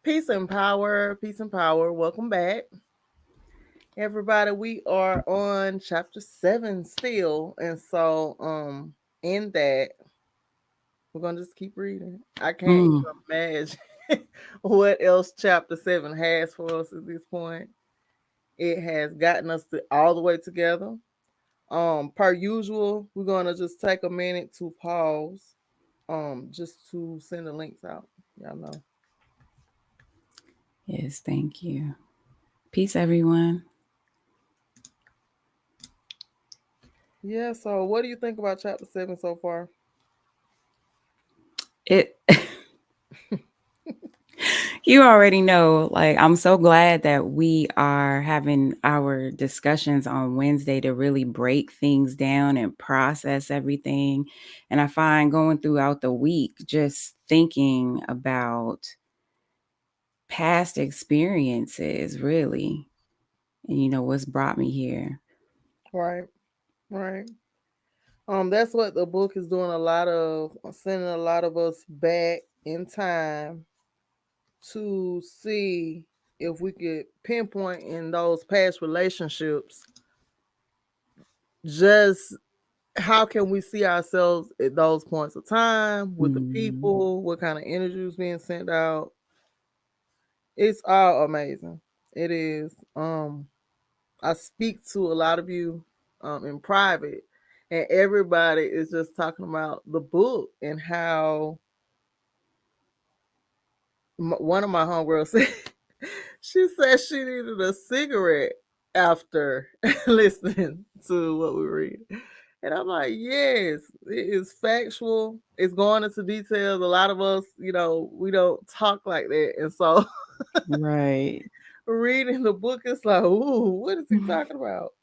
Peace and power, peace and power. Welcome back, everybody. We are on chapter 7 still, and in that we're gonna just keep reading. I can't Mm, even imagine what else chapter 7 has for us at this point. It has gotten us all the way together. Per usual, we're gonna just take a minute to pause, just to send the links out. Y'all know. yes, thank you. Peace, everyone. Yeah. So, what do you think about chapter 7 so far? It You already know, like, I'm so glad that we are having our discussions on Wednesday to really break things down and process everything. And I find going throughout the week just thinking about past experiences, really, and what's brought me here. Right. Right. That's what the book is doing a lot of, sending a lot of us back in time to see if we could pinpoint in those past relationships just how can we see ourselves at those points of time with the Mm, people, what kind of energy is being sent out. It's all amazing. It is. I speak to a lot of you in private, and everybody is just talking about the book and how one of my homegirls said she said she needed a cigarette after listening to what we read. And I'm like, yes, it is factual. It's going into details. A lot of us, we don't talk like that. And so right. reading the book, it's like, ooh, what is he talking about?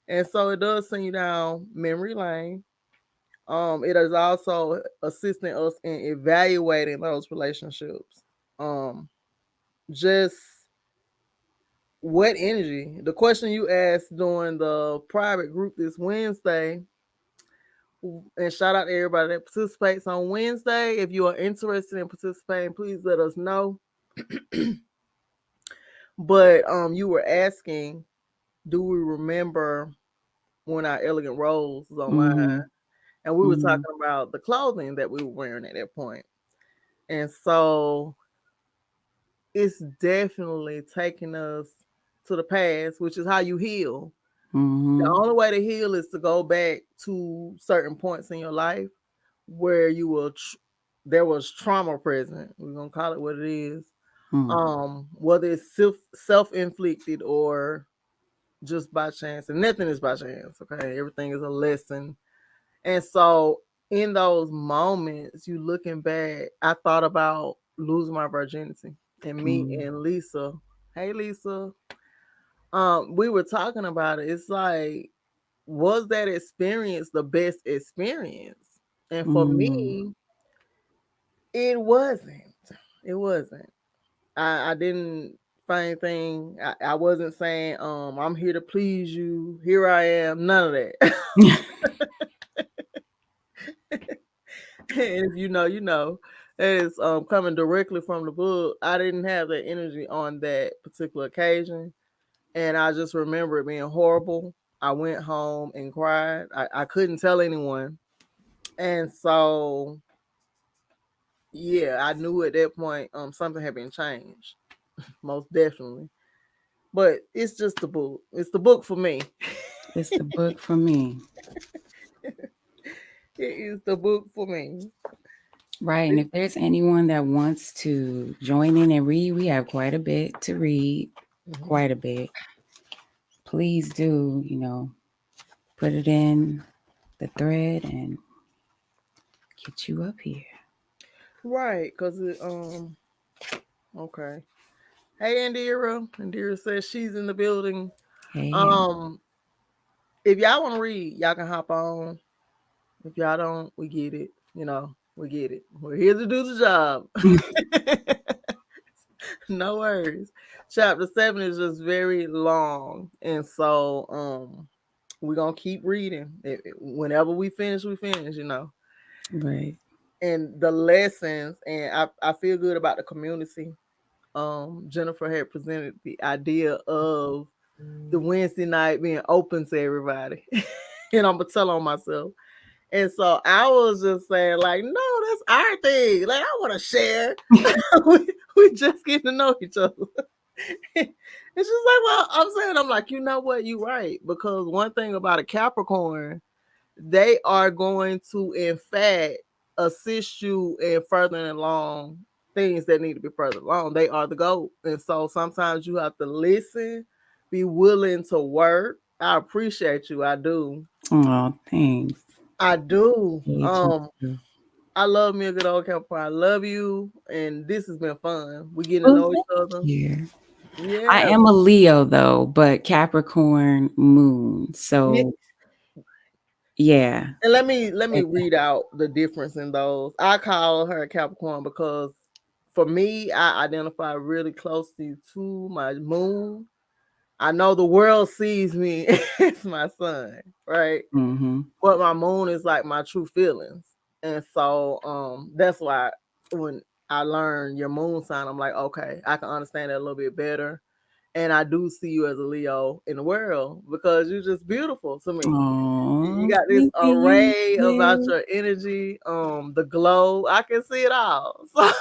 And so it does send you down memory lane. It is also assisting us in evaluating those relationships. Um, just what energy? The question you asked during the private group this Wednesday, and shout out to everybody that participates on Wednesday. If you are interested in participating, please let us know. But you were asking, do we remember when our elegant rose was online? Mm-hmm. And we were Mm-hmm. talking about the clothing that we were wearing at that point. And so it's definitely taking us to the past, which is how you heal. The Mm-hmm. only way to heal is to go back to certain points in your life where there was trauma present. We're gonna call it what it is. Mm, Whether it's self inflicted or just by chance, and nothing is by chance. Okay, everything is a lesson. And so in those moments, you looking back, I thought about losing my virginity and me mm, and Lisa. Hey Lisa. We were talking about it. It's like, was that experience the best experience? And for mm. me, it wasn't. It wasn't. I didn't find anything. I wasn't saying, I'm here to please you. Here I am. None of that. And if you know, you know. It's coming directly from the book. I didn't have that energy on that particular occasion. And I just remember it being horrible. I went home and cried. I couldn't tell anyone. And so yeah, I knew at that point something had been changed. Most definitely. But it's just the book. It's the book for me. It's the book for me. It is the book for me. Right. And if there's anyone that wants to join in and read, we have quite a bit to read, Mhm. quite a bit. Please do, put it in the thread and get you up here. Right, because it okay. Hey Indira. Indira says she's in the building. Hey, Um if y'all want to read, y'all can hop on. If y'all don't, we get it. We get it. We're here to do the job. No worries. Chapter 7 is just very long. And so we're gonna keep reading. Whenever we finish, we finish. right. And the lessons, and I feel good about the community. Jennifer had presented the idea of the Wednesday night being open to everybody. And I'm gonna tell on myself. And so I was just saying, like, no, that's our thing. Like, I want to share. we just getting to know each other. It's just like, well, I'm saying, I'm like, you know what, you right. Because one thing about a Capricorn, they are going to, in fact, assist you in furthering along things that need to be further along. They are the goal. And so sometimes you have to listen, be willing to work. I appreciate you. I do. Oh, thanks. I do. Appreciate you too. I love me a good old Capricorn. I love you, and this has been fun. We getting to Well, know each thank other. you. I Yeah, am a Leo though, but Capricorn moon. yeah. So yeah. And let me read out the difference in those. I call her a Capricorn because for me, I identify really closely to my moon. I know the world sees me as my sun, right? Mm-hmm. But my moon is like my true feelings. And so that's why when I learned your moon sign, I'm like, okay, I can understand that a little bit better. And I do see you as a Leo in the world because you're just beautiful to me. You Oh, got this thank you. array about You your energy, the glow. I can see it all. So,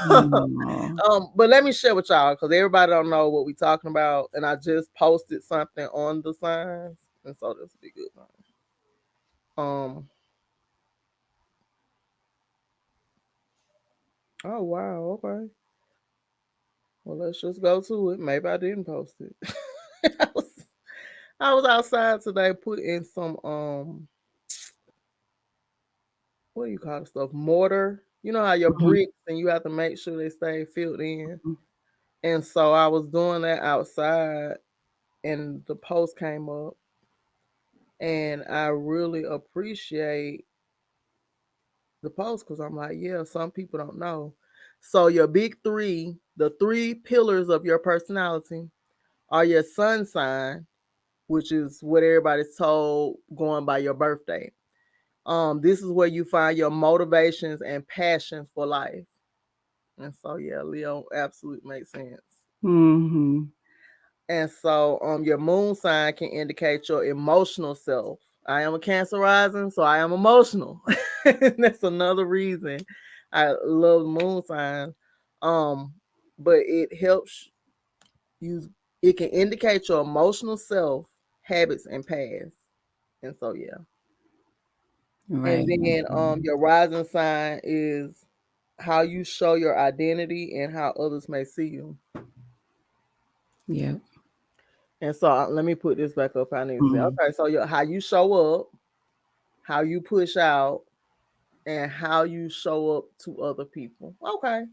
oh, but let me share with y'all because everybody don't know what we talking about, and I just posted something on the signs, and so this will be good. Um. Oh wow. Okay. Well, let's just go to it. Maybe I didn't post it. I was I was outside today putting some what do you call the stuff? Mortar. You know how your mhm, bricks and you have to make sure they stay filled in. And so I was doing that outside and the post came up and I really appreciate the post because I'm like, yeah, some people don't know. So your big three, the three pillars of your personality are your sun sign, which is what everybody's told going by your birthday. This is where you find your motivations and passions for life. And so yeah, Leo absolutely makes sense. mhm. And so your moon sign can indicate your emotional self. I am a Cancer rising, so I am emotional. That's another reason I love moon signs. Um, but it helps you it can indicate your emotional self, habits, and past. And so yeah. And Right. then Mhm. your rising sign is how you show your identity and how others may see you. Yep. And so let me put this back up. I need to say, Mhm. okay, so how you show up, how you push out, and how you show up to other people. Okay,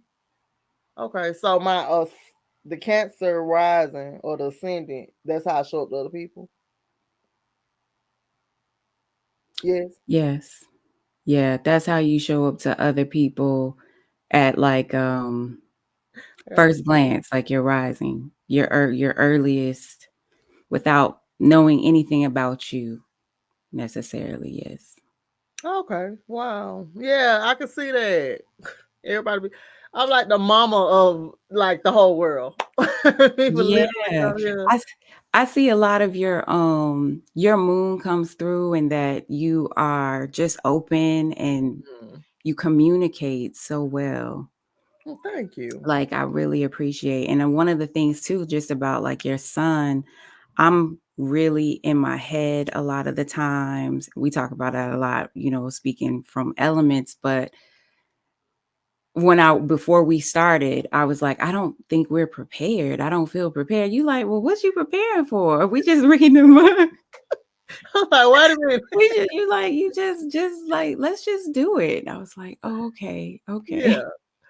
okay. So my the Cancer rising or the ascendant, that's how I show up to other people. Yes. Yes. Yeah, that's how you show up to other people at like Yeah. first glance, like you're rising, your earliest without knowing anything about you necessarily. Yes. Okay. Wow. Yeah, I can see that. Everybody be, I'm like the mama of like the whole world. People Yeah. literally come here. I s- I see a lot of your moon comes through and that you are just open and Mm. you communicate so well. Well, thank you. Like I really appreciate. And then one of the things too just about like your son, I'm really in my head a lot of the times. We talk about that a lot, speaking from elements, but when I before we started, I was like, I don't think we're prepared. I don't feel prepared. You like, well, what you preparing for? We just reading the book. I'm like, wait a minute. We just you like you just like let's just do it. I was like, oh, okay, okay. Yeah.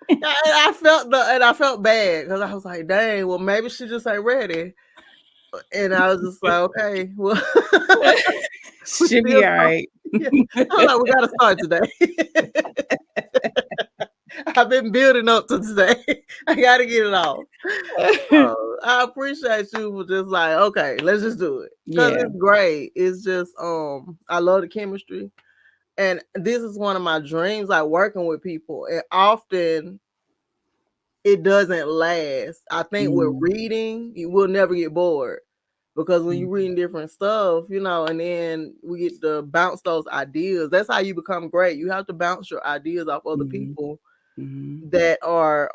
And I felt bad because I was like, dang, well maybe she just ain't ready. And I was just like, okay, well we Should still be all talk. right. Yeah. I'm like, we gotta start today. I've been building up to today. I gotta get it off. So I appreciate you for just like, okay, let's just do it. Cause Yeah. it's great. It's just I love the chemistry. And this is one of my dreams, like working with people. And often it doesn't last. I think with Mm, reading, you will never get bored because when mm, you're reading different stuff, and then we get to bounce those ideas. That's how you become great. You have to bounce your ideas off other mhm, people mhm. that are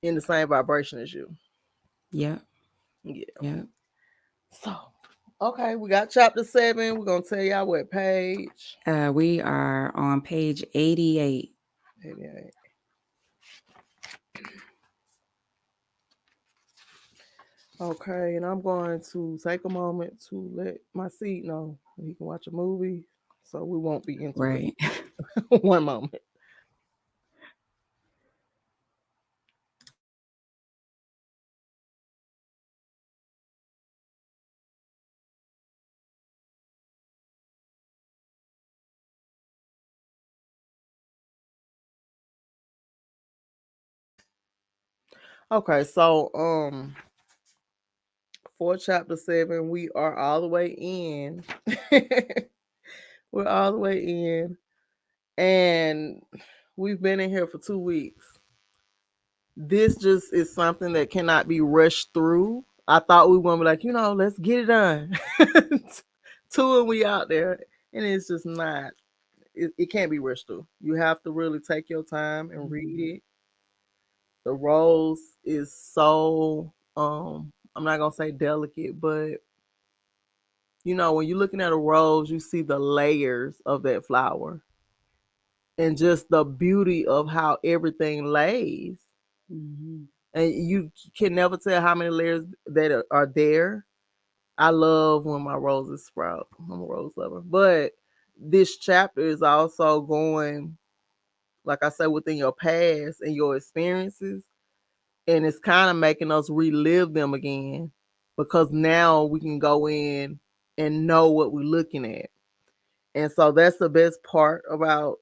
in the same vibration as you. Yep, Yeah. yep. So, okay, we got chapter 7. We're gonna tell y'all what page. We are on page 88. 88. Okay, and I'm going to take a moment to let my seed know that he can watch a movie, so we won't be interrupted. Right. One moment. Okay, so for chapter 7, we are all the way in. We're all the way in, and we've been in here for 2 weeks. This just is something that cannot be rushed through. I thought we were gonna be like, let's get it done. Two and we out there, and it's just not. It can't be rushed through. You have to really take your time and read Mhm, it. The rose is so I'm not gonna say delicate, but when you're looking at a rose, you see the layers of that flower and just the beauty of how everything lays. mhm. And you can never tell how many layers that are there. I love when my roses sprout. I'm a rose lover. But this chapter is also going, like I said, within your past and your experiences. And it's kind of making us relive them again because now we can go in and know what we're looking at. And so that's the best part about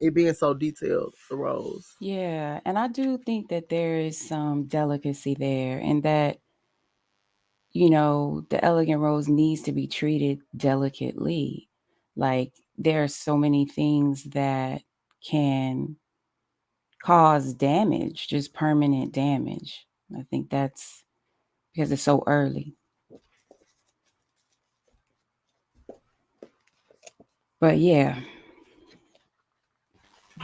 it being so detailed, the rose. Yeah, and I do think that there is some delicacy there, and that, the elegant rose needs to be treated delicately. Like, there are so many things that can cause damage, just permanent damage. I think that's because it's so early. But yeah.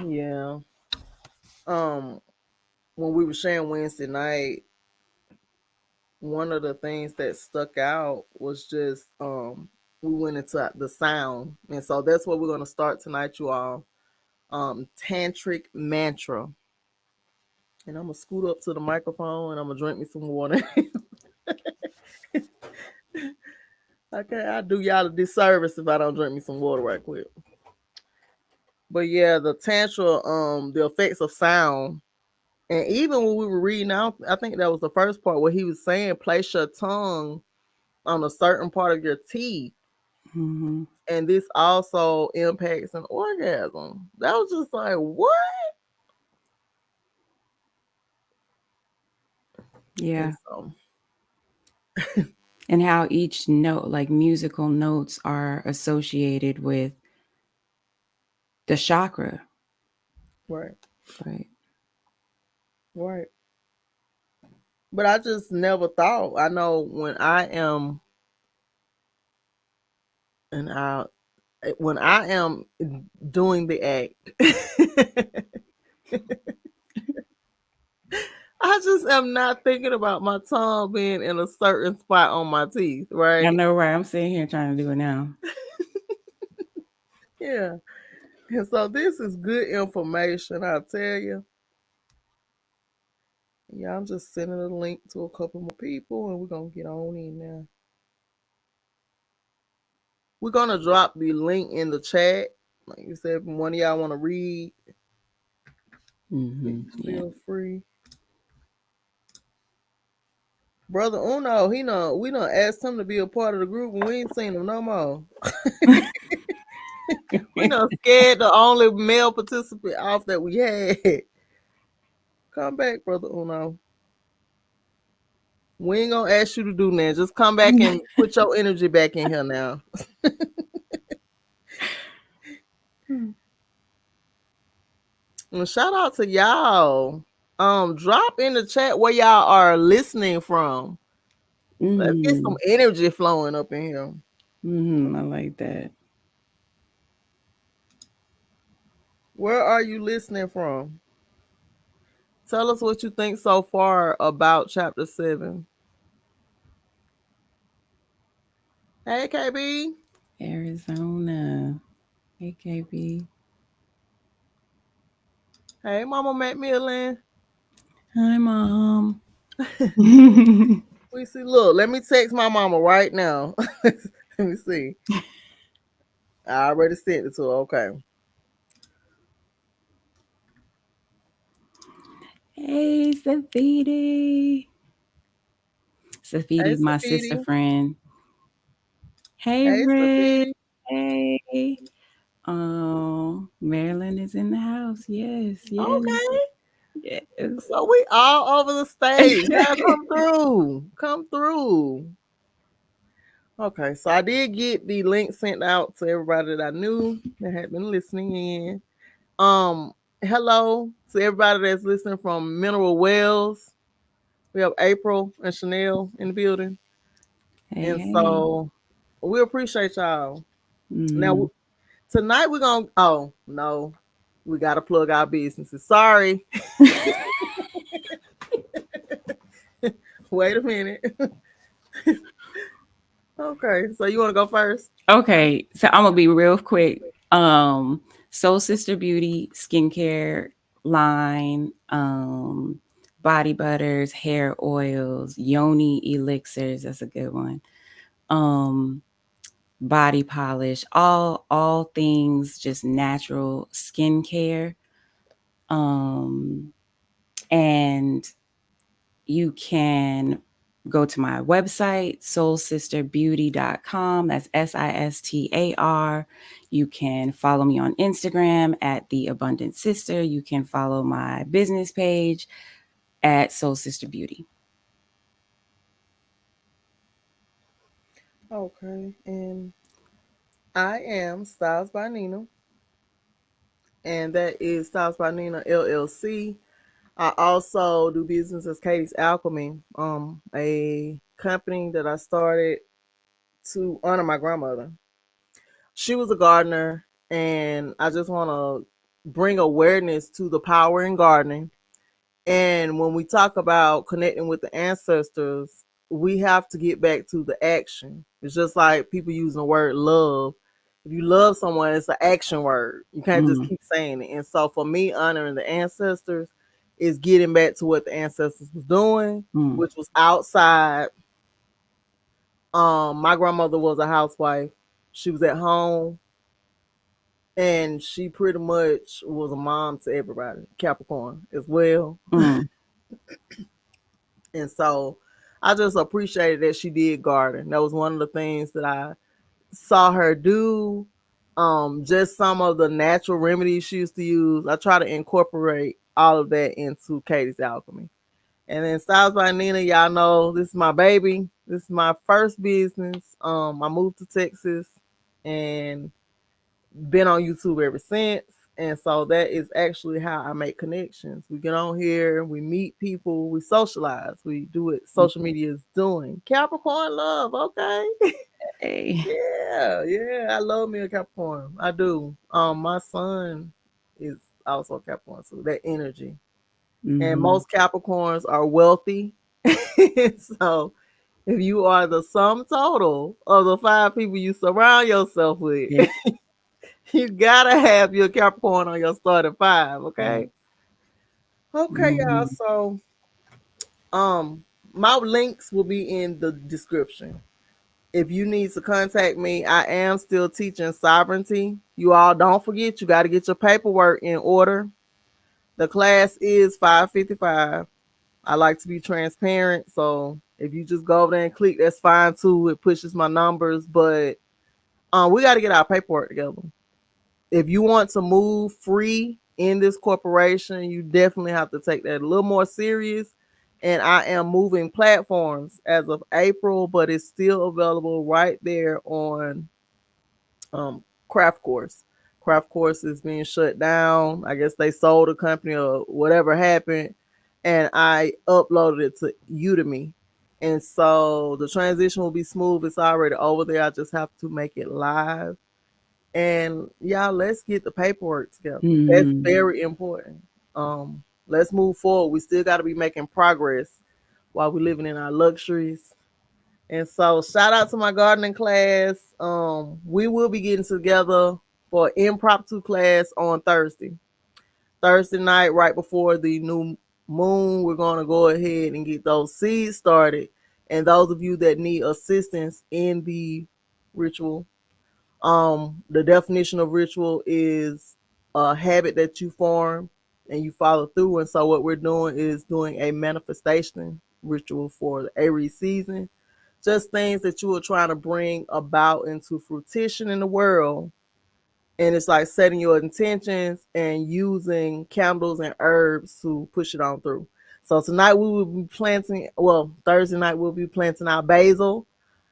Yeah. Um, when we were sharing Wednesday night, one of the things that stuck out was just we went into the sound. And so that's what we're gonna start tonight, you all. Tantric mantra. And I'm gonna scoot up to the microphone and I'm gonna drink me some water. Okay, I do y'all a disservice if I don't drink me some water right quick. But yeah, the tantra, the effects of sound. And even when we were reading out, I think that was the first part where he was saying place your tongue on a certain part of your teeth. Hmm. And this also impacts an orgasm. That was just like, what? Yeah. And so, And how each note, like musical notes, are associated with the chakra. right, Right. right. But I just never thought. I know and I, when I am doing the act, I just am not thinking about my tongue being in a certain spot on my teeth, I right? know, right? I'm sitting here trying to do it now. Yeah. And so this is good information, I tell you. Yeah, I'm just sending a link to a couple more people and we're gonna get on in there. We're gonna drop the link in the chat. Like you said, if one of y'all wanna read, Hmm. please Yeah. feel free. Brother Uno, he know we done asked him to be a part of the group and we ain't seen him no more. We done scared the only male participant off that we had. Come back, Brother Uno. We ain't gonna ask you to do that. Just come back and put your energy back in here now. And shout out to y'all. Drop in the chat where y'all are listening from. Let's get some Mm-hmm. energy flowing up in here. Mm-hmm. I like that. Where are you listening from? Tell us what you think so far about chapter 7. Hey, KB. Arizona. AKB. Hey, Mama Macmillan. Hi, Mom. We see. Look, let me text my mama right now. Let me see. I already sent it to her. Okay. Hey, Safidi. Hey, Safidi, my sister Safidi. friend. Hey, Hey, Red. Safidi. Hey. Marilyn is in the house. Yes, yes, Okay. yes. So we all over the stage. Y'all come through. Come through. Okay, so I did get the link sent out to everybody that I knew that had been listening in. Hello to everybody that's listening from Mineral Wells. We have April and Chanel in the building, Hey, and hey. so we appreciate y'all. Mm-hmm. Now tonight we're gonna. Oh no, we gotta plug our businesses. Sorry. Wait a minute. Okay, so you want to go first? Okay, so I'm gonna be real quick. Um, Soul Sister Beauty skincare line, body butters, hair oils, yoni elixirs. That's a good one. Um, Body polish, all things just natural skincare. Um, and you can go to my website, soulsisterbeauty.com. That's Sistar. You can follow me on Instagram at The Abundant Sister. You can follow my business page at Soul Sister Beauty. Okay, and I am Styles by Nina, and that is Styles by Nina LLC. I also do business as Katie's Alchemy, a company that I started to honor my grandmother. She was a gardener, and I just want to bring awareness to the power in gardening. And when we talk about connecting with the ancestors, we have to get back to the action. It's just like people using the word love. If you love someone, it's an action word. You can't just Mm, keep saying it. And so for me, honoring the ancestors is getting back to what the ancestors was doing, mm, which was outside. My grandmother was a housewife. She was at home and she pretty much was a mom to everybody, Capricorn as well. mm, And so I just appreciated that she did garden. That was one of the things that I saw her do. Just some of the natural remedies she used to use. I try to incorporate all of that into Katie's Alchemy. And then Styles by Nina, y'all know this is my baby. This is my first business. I moved to Texas and been on YouTube ever since. And so that is actually how I make connections. We get on here, we meet people, we socialize, we do what mm. social media is doing. Capricorn love, okay. Hey. Yeah, yeah. I love me a Capricorn. I do. My son is also a Capricorn, so that energy. And Mm-hmm. most Capricorns are wealthy. So if you are the sum total of the 5 people you surround yourself with, Yeah. you gotta have your Capricorn on your starting 5, Yeah. okay? Okay, y'all. Mm-hmm. So my links will be in the description. If you need to contact me, I am still teaching sovereignty. You all don't forget you gotta get your paperwork in order. The class is 555. I like to be transparent, so if you just go over there and click, that's fine too. It pushes my numbers, but we got to get our paperwork together. If you want to move free in this corporation, you definitely have to take that a little more serious. And I am moving platforms as of April, but it's still available right there on Craft Course. craft course is being shut down. I guess they sold the company or whatever happened, and I uploaded it to Udemy. And so the transition will be smooth. It's already over there. I just have to make it live. And y'all, let's get the paperwork together. That's Hmm. very important. Let's move forward. We still got to be making progress while we're living in our luxuries. And so, shout out to my gardening class. We will be getting together for an impromptu class on Thursday. Thursday night, right before the new moon, we're going to go ahead and get those seeds started. And those of you that need assistance in the ritual, the definition of ritual is a habit that you form and you follow through. And so, what we're doing is doing a manifestation ritual for the Aries season, just things that you are trying to bring about into fruition in the world. And it's like setting your intentions and using candles and herbs to push it on through. So tonight we will be planting, well, Thursday night we'll be planting our basil,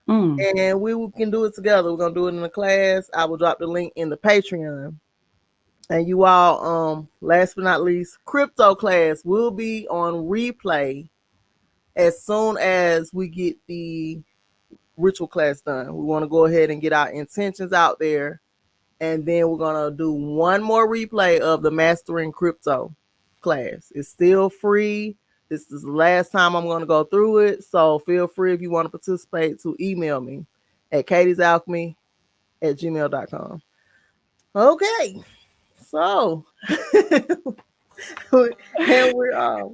Mm. and we can do it together. We're going to do it in the class. I will drop the link in the Patreon. And you all, last but not least, crypto class will be on replay as soon as we get the ritual class done. We want to go ahead and get our intentions out there. And then we're going to do one more replay of the Mastering Crypto class. It's still free. This is the last time I'm going to go through it. So feel free if you want to participate to email me at katiesalchemy@gmail.com. Okay. So, and we're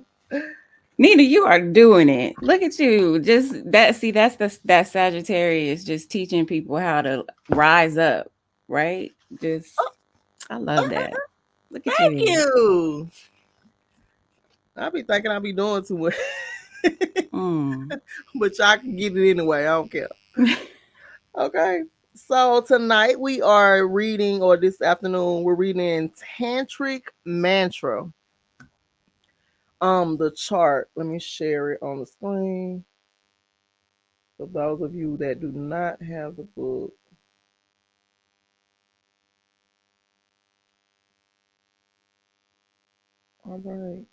Nina, you are doing it. Look at you. Just that. See, that's that Sagittarius just teaching people how to rise up, right? Just, I love that. Look at thank you. you. I be thinking I be doing too much, Mm. but y'all can get it anyway. I don't care. Okay. So tonight we are reading, or this afternoon we're reading Tantric Mantra. The chart. Let me share it on the screen for those of you that do not have the book. All right.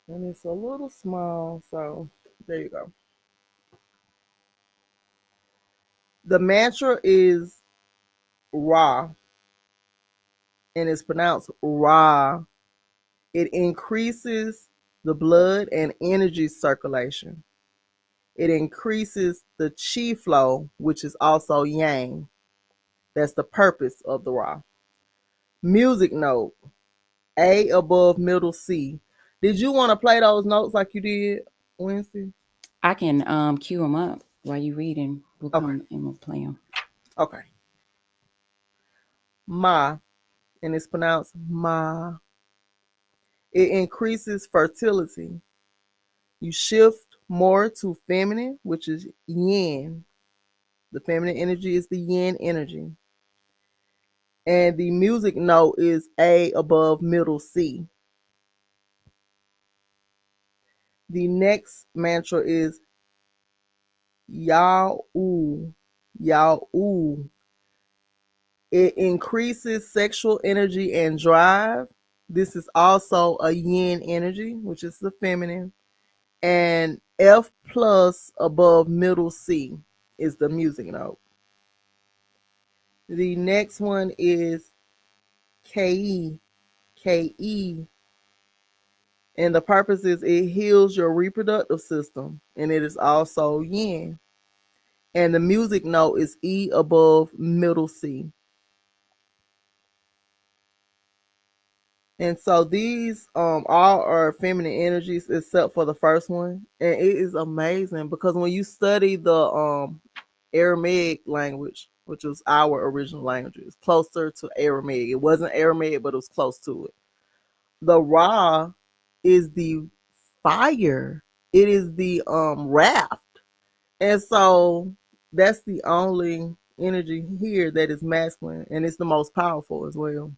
And it's a little small, so there you go. The mantra is Ra, and it's pronounced Ra. It increases the blood and energy circulation. It increases the chi flow, which is also yang. That's the purpose of the Ra. Music note: A above middle C. Did you want to play those notes like you did Wednesday? I can cue them up while you reading. We'll Okay, come and we'll play them. okay. Ma, and it's pronounced Ma. It increases fertility. You shift more to feminine, which is yin. The feminine energy is the yin energy. And the music note is A above middle C. The next mantra is Yao U. Yao U. It increases sexual energy and drive. This is also a yin energy, which is the feminine. And F plus above middle C is the music note. The next one is KE. KE. And the purpose is it heals your reproductive system. And it is also yin. And the music note is E above middle C. And so these all are feminine energies except for the first one. And it is amazing because when you study the Aramaic language, which was our original language, it's closer to Aramaic. It wasn't Aramaic, but it was close to it. The Ra is the fire. It is the raft. And so that's the only energy here that is masculine, and it's the most powerful as well.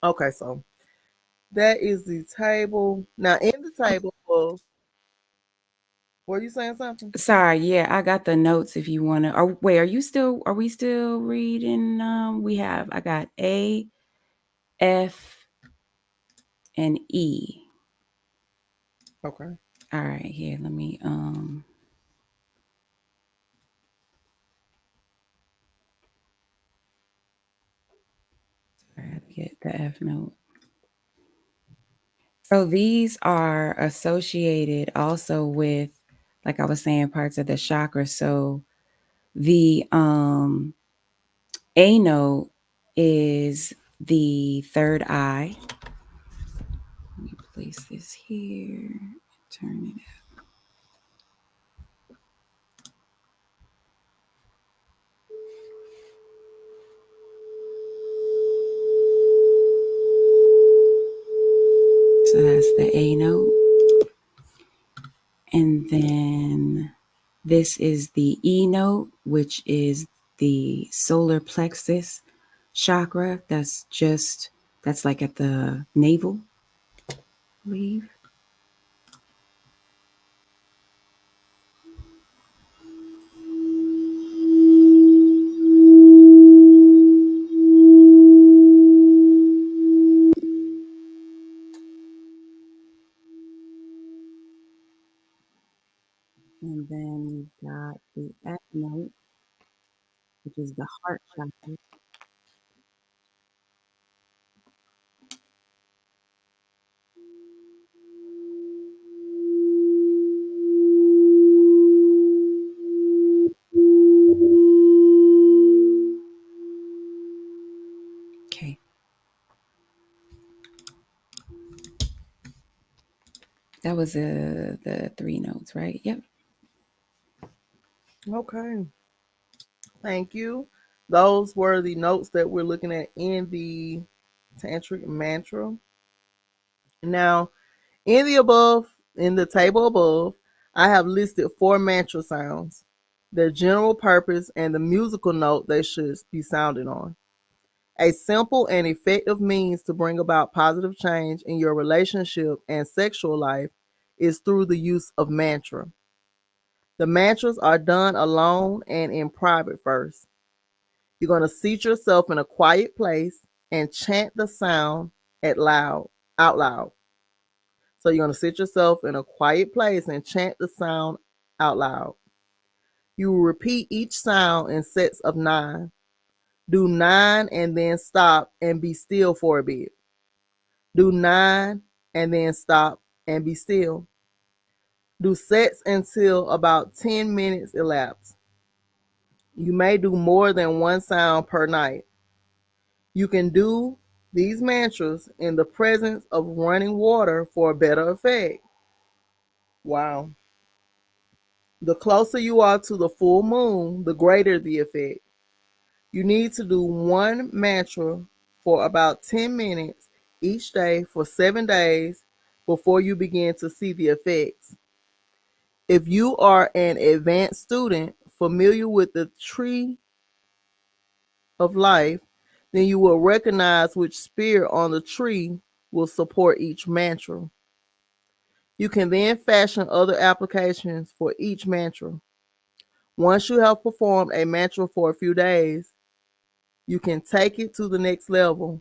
Okay, so that is the table. Now, in the table, Were you saying something? Sorry, yeah, I got the notes if you wanna. Or wait, are we still reading? I got A, F, and E. Okay. All right, here, let me sorry, I had to get the F note. So these are associated also with, like I was saying, parts of the chakra. So the A note is the third eye. Let me place this here. Turn it. So that's the A note. And then this is the E note, which is the solar plexus chakra. That's like at the navel, I believe. And then we've got the F note, which is the heart chakra. Okay, that was the three notes, right? Yep. Okay. Thank you. Those were the notes that we're looking at in the tantric mantra. Now, in the above, in the table above, I have listed four mantra sounds, their general purpose, and the musical note they should be sounding on. A simple and effective means to bring about positive change in your relationship and sexual life is through the use of mantra. The mantras are done alone and in private first. You're going to seat yourself in a quiet place and chant the sound out loud. So you're going to sit yourself in a quiet place and chant the sound out loud. You will repeat each sound in sets of 9. Do 9 and then stop and be still for a bit. Do 9 and then stop and be still. Do sets until about 10 minutes elapse. You may do more than one sound per night. You can do these mantras in the presence of running water for a better effect. Wow. The closer you are to the full moon, the greater the effect. You need to do one mantra for about 10 minutes each day for 7 days before you begin to see the effects. If you are an advanced student familiar with the tree of life, then you will recognize which spirit on the tree will support each mantra. You can then fashion other applications for each mantra. Once you have performed a mantra for a few days, you can take it to the next level.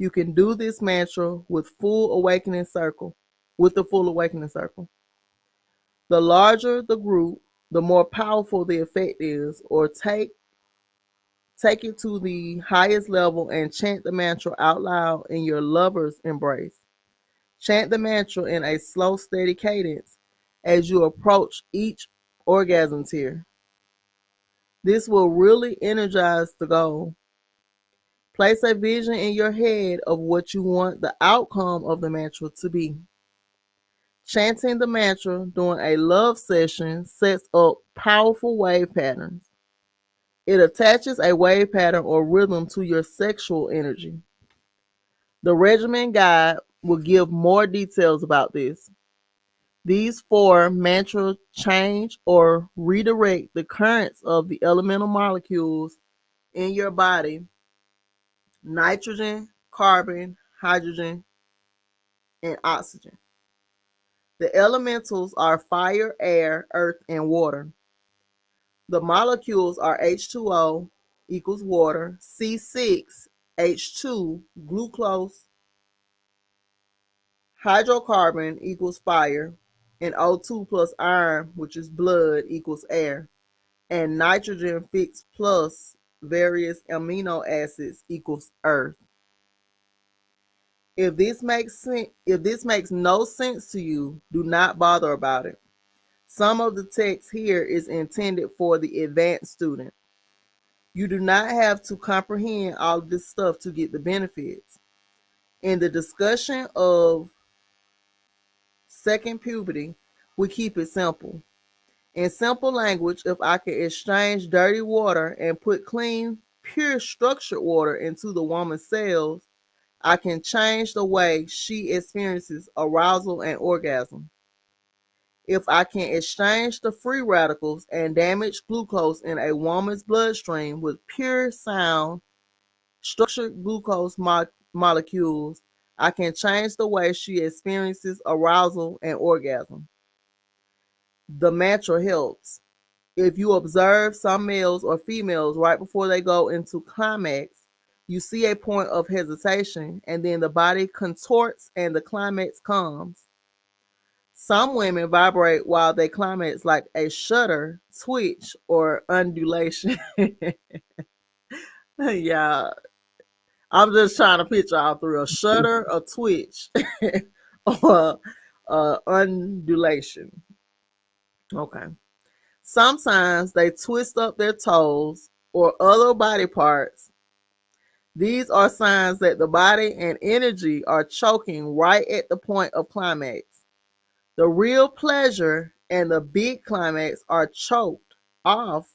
You can do this mantra with the full awakening circle. The larger the group, the more powerful the effect is, or take it to the highest level and chant the mantra out loud in your lover's embrace. Chant the mantra in a slow, steady cadence as you approach each orgasm tier. This will really energize the goal. Place a vision in your head of what you want the outcome of the mantra to be. Chanting the mantra during a love session sets up powerful wave patterns. It attaches a wave pattern or rhythm to your sexual energy. The regimen guide will give more details about this. These four mantras change or redirect the currents of the elemental molecules in your body: nitrogen, carbon, hydrogen, and oxygen. The elementals are fire, air, earth, and water. The molecules are H2O equals water, C6, H2, glucose, hydrocarbon equals fire, and O2 plus iron, which is blood, equals air, and nitrogen fixed plus various amino acids equals earth. If this makes no sense to you, do not bother about it. Some of the text here is intended for the advanced student. You do not have to comprehend all of this stuff to get the benefits. In the discussion of second puberty, we keep it simple. In simple language, if I can exchange dirty water and put clean, pure, structured water into the woman's cells, I can change the way she experiences arousal and orgasm. If I can exchange the free radicals and damaged glucose in a woman's bloodstream with pure sound, structured glucose molecules, I can change the way she experiences arousal and orgasm. The mantra helps. If you observe some males or females right before they go into climax, you see a point of hesitation and then the body contorts and the climax comes. Some women vibrate while they climax like a shudder, twitch, or undulation. Yeah, I'm just trying to picture all through a shudder, a twitch, or undulation. Okay. Sometimes they twist up their toes or other body parts. These are signs that the body and energy are choking right at the point of climax. The real pleasure and the big climax are choked off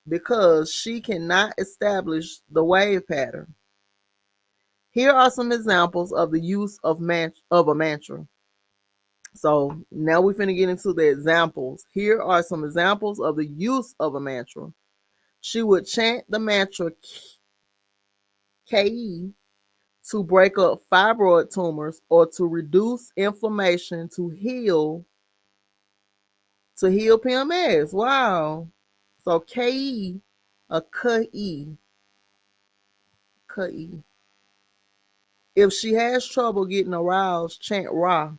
because she cannot establish the wave pattern. Here are some examples of the use of a mantra. So now we're finna get into the examples. Here are some examples of the use of a mantra. She would chant the mantra Ke to break up fibroid tumors or to reduce inflammation to heal PMS. Wow. So Ke, a Ke, Ke. If she has trouble getting aroused, chant Ra.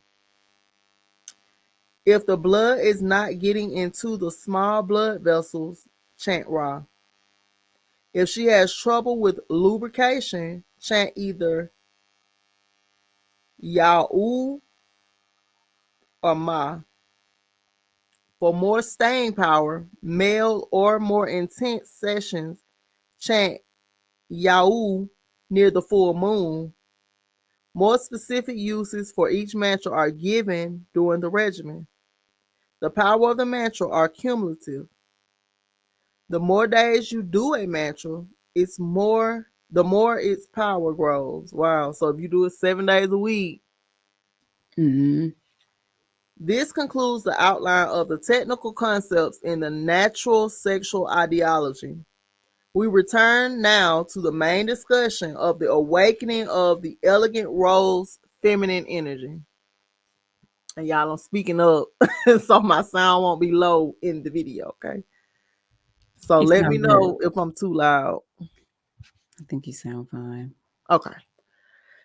If the blood is not getting into the small blood vessels, chant Ra. If she has trouble with lubrication, chant either Ya'u or Ma. For more staying power, male or more intense sessions, chant Ya'u near the full moon. More specific uses for each mantra are given during the regimen. The power of the mantra are cumulative. The more days you do a mantra, the more its power grows. Wow. So if you do it 7 days a week. Mm-hmm. This concludes the outline of the technical concepts in the natural sexual ideology. We return now to the main discussion of the awakening of the elegant rose feminine energy. And y'all, I'm speaking up so my sound won't be low in the video, okay? So You let me sound good. know if I'm too loud. I think you sound fine. Okay.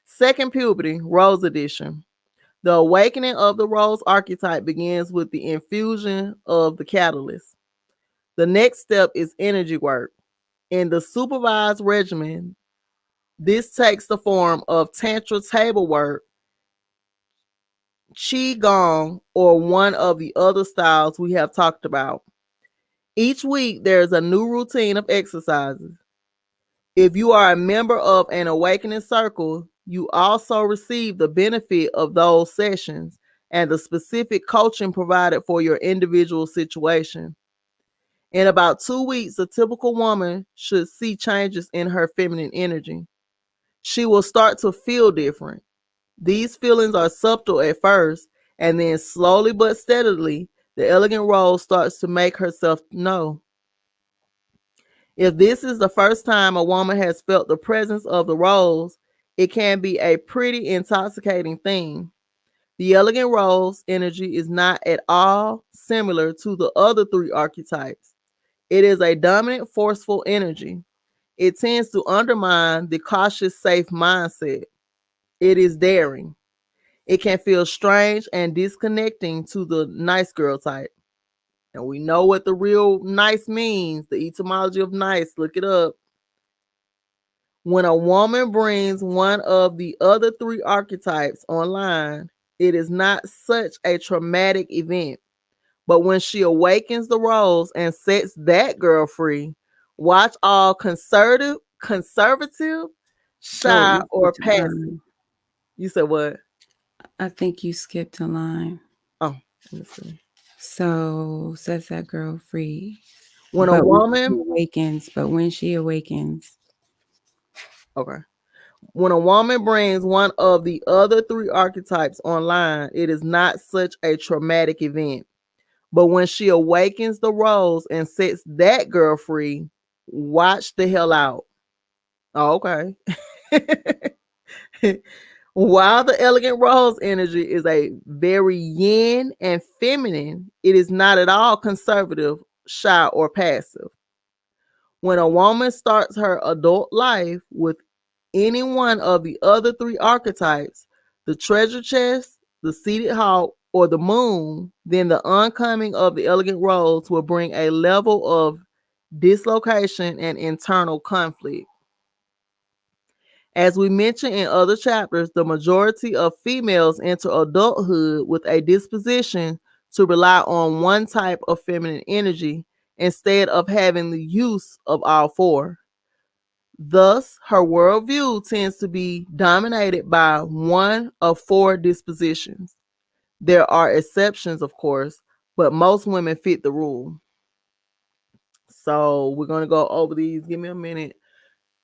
Second puberty, Rose edition. The awakening of the Rose archetype begins with the infusion of the catalyst. The next step is energy work. In the supervised regimen, this takes the form of Tantra table work, Qigong, or one of the other styles we have talked about. Each week, there is a new routine of exercises. If you are a member of an awakening circle, you also receive the benefit of those sessions and the specific coaching provided for your individual situation. In about 2 weeks, a typical woman should see changes in her feminine energy. She will start to feel different. These feelings are subtle at first, and then slowly but steadily, the elegant rose starts to make herself known. If this is the first time a woman has felt the presence of the rose, it can be a pretty intoxicating thing. The elegant rose energy is not at all similar to the other three archetypes. It is a dominant, forceful energy. It tends to undermine the cautious, safe mindset. It is daring. It can feel strange and disconnecting to the nice girl type. And we know what the real nice means, the etymology of nice. Look it up. When a woman brings one of the other three archetypes online, it is not such a traumatic event. But when she awakens the roles and sets that girl free, watch all conservative, Oh, shy, you or skipped a passive. line. You said what? I think you skipped a line. Oh, let me see. So sets that girl free. When a woman, But when she awakens, okay. When a woman brings one of the other three archetypes online, it is not such a traumatic event. But when she awakens the roles and sets that girl free, watch the hell out. Oh, okay. While the elegant rose energy is a very yin and feminine, it is not at all conservative, shy, or passive. When a woman starts her adult life with any one of the other three archetypes, the treasure chest, the seated hawk, or the moon, then the oncoming of the elegant rose will bring a level of dislocation and internal conflict. As we mentioned in other chapters, the majority of females enter adulthood with a disposition to rely on one type of feminine energy instead of having the use of all four. Thus, her worldview tends to be dominated by one of four dispositions. There are exceptions, of course, but most women fit the rule. So we're gonna go over these. Give me a minute.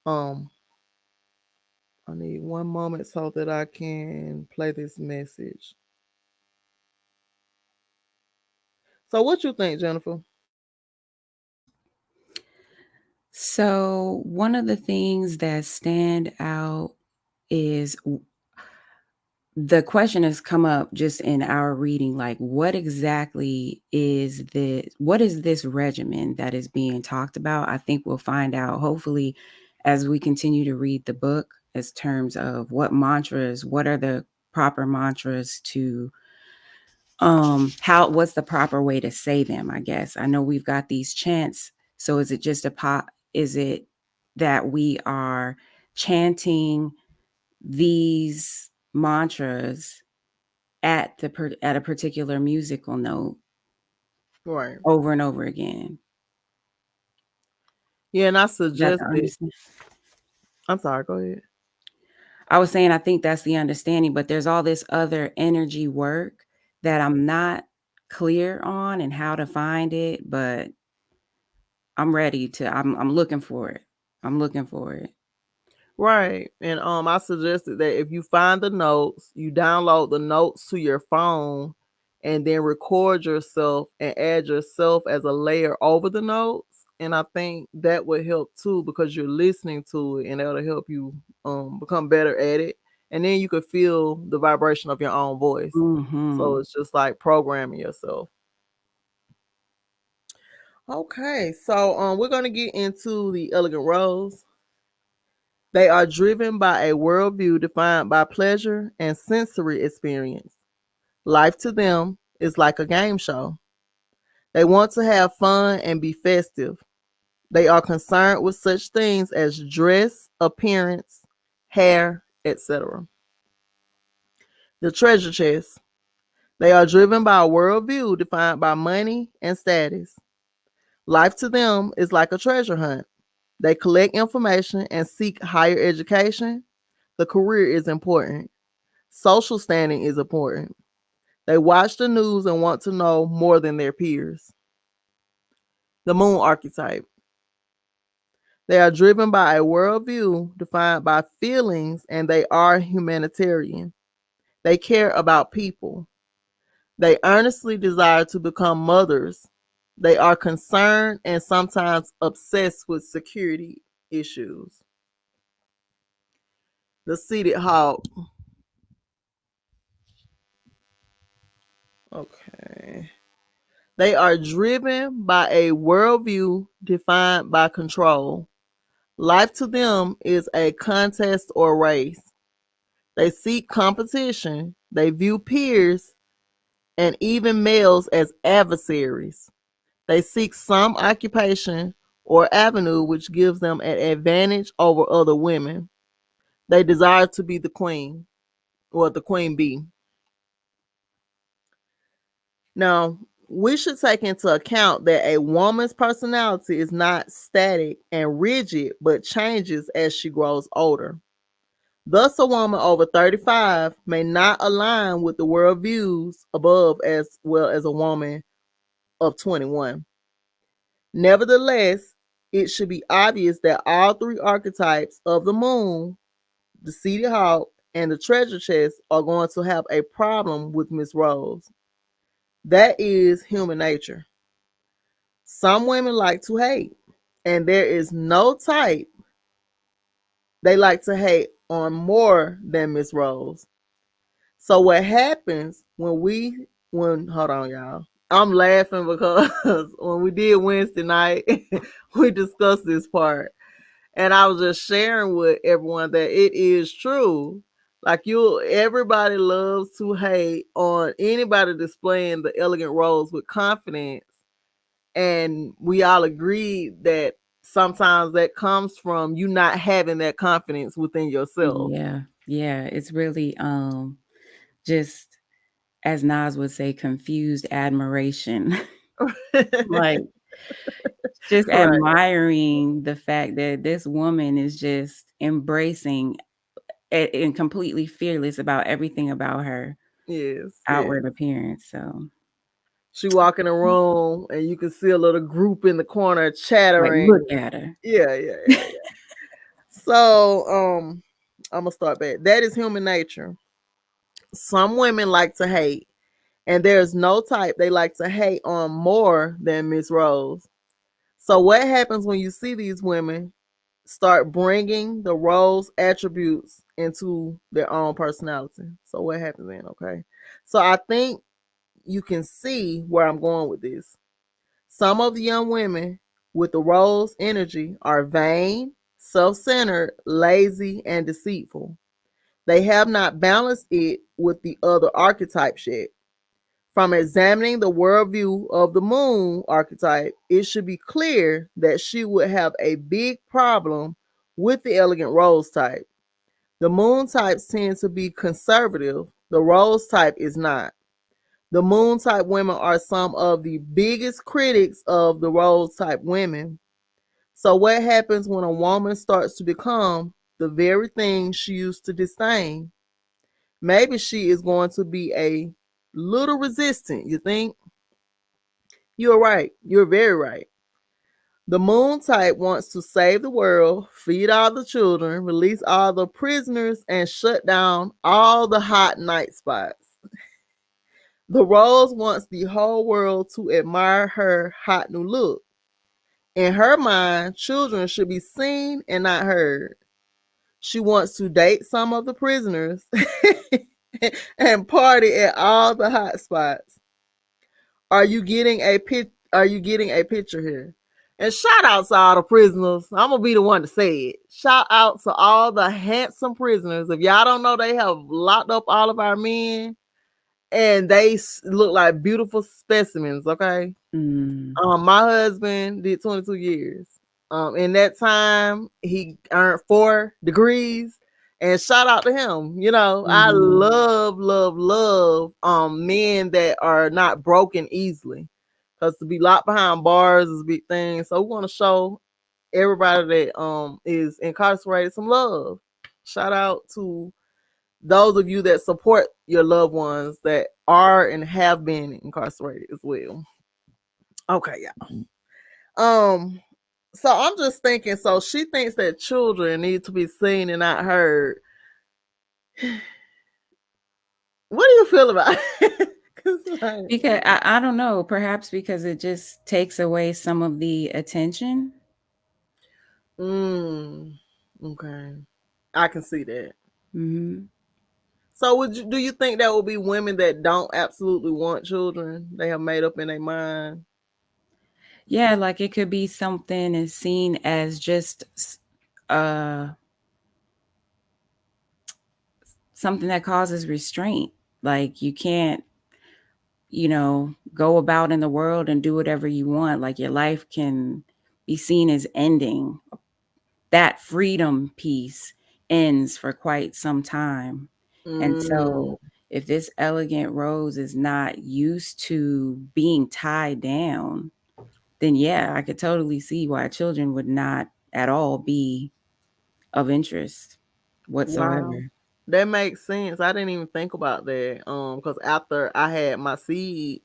Um, I need one moment so that I can play this message. So what you think, Jennifer? so one of the things that stand out is the question has come up just in our reading, like what is this regimen that is being talked about? I think we'll find out hopefully as we continue to read the book, as terms of what are the proper mantras to how what's the proper way to say them. I guess I know we've got these chants, so is it just is it that we are chanting these mantras at a particular musical note Right. over and over again? Yeah, and I Is that the suggested. understand? I'm sorry. Go ahead. I was saying I think that's the understanding, but there's all this other energy work that I'm not clear on and how to find it, but I'm looking for it. I'm looking for it. Right. And I suggested that if you find the notes, you download the notes to your phone and then record yourself and add yourself as a layer over the notes. And I think that would help too because you're listening to it and that'll help you become better at it. And then you could feel the vibration of your own voice. So Mhm. it's just like programming yourself. Okay, so we're gonna get into the elegant rose. They are driven by a worldview defined by pleasure and sensory experience. Life to them is like a game show. They want to have fun and be festive. They are concerned with such things as dress, appearance, hair, etc. The treasure chest. They are driven by a worldview defined by money and status. Life to them is like a treasure hunt. They collect information and seek higher education. The career is important. Social standing is important. They watch the news and want to know more than their peers. The moon archetype. They are driven by a worldview defined by feelings and they are humanitarian. They care about people. They earnestly desire to become mothers. They are concerned and sometimes obsessed with security issues. The seated hawk. Okay. They are driven by a worldview defined by control. Life to them is a contest or race. They seek competition. They view peers and even males as adversaries. They seek some occupation or avenue which gives them an advantage over other women. They desire to be the queen or the queen bee. Now, we should take into account that a woman's personality is not static and rigid, but changes as she grows older. Thus, a woman over 35 may not align with the worldviews above as well as a woman of 21. Nevertheless, it should be obvious that all three archetypes of the moon, the seedy hawk, and the treasure chest are going to have a problem with Miss Rose. That is human nature. Some women like to hate, and there is no type they like to hate on more than Miss Rose. So what happens when hold on y'all. I'm laughing because when we did Wednesday night, we discussed this part. And I was just sharing with everyone that it is true. Like everybody loves to hate on anybody displaying the elegant rose with confidence. And we all agree that sometimes that comes from you not having that confidence within yourself. Yeah. Yeah. It's really just, as Nas would say, confused admiration. Like, just Right. admiring the fact that this woman is just embracing and completely fearless about everything about her Yes, outward yes. appearance. So, She walk in a room and you can see a little group in the corner like, look chattering. at her. Yeah, yeah, yeah, yeah. So, I'm gonna start back. That is human nature. Some women like to hate, and there's no type they like to hate on more than Miss Rose. So, what happens when you see these women start bringing the Rose attributes into their own personality? So, what happens then? Okay. So, I think you can see where I'm going with this. Some of the young women with the Rose energy are vain, self centered, lazy, and deceitful. They have not balanced it with the other archetypes yet. From examining the worldview of the moon archetype, it should be clear that she would have a big problem with the elegant rose type. The moon types tend to be conservative, the rose type is not. The moon type women are some of the biggest critics of the rose type women. So, what happens when a woman starts to become the very thing she used to disdain? Maybe she is going to be a little resistant, you think? You're right. You're very right. The moon type wants to save the world, feed all the children, release all the prisoners, and shut down all the hot night spots. The rose wants the whole world to admire her hot new look. In her mind, children should be seen and not heard. She wants to date some of the prisoners and party at all the hot spots. Are you getting a picture here? And shout out to all the prisoners. I'm gonna be the one to say it. Shout out to all the handsome prisoners. If y'all don't know, they have locked up all of our men, and they look like beautiful specimens. Okay, Mm, my husband did 22 years. In that time, he earned 4 degrees. And shout out to him. You know, I mhm. love men that are not broken easily. Because to be locked behind bars is a big thing. So we want to show everybody that is incarcerated some love. Shout out to those of you that support your loved ones that are and have been incarcerated as well. Okay, yeah. Um, so I'm just thinking. So she thinks that children need to be seen and not heard. What do you feel about it? 'Cause, like, Because I don't know, perhaps because it just takes away some of the attention. mm, okay, I can see that. Mhm. So do you think that will be women that don't absolutely want children? They have made up in their mind. Yeah, like it could be something is seen as just uh something that causes restraint. Like you can't, go about in the world and do whatever you want. Like your life can be seen as ending. That freedom piece ends for quite some time. And Mm, so if this elegant rose is not used to being tied down, then yeah, I could totally see why children would not at all be of interest wow. whatsoever. That makes sense. I didn't even think about that. Because after I had my seed,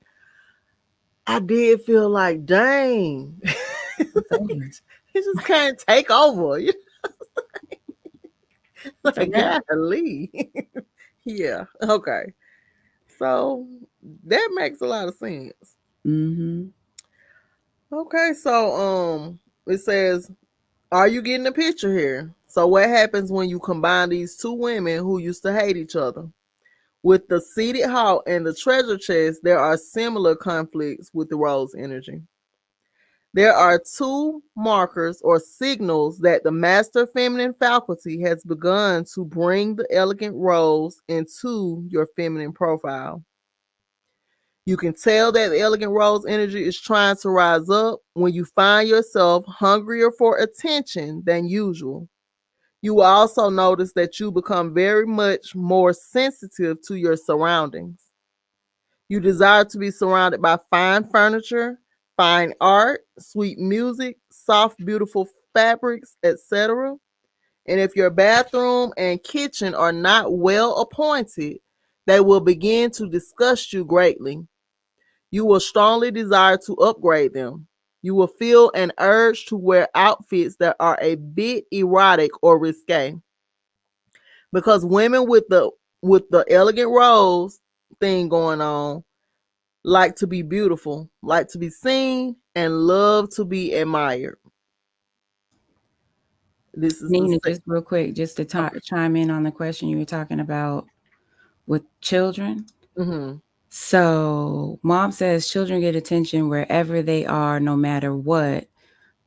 I did feel like, dang, It's over. it just can't take over. You It's a like, wrap. golly. Yeah. Okay. So that makes a lot of sense. Mm-hmm. Okay. So it says, are you getting the picture here? So what happens when you combine these two women who used to hate each other? With the seated hawk and the treasure chest, there are similar conflicts with the rose energy. There are two markers or signals that the master feminine faculty has begun to bring the elegant rose into your feminine profile. You can tell that the elegant rose energy is trying to rise up when you find yourself hungrier for attention than usual. You will also notice that you become very much more sensitive to your surroundings. You desire to be surrounded by fine furniture, fine art, sweet music, soft, beautiful fabrics, etc. And if your bathroom and kitchen are not well appointed, they will begin to disgust you greatly. You will strongly desire to upgrade them. You will feel an urge to wear outfits that are a bit erotic or risque. Because women with the elegant rose thing going on like to be beautiful, like to be seen, and love to be admired. This is the Nina, just real quick, just to okay. chime in on the question you were talking about with children. Mm-hmm. So, mom says children get attention wherever they are, no matter what.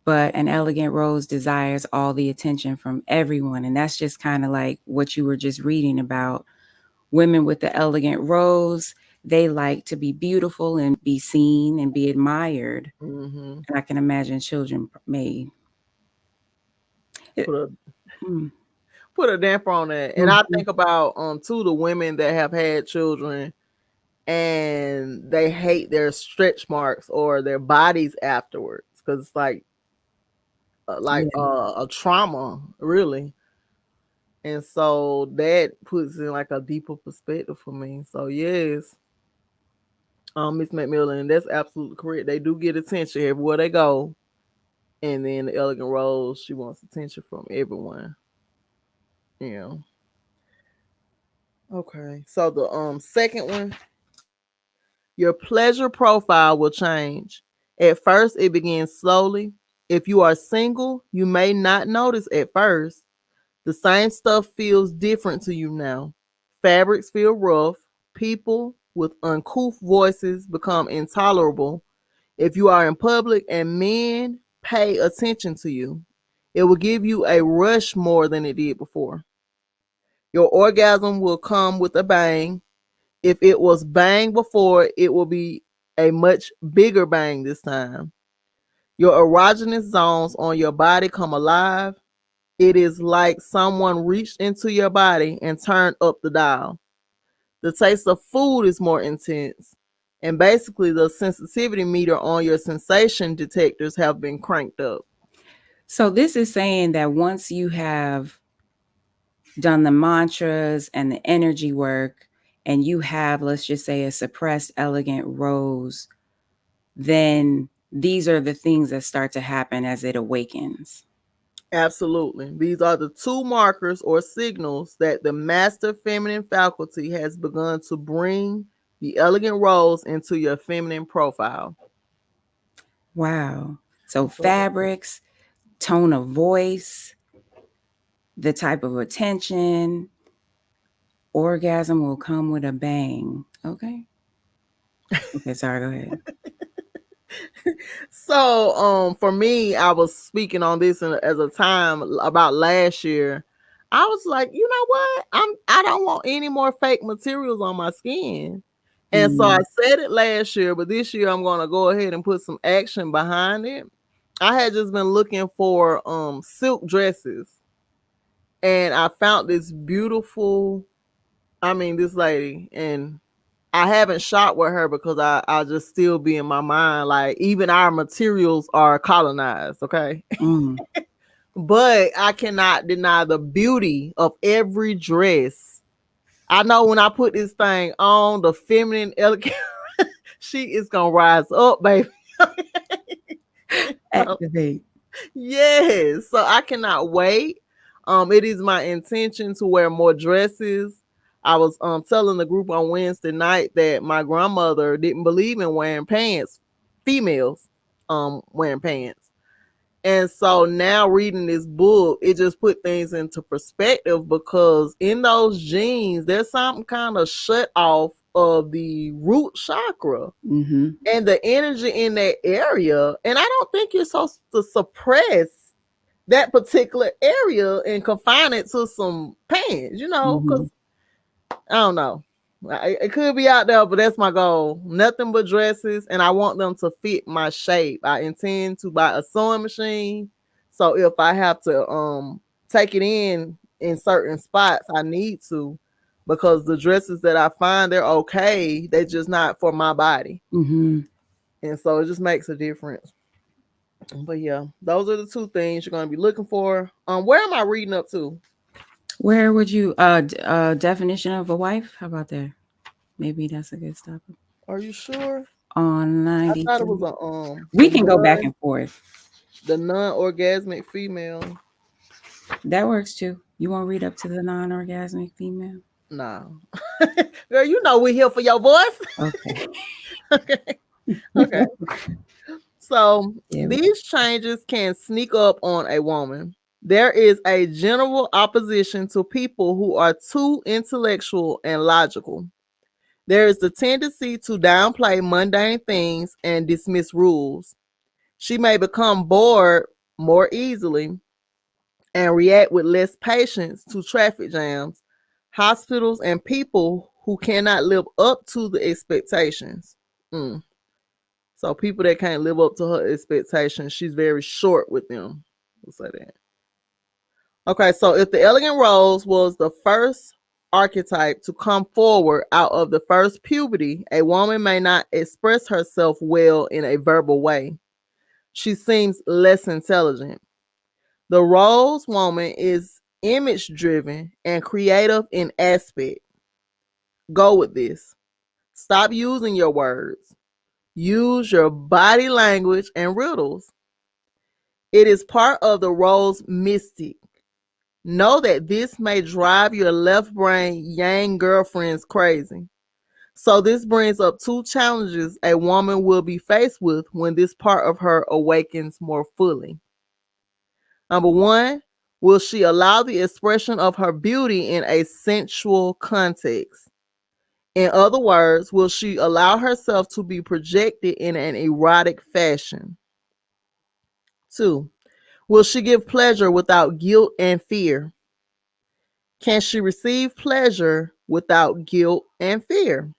But an elegant rose desires all the attention from everyone. And that's just kind of like what you were just reading about. Women with the elegant rose, they like to be beautiful and be seen and be admired. Mm-hmm. And I can imagine children may. It, Put a mm, put a damper on that. And I mhm. think about too the women that have had children and they hate their stretch marks or their bodies afterwards because it's Yeah. a trauma really. And so that puts in like a deeper perspective for me. So yes, Miss McMillan, that's absolutely correct. They do get attention everywhere they go. And then the elegant rose, she wants attention from everyone. Yeah. Okay. So the second one, your pleasure profile will change. At first, it begins slowly. If you are single, you may not notice at first. The same stuff feels different to you now. Fabrics feel rough. People with uncouth voices become intolerable. If you are in public and men pay attention to you, it will give you a rush more than it did before. Your orgasm will come with a bang. If it was bang before, it will be a much bigger bang this time. Your erogenous zones on your body come alive. It is like someone reached into your body and turned up the dial. The taste of food is more intense. And basically, the sensitivity meter on your sensation detectors have been cranked up. So, this is saying that once you have done the mantras and the energy work, and you have, let's just say, a suppressed elegant rose, then these are the things that start to happen as it awakens. Absolutely. These are the two markers or signals that the master feminine faculty has begun to bring the elegant rose into your feminine profile. Wow. So, So, fabrics, tone of voice, the type of attention, Orgasm will come with a bang. Okay. Okay, sorry, go ahead. So, for me, I was speaking on this as a time about last year. I was like, you know what? I don't want any more fake materials on my skin. And so I Mm, said it last year, but this year I'm gonna go ahead and put some action behind it. I had just been looking for silk dresses, and I found this beautiful, I mean, this lady, and I haven't shot with her because I just still be in my mind like even our materials are colonized, okay? mm, But I cannot deny the beauty of every dress. I know when I put this thing on, the feminine elegant, she is gonna rise up, baby. So, activate. yes, so I cannot wait. It is my intention to wear more dresses. I was telling the group on Wednesday night that my grandmother didn't believe in wearing pants, females wearing pants. And so now reading this book, it just put things into perspective because in those jeans, there's something kind of shut off of the root chakra Mm-hmm. and the energy in that area. And I don't think you're supposed to suppress that particular area and confine it to some pants, Mm-hmm. because I don't know. It could be out there, but that's my goal. Nothing but dresses, and I want them to fit my shape. I intend to buy a sewing machine, so if I have to take it in certain spots, I need to, because the dresses that I find they're okay, they're just not for my body, Mm-hmm. and so it just makes a difference. But yeah, those are the two things you're gonna be looking for. Where am I reading up to? Where would you definition of a wife? How about that? Maybe that's a good stop Are you sure? on I thought it 92. was a We can go back and forth. the non-orgasmic female. That works too. You want to read up to the non-orgasmic female? No. Girl, you know we're here for your voice. Okay. Okay. Okay. So Yeah. these changes can sneak up on a woman. There is a general opposition to people who are too intellectual and logical. There is the tendency to downplay mundane things and dismiss rules. She may become bored more easily and react with less patience to traffic jams, hospitals, and people who cannot live up to the expectations. Mm. So people that can't live up to her expectations, she's very short with them. We'll say that. Okay, so if the elegant rose was the first archetype to come forward out of the first puberty, a woman may not express herself well in a verbal way. She seems less intelligent. The rose woman is image driven and creative in aspect. Go with this. Stop using your words. Use your body language and riddles. It is part of the rose mystic. Know that this may drive your left brain yang girlfriends crazy. So this brings up two challenges a woman will be faced with when this part of her awakens more fully. Number one, will she allow the expression of her beauty in a sensual context? In other words, will she allow herself to be projected in an erotic fashion? Two, will she give pleasure without guilt and fear? Can she receive pleasure without guilt and fear?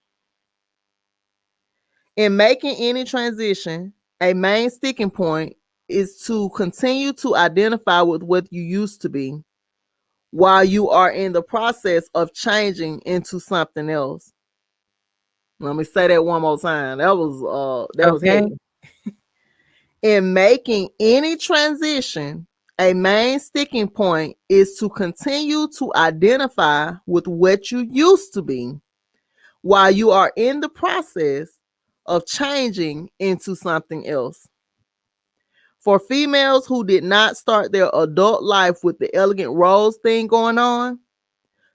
In making any transition, a main sticking point is to continue to identify with what you used to be while you are in the process of changing into something else. Let me say that one more time. That was Okay. heavy. In making any transition, a main sticking point is to continue to identify with what you used to be while you are in the process of changing into something else. For females who did not start their adult life with the elegant rose thing going on,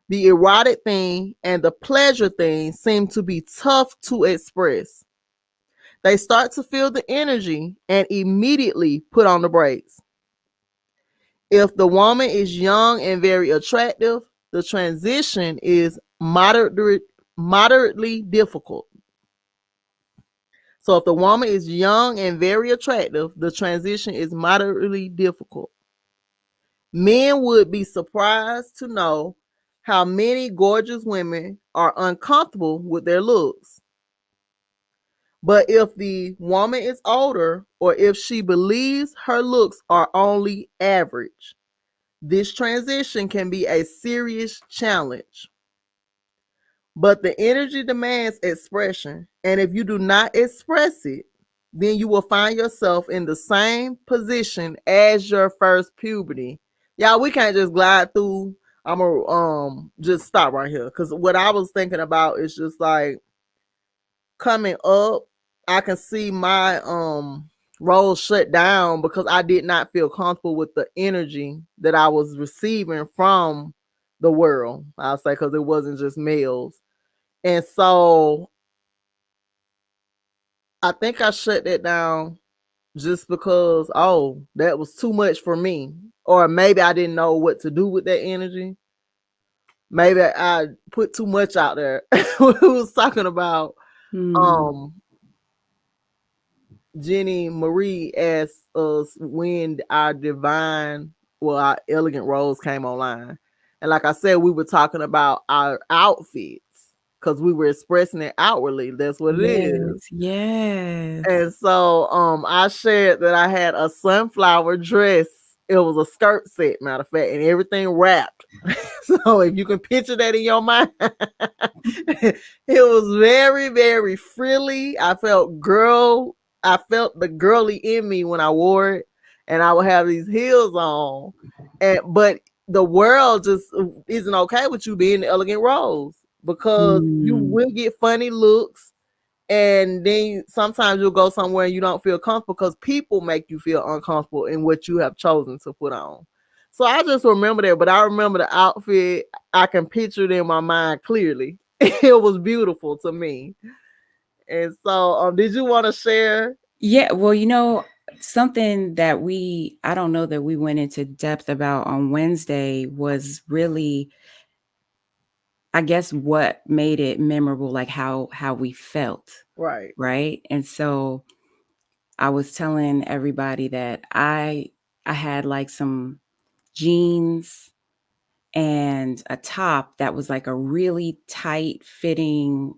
the erotic thing and the pleasure thing seem to be tough to express. They start to feel the energy and immediately put on the brakes. If the woman is young and very attractive, the transition is moderate, moderately difficult. So if the woman is young and very attractive, the transition is moderately difficult. Men would be surprised to know how many gorgeous women are uncomfortable with their looks. But if the woman is older or if she believes her looks are only average, this transition can be a serious challenge. But the energy demands expression. And if you do not express it, then you will find yourself in the same position as your first puberty. Y'all, we can't just glide through. I'm gonna just stop right here. Cause what I was thinking about is just like coming up, I can see my role shut down because I did not feel comfortable with the energy that I was receiving from the world. I'll say because it wasn't just males. And so I think I shut that down just because, oh, that was too much for me. Or maybe I didn't know what to do with that energy. Maybe I put too much out there. We was talking about Hmm. um Jenny Marie asked us when our divine, well, our elegant rose came online. And like I said, we were talking about our outfits because we were expressing it outwardly. That's what it is. Yes, yes. And so I shared that I had a sunflower dress. It was a skirt set, matter of fact, and everything wrapped. So if you can picture that in your mind, it was very, very frilly. I felt the girly in me when I wore it, and I would have these heels on. And but the world just isn't okay with you being the elegant rose because you Mm, will get funny looks, and then sometimes you'll go somewhere and you don't feel comfortable because people make you feel uncomfortable in what you have chosen to put on. So I just remember that, but I remember the outfit. I can picture it in my mind clearly. It was beautiful to me. And so, did you want to share? yeah, well, something that I don't know that we went into depth about on Wednesday was really, I guess, what made it memorable, like how we felt, Right. right? And so I was telling everybody that I had like some jeans and a top that was like a really tight fitting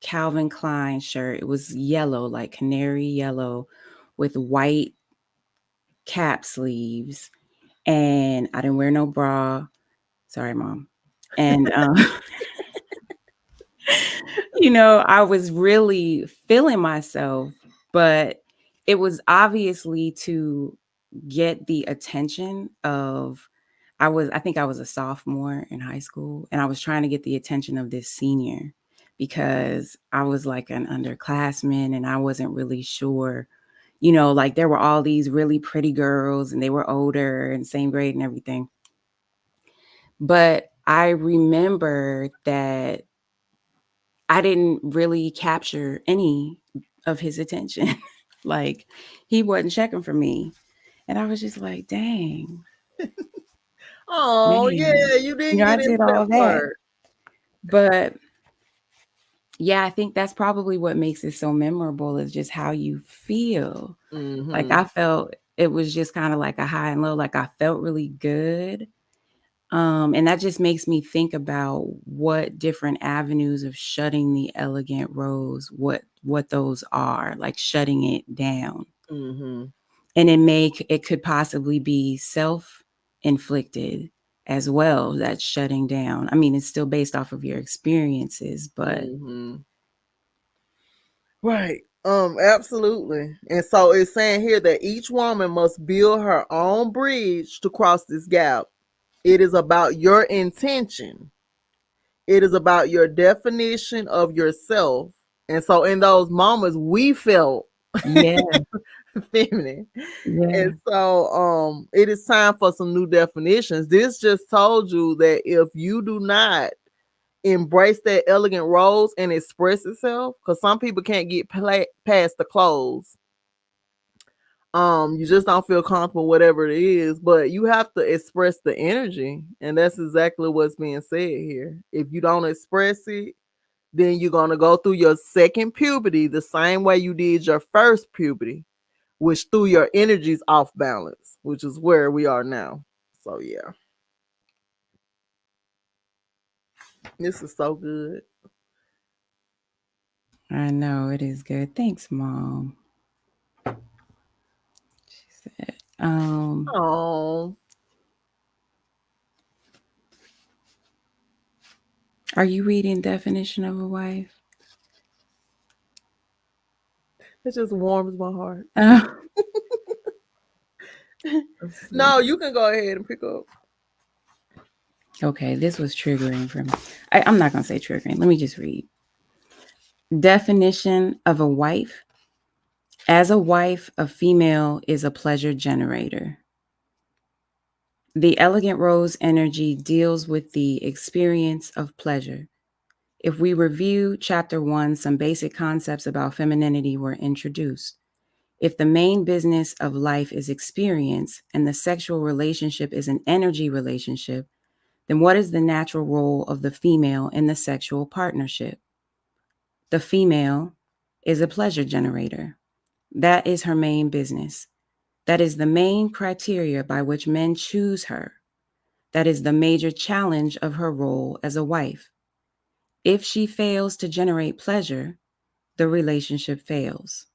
Calvin Klein shirt. It was yellow, like canary yellow, with white cap sleeves, and I didn't wear no bra. Sorry, mom. And I was really feeling myself, but it was obviously to get the attention of I think I was a sophomore in high school, and I was trying to get the attention of this senior because I was like an underclassman and I wasn't really sure, like there were all these really pretty girls and they were older and same grade and everything. But I remember that I didn't really capture any of his attention. Like he wasn't checking for me. And I was just like, dang, Oh, man. yeah, you didn't I get did into that all that. part. But yeah, I think that's probably what makes it so memorable is just how you feel. Like Mm-hmm. I felt it was just kind of like a high and low. Like I felt really good. And that just makes me think about what different avenues of shutting the elegant rose, what those are, like shutting it down. Mm-hmm. And it could possibly be self-inflicted as well, that's shutting down. I mean, it's still based off of your experiences, but Mm-hmm. Right. Absolutely. And so it's saying here that each woman must build her own bridge to cross this gap. It is about your intention. It is about your definition of yourself. And so in those moments we felt yeah, feminine. And yeah. so it is time for some new definitions. This just told you that if you do not embrace that elegant rose and express itself, because some people can't get past the clothes. You just don't feel comfortable, whatever it is, but you have to express the energy. And that's exactly what's being said here. If you don't express it, then you're going to go through your second puberty the same way you did your first puberty, which threw your energies off balance, which is where we are now. So, yeah, this is so good. I know it is good. Thanks, Mom. She said, Oh, are you reading definition of a wife? it just warms my heart. Uh, let's see. No, you can go ahead and pick up. Okay, this was triggering for me. I'm not going to say triggering. Let me just read. Definition of a wife. As a wife, a female is a pleasure generator. The elegant rose energy deals with the experience of pleasure. If we review chapter 1, some basic concepts about femininity were introduced. If the main business of life is experience and the sexual relationship is an energy relationship, then what is the natural role of the female in the sexual partnership? The female is a pleasure generator. That is her main business. That is the main criteria by which men choose her. That is the major challenge of her role as a wife. If she fails to generate pleasure, the relationship fails.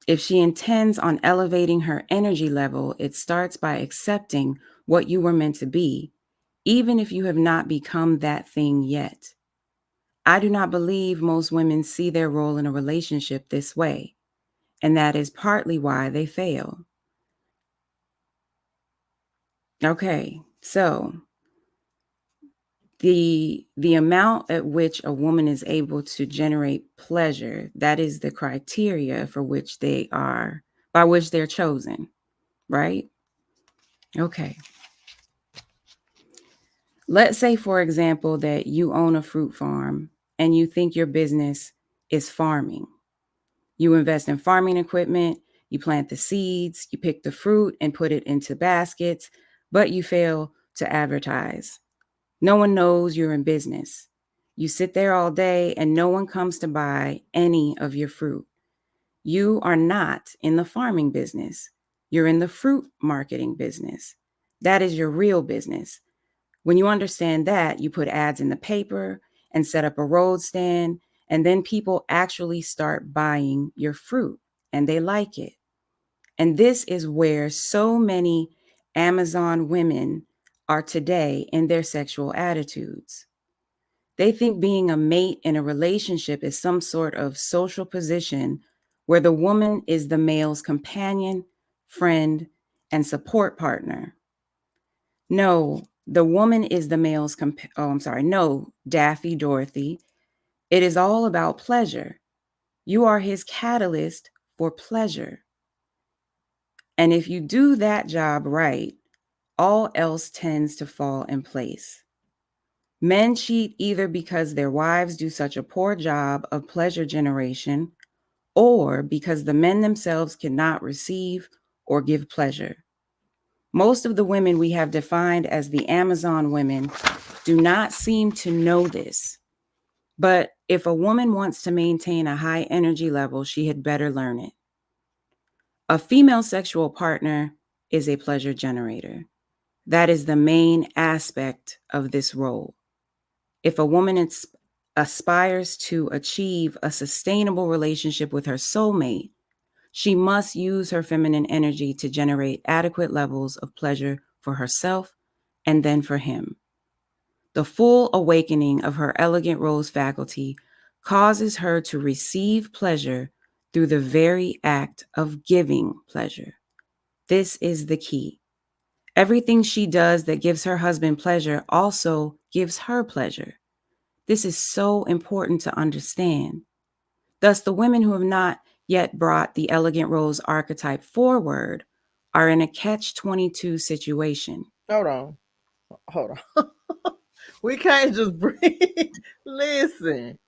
If she intends on elevating her energy level, it starts by accepting what you were meant to be, even if you have not become that thing yet. I do not believe most women see their role in a relationship this way, and that is partly why they fail. Okay, so the amount at which a woman is able to generate pleasure, that is the criteria for which they are by which they're chosen, right? Okay. Let's say, for example, that you own a fruit farm and you think your business is farming. You invest in farming equipment, you plant the seeds, you pick the fruit and put it into baskets, but you fail to advertise. No one knows you're in business. You sit there all day and no one comes to buy any of your fruit. You are not in the farming business. You're in the fruit marketing business. That is your real business. When you understand that, you put ads in the paper and set up a road stand, and then people actually start buying your fruit and they like it. And this is where so many Amazon women are today in their sexual attitudes. They think being a mate in a relationship is some sort of social position where the woman is the male's companion, friend, and support partner. No, the woman is the male's no, Daffy Dorothy. It is all about pleasure. You are his catalyst for pleasure. And if you do that job right, all else tends to fall in place. Men cheat either because their wives do such a poor job of pleasure generation or because the men themselves cannot receive or give pleasure. Most of the women we have defined as the Amazon women do not seem to know this. But if a woman wants to maintain a high energy level, she had better learn it. A female sexual partner is a pleasure generator. That is the main aspect of this role. If a woman aspires to achieve a sustainable relationship with her soulmate, she must use her feminine energy to generate adequate levels of pleasure for herself and then for him. The full awakening of her elegant rose faculty causes her to receive pleasure through the very act of giving pleasure. This is the key. Everything she does that gives her husband pleasure also gives her pleasure. This is so important to understand. Thus, the women who have not yet brought the elegant rose archetype forward are in a catch-22 situation. Hold on. Hold on. We can't just breathe. Listen.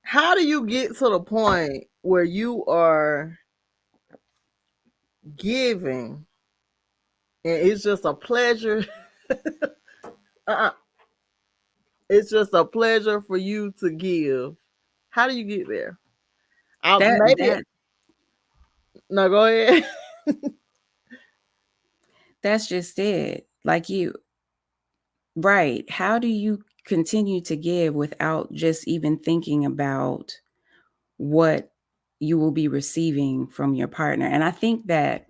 How do you get to the point where you are giving, and it's just a pleasure. uh It's just a pleasure for you to give. How do you get there? That Maybe that no. Go ahead. that's just it. Like you, right. How do you continue to give without just even thinking about what you will be receiving from your partner? And I think that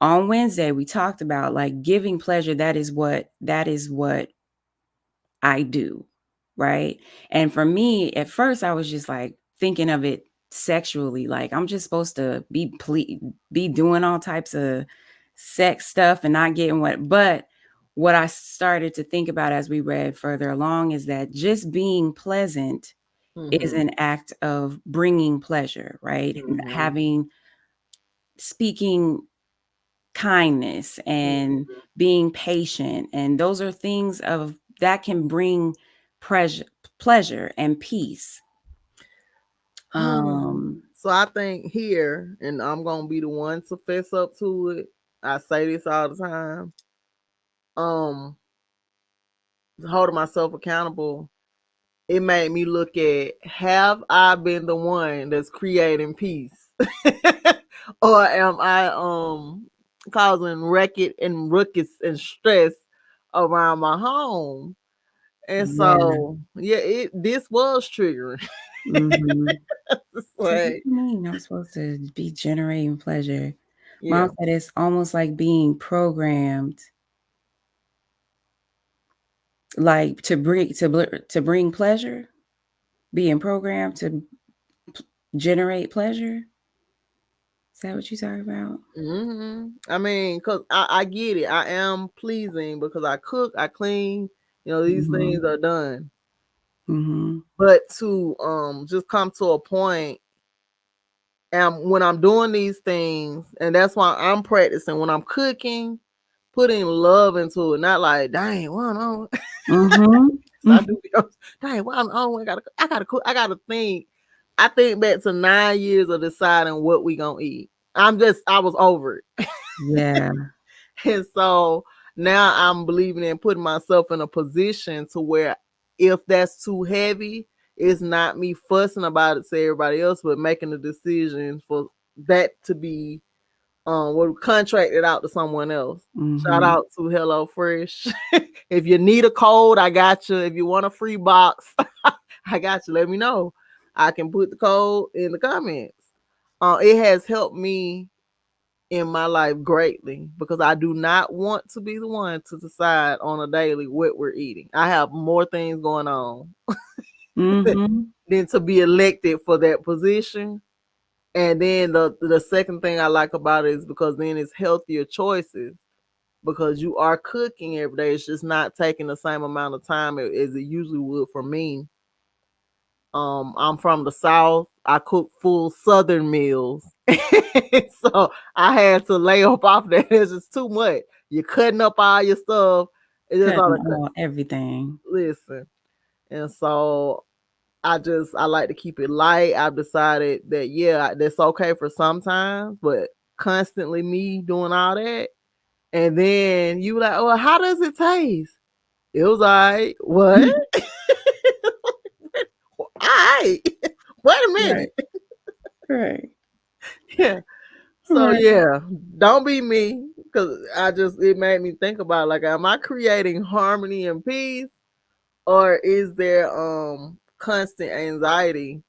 on Wednesday we talked about like giving pleasure. That is what I do, right? And for me, at first, I was just like thinking of it sexually, like I'm just supposed to be doing all types of sex stuff and not getting what. But what I started to think about as we read further along is that just being pleasant is Mhm. an act of bringing pleasure, right? And Mhm. having speaking kindness and Mhm. being patient, and those are things of that can bring pleasure pleasure and peace. um So I think here, and I'm gonna be the one to fess up to it. I say this all the time. Um, Holding myself accountable, it made me look at, have I been the one that's creating peace, or am I causing racket and ruckus and stress around my home? And yeah. so yeah, this was triggering. Mm-hmm. It's So what do like you mean I'm supposed to be generating pleasure? yeah. Mom said it's almost like being programmed, like to bring pleasure, being programmed to generate pleasure. Is that what you talking about? I mean, cause I get it. I am pleasing because I cook, I clean. These Mm-hmm. things are done. Mm-hmm. But to just come to a point, and when I'm doing these things, and that's why I'm practicing when I'm cooking, putting love into it, not like, dang, well, no, I Mm-hmm. do. Dang, well, I gotta cook. I gotta think. I think back to 9 years of deciding what we gonna eat. I was over it. Yeah. And so now I'm believing in putting myself in a position to where if that's too heavy, it's not me fussing about it to everybody else, but making a decision for that to be contracted out to someone else. Shout Mm-hmm. out to Hello Fresh. If you need a code, I got you. If you want a free box, I got you. Let me know. I can put the code in the comments. It has helped me in my life greatly because I do not want to be the one to decide on a daily what we're eating. I have more things going on Mm-hmm. than to be elected for that position. And then the second thing I like about it is because then it's healthier choices because you are cooking every day. It's just not taking the same amount of time as it usually would for me. I'm from the South. I cook full Southern meals. So I had to lay up off that. It's just too much. You're cutting up all your stuff. It's just all Cutting the cut. all everything. Listen. And so I like to keep it light. I've decided that yeah, that's okay for sometimes, but constantly me doing all that. And then you like, oh, how does it taste? It was all right. What? All right. Wait a Right. minute. Right. Yeah. So Right. yeah, don't be me because it made me think about like, am I creating harmony and peace, or is there constant anxiety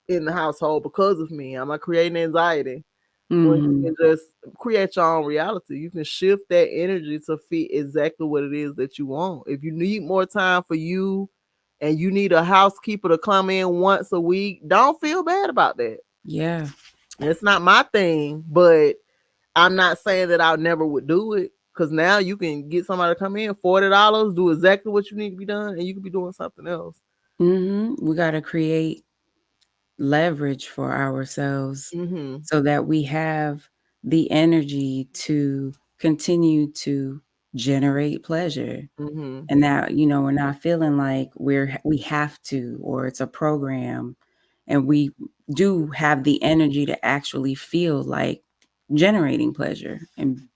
in the household because of me? Am I creating anxiety when you Mm-hmm. can just create your own reality? You can shift that energy to fit exactly what it is that you want. If you need more time for you and you need a housekeeper to come in once a week, don't feel bad about that. Yeah. It's not my thing, but I'm not saying that I never would do it because now you can get somebody to come in, $40, do exactly what you need to be done, and you could be doing something else. Mm-hmm. We got to create leverage for ourselves Mm-hmm. so that we have the energy to continue to generate pleasure, Mm-hmm. and that we're not feeling like we have to, or it's a program, and we do have the energy to actually feel like generating pleasure. And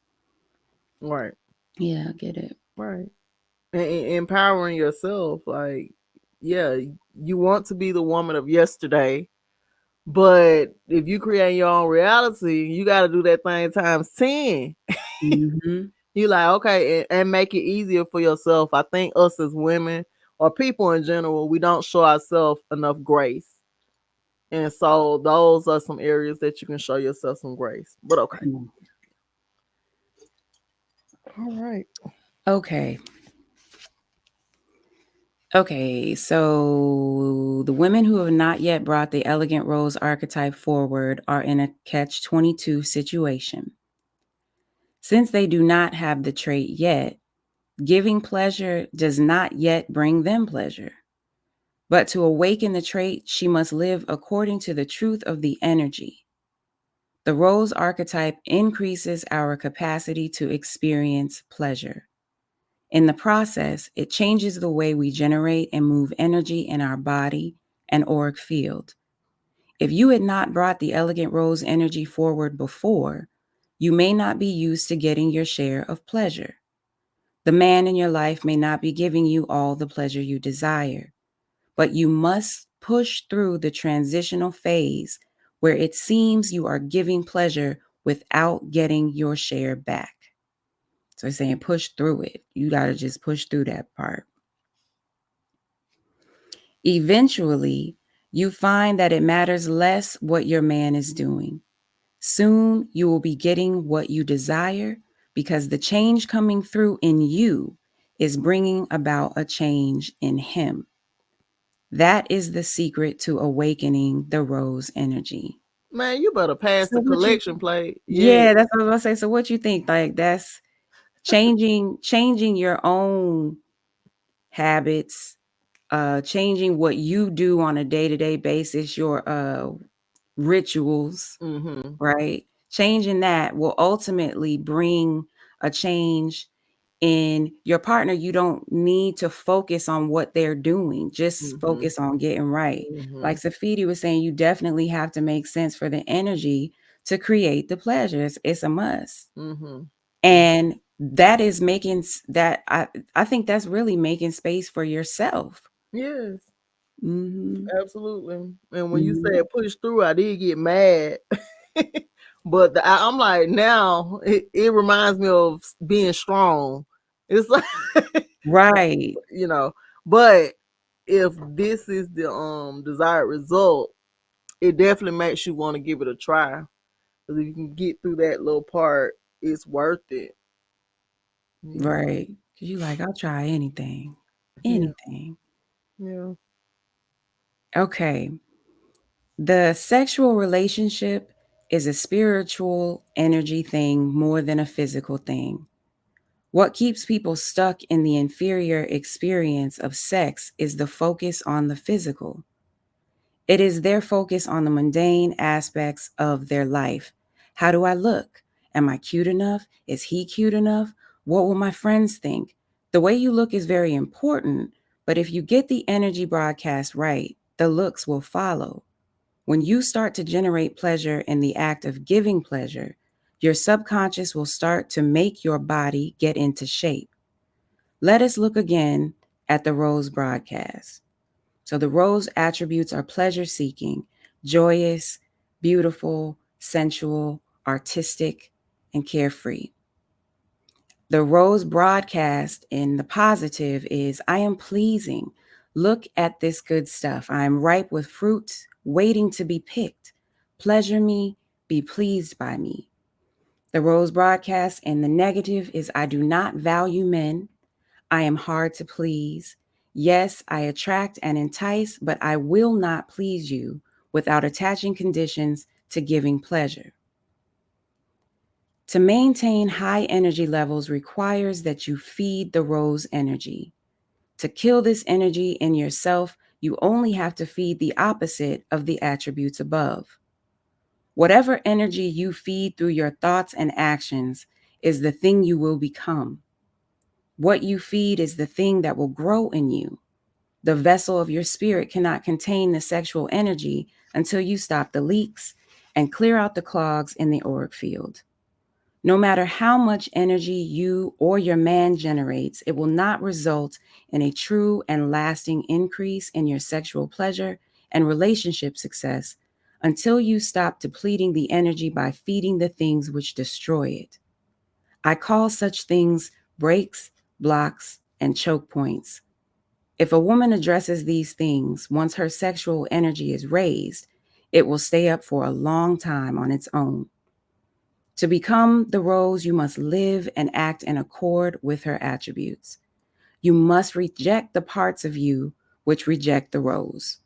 Right. yeah, I get it. Right. And empowering yourself, like, yeah, you want to be the woman of yesterday, but if you create your own reality, you got to do that thing times 10. Hmm. You like, okay, and make it easier for yourself. I think us as women or people in general, we don't show ourselves enough grace. And so those are some areas that you can show yourself some grace. But okay. All right. Okay. Okay, so the women who have not yet brought the elegant rose archetype forward are in a catch 22 situation. Since they do not have the trait yet, giving pleasure does not yet bring them pleasure. But to awaken the trait, she must live according to the truth of the energy. The rose archetype increases our capacity to experience pleasure. In the process, it changes the way we generate and move energy in our body and auric field. If you had not brought the elegant rose energy forward before, you may not be used to getting your share of pleasure. The man in your life may not be giving you all the pleasure you desire, but you must push through the transitional phase where it seems you are giving pleasure without getting your share back. So it's saying push through it. You got to just push through that part. Eventually, you find that it matters less what your man is doing. Soon, you will be getting what you desire because the change coming through in you is bringing about a change in him. That is the secret to awakening the rose energy. Man, you better pass So the what you collection plate. Yeah. Yeah, that's what I was gonna say. So what you think? Like that's changing your own habits, changing what you do on a day-to-day basis, your rituals, Mm-hmm. right? Changing that will ultimately bring a change in your partner. You don't need to focus on what they're doing, just Mm-hmm. focus on getting right. Mm-hmm. Like Safidi was saying, you definitely have to make sense for the energy to create the pleasures. It's a must. Mm-hmm. And that is making that I think that's really making space for yourself. Yes, Hmm. absolutely. And when you Hmm. said push through, I did get mad. But I'm like, now it reminds me of being strong. It's like, Right. you know, but if this is the desired result, it definitely makes you want to give it a try. Because if you can get through that little part, it's worth it. Yeah. Right. Cause you like, I'll try anything. Yeah. Anything. Yeah. Okay. The sexual relationship is a spiritual energy thing more than a physical thing. What keeps people stuck in the inferior experience of sex is the focus on the physical. It is their focus on the mundane aspects of their life. How do I look? Am I cute enough? Is he cute enough? What will my friends think? The way you look is very important, but if you get the energy broadcast right, the looks will follow. When you start to generate pleasure in the act of giving pleasure, your subconscious will start to make your body get into shape. Let us look again at the rose broadcast. So the rose attributes are pleasure seeking, joyous, beautiful, sensual, artistic, and carefree. The rose broadcast in the positive is I am pleasing. Look at this good stuff. I am ripe with fruits waiting to be picked. Pleasure me, be pleased by me. The rose broadcast in the negative is I do not value men. I am hard to please. Yes, I attract and entice, but I will not please you without attaching conditions to giving pleasure. To maintain high energy levels requires that you feed the rose energy. To kill this energy in yourself, you only have to feed the opposite of the attributes above. Whatever energy you feed through your thoughts and actions is the thing you will become. What you feed is the thing that will grow in you. The vessel of your spirit cannot contain the sexual energy until you stop the leaks and clear out the clogs in the auric field. No matter how much energy you or your man generates, it will not result in a true and lasting increase in your sexual pleasure and relationship success until you stop depleting the energy by feeding the things which destroy it. I call such things breaks, blocks, and choke points. If a woman addresses these things once her sexual energy is raised, it will stay up for a long time on its own. To become the rose, you must live and act in accord with her attributes. You must reject the parts of you which reject the rose.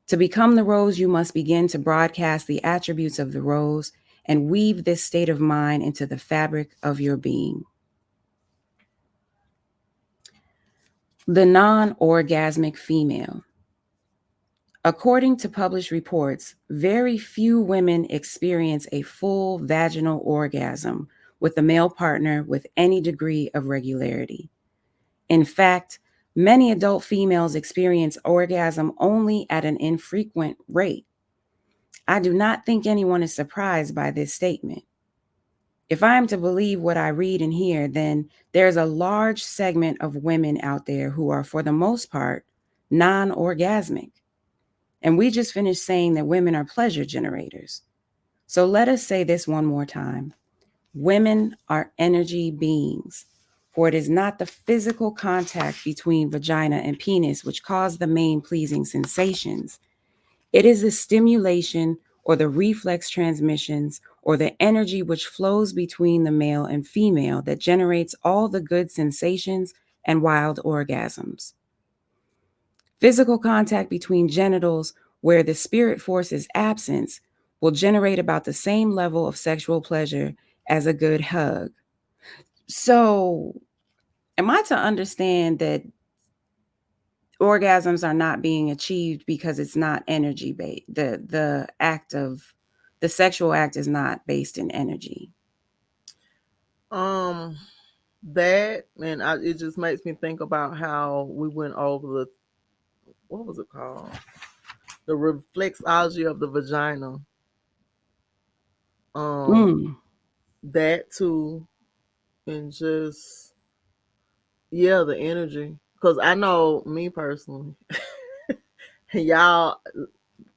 To become the rose, you must begin to broadcast the attributes of the rose and weave this state of mind into the fabric of your being. The non orgasmic female. According to published reports, very few women experience a full vaginal orgasm with a male partner with any degree of regularity. In fact, many adult females experience orgasm only at an infrequent rate. I do not think anyone is surprised by this statement. If I am to believe what I read and hear, then there's a large segment of women out there who are, for the most part, non orgasmic. And we just finished saying that women are pleasure generators. So let us say this one more time. Women are energy beings, for it is not the physical contact between vagina and penis which cause the main pleasing sensations. It is the stimulation or the reflex transmissions or the energy which flows between the male and female that generates all the good sensations and wild orgasms. Physical contact between genitals where the spirit force is absent will generate about the same level of sexual pleasure as a good hug. So, am I to understand that orgasms are not being achieved because it's not energy based? The act of the sexual act is not based in energy. Um, that and it just makes me think about how we went over the, what was it called? The reflexology of the vagina. Um, Mm. that too, and just, yeah, the energy. Cause I know me personally, and y'all,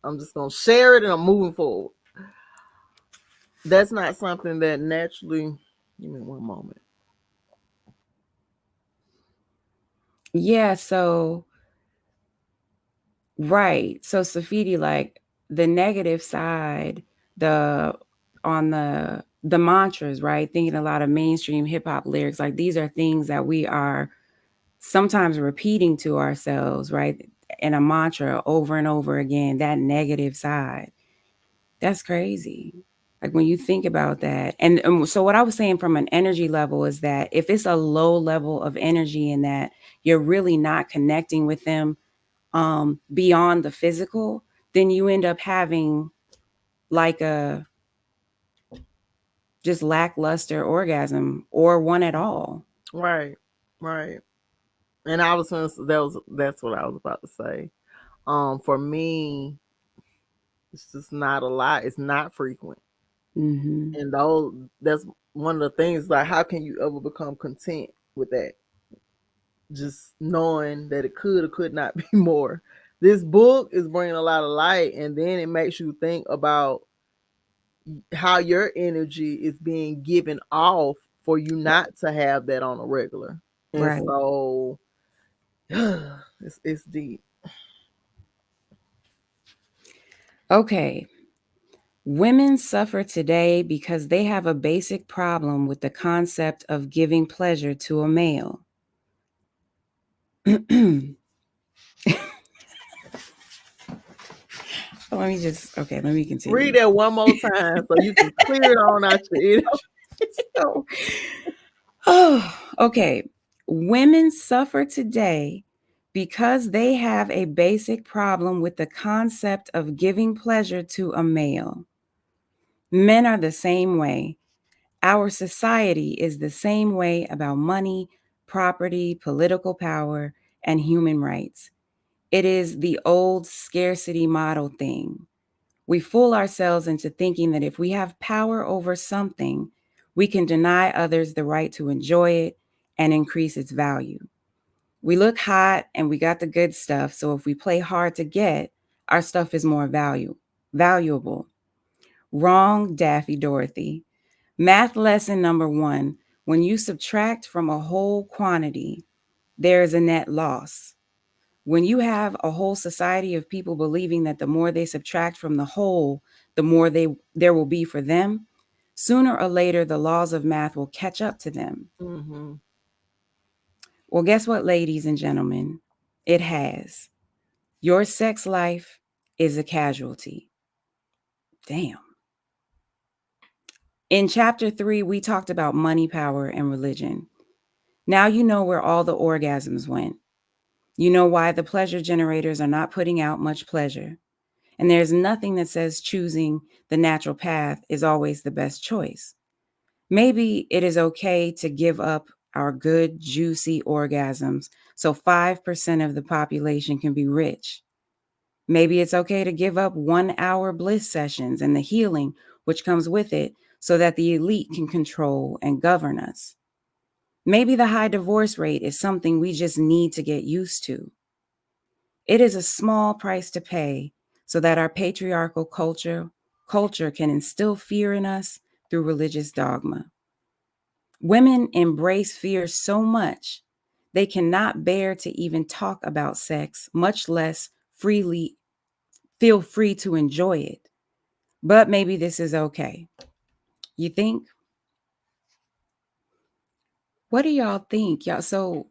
I'm just gonna share it and I'm moving forward. That's not something that naturally. Give me one moment. Yeah, so right. So Safidi, like the negative side, the on the mantras, right? Thinking a lot of mainstream hip hop lyrics, like these are things that we are sometimes repeating to ourselves, right? In a mantra over and over again, that negative side. That's crazy. Like when you think about that. And so what I was saying from an energy level is that if it's a low level of energy in that you're really not connecting with them beyond the physical, then you end up having like a just lackluster orgasm or one at all. Right, right. And I was gonna, that's what I was about to say. For me, it's just not a lot. It's not frequent, Mm-hmm. and those that's one of the things. Like, how can you ever become content with that? Just knowing that it could or could not be more. This book is bringing a lot of light, and then it makes you think about how your energy is being given off for you not to have that on a regular. And Right. so it's deep. Okay. Women suffer today because they have a basic problem with the concept of giving pleasure to a male. Let me continue. Read that one more time so you can clear it on out your energy. So, oh, okay. Women suffer today because they have a basic problem with the concept of giving pleasure to a male. Men are the same way. Our society is the same way about money, property, political power, and human rights. It is the old scarcity model thing. We fool ourselves into thinking that if we have power over something, we can deny others the right to enjoy it and increase its value. We look hot and we got the good stuff, so if we play hard to get, our stuff is more valuable. Wrong, Daffy Dorothy. Math lesson number one: when you subtract from a whole quantity, there is a net loss. When you have a whole society of people believing that the more they subtract from the whole, the more there will be for them, sooner or later the laws of math will catch up to them. Mm-hmm. Well, guess what, ladies and gentlemen? It has. Your sex life is a casualty. Damn. In chapter 3, we talked about money, power, and religion. Now you know where all the orgasms went. You know why the pleasure generators are not putting out much pleasure. And there's nothing that says choosing the natural path is always the best choice. Maybe it is okay to give up our good, juicy orgasms so 5% of the population can be rich. Maybe it's okay to give up 1 hour bliss sessions and the healing which comes with it so that the elite can control and govern us. Maybe the high divorce rate is something we just need to get used to. It is a small price to pay so that our patriarchal culture can instill fear in us through religious dogma. Women embrace fear so much they cannot bear to even talk about sex, much less freely feel free to enjoy it. But maybe this is okay. You think? What do y'all think? Y'all so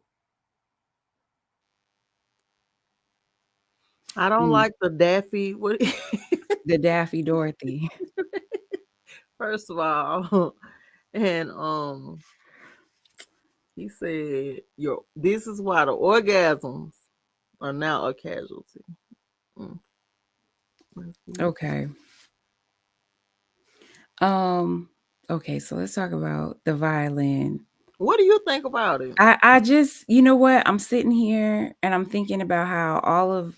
I don't mm, like the Daffy. What? the Daffy Dorothy. First of all, and he said, "Your this is why the orgasms are now a casualty." Mm, let's see. Okay. Um okay, so let's talk about the violin. What do you think about it? I just, you know what? I'm sitting here and I'm thinking about how all of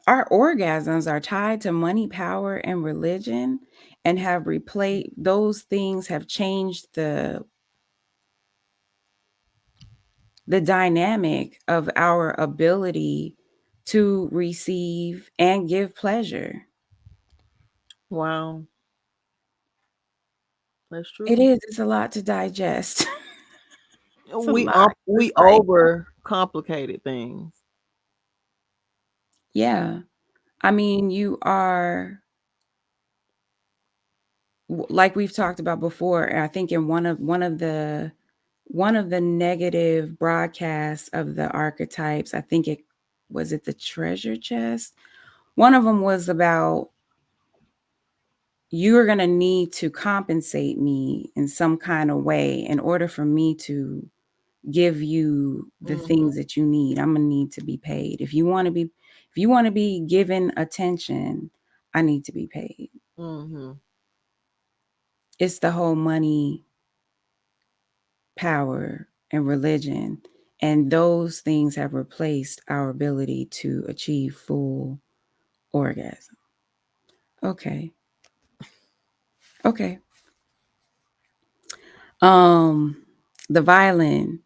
our orgasms are tied to money, power, and religion, and have replaced those things have changed the dynamic of our ability to receive and give pleasure. Wow, that's It true. is. It's a lot to digest. It's a We lot to we say. over complicated things. Yeah. I mean, you are like we've talked about before. I think in one of the negative broadcasts of the archetypes, I think it was it the treasure chest. One of them was about you are going to need to compensate me in some kind of way in order for me to give you the Mm-hmm. things that you need. I'm going to need to be paid. If you want to be given attention, I need to be paid. Mm-hmm. It's the whole money, power, and religion. And those things have replaced our ability to achieve full orgasm. Okay. Okay. Um, the violin.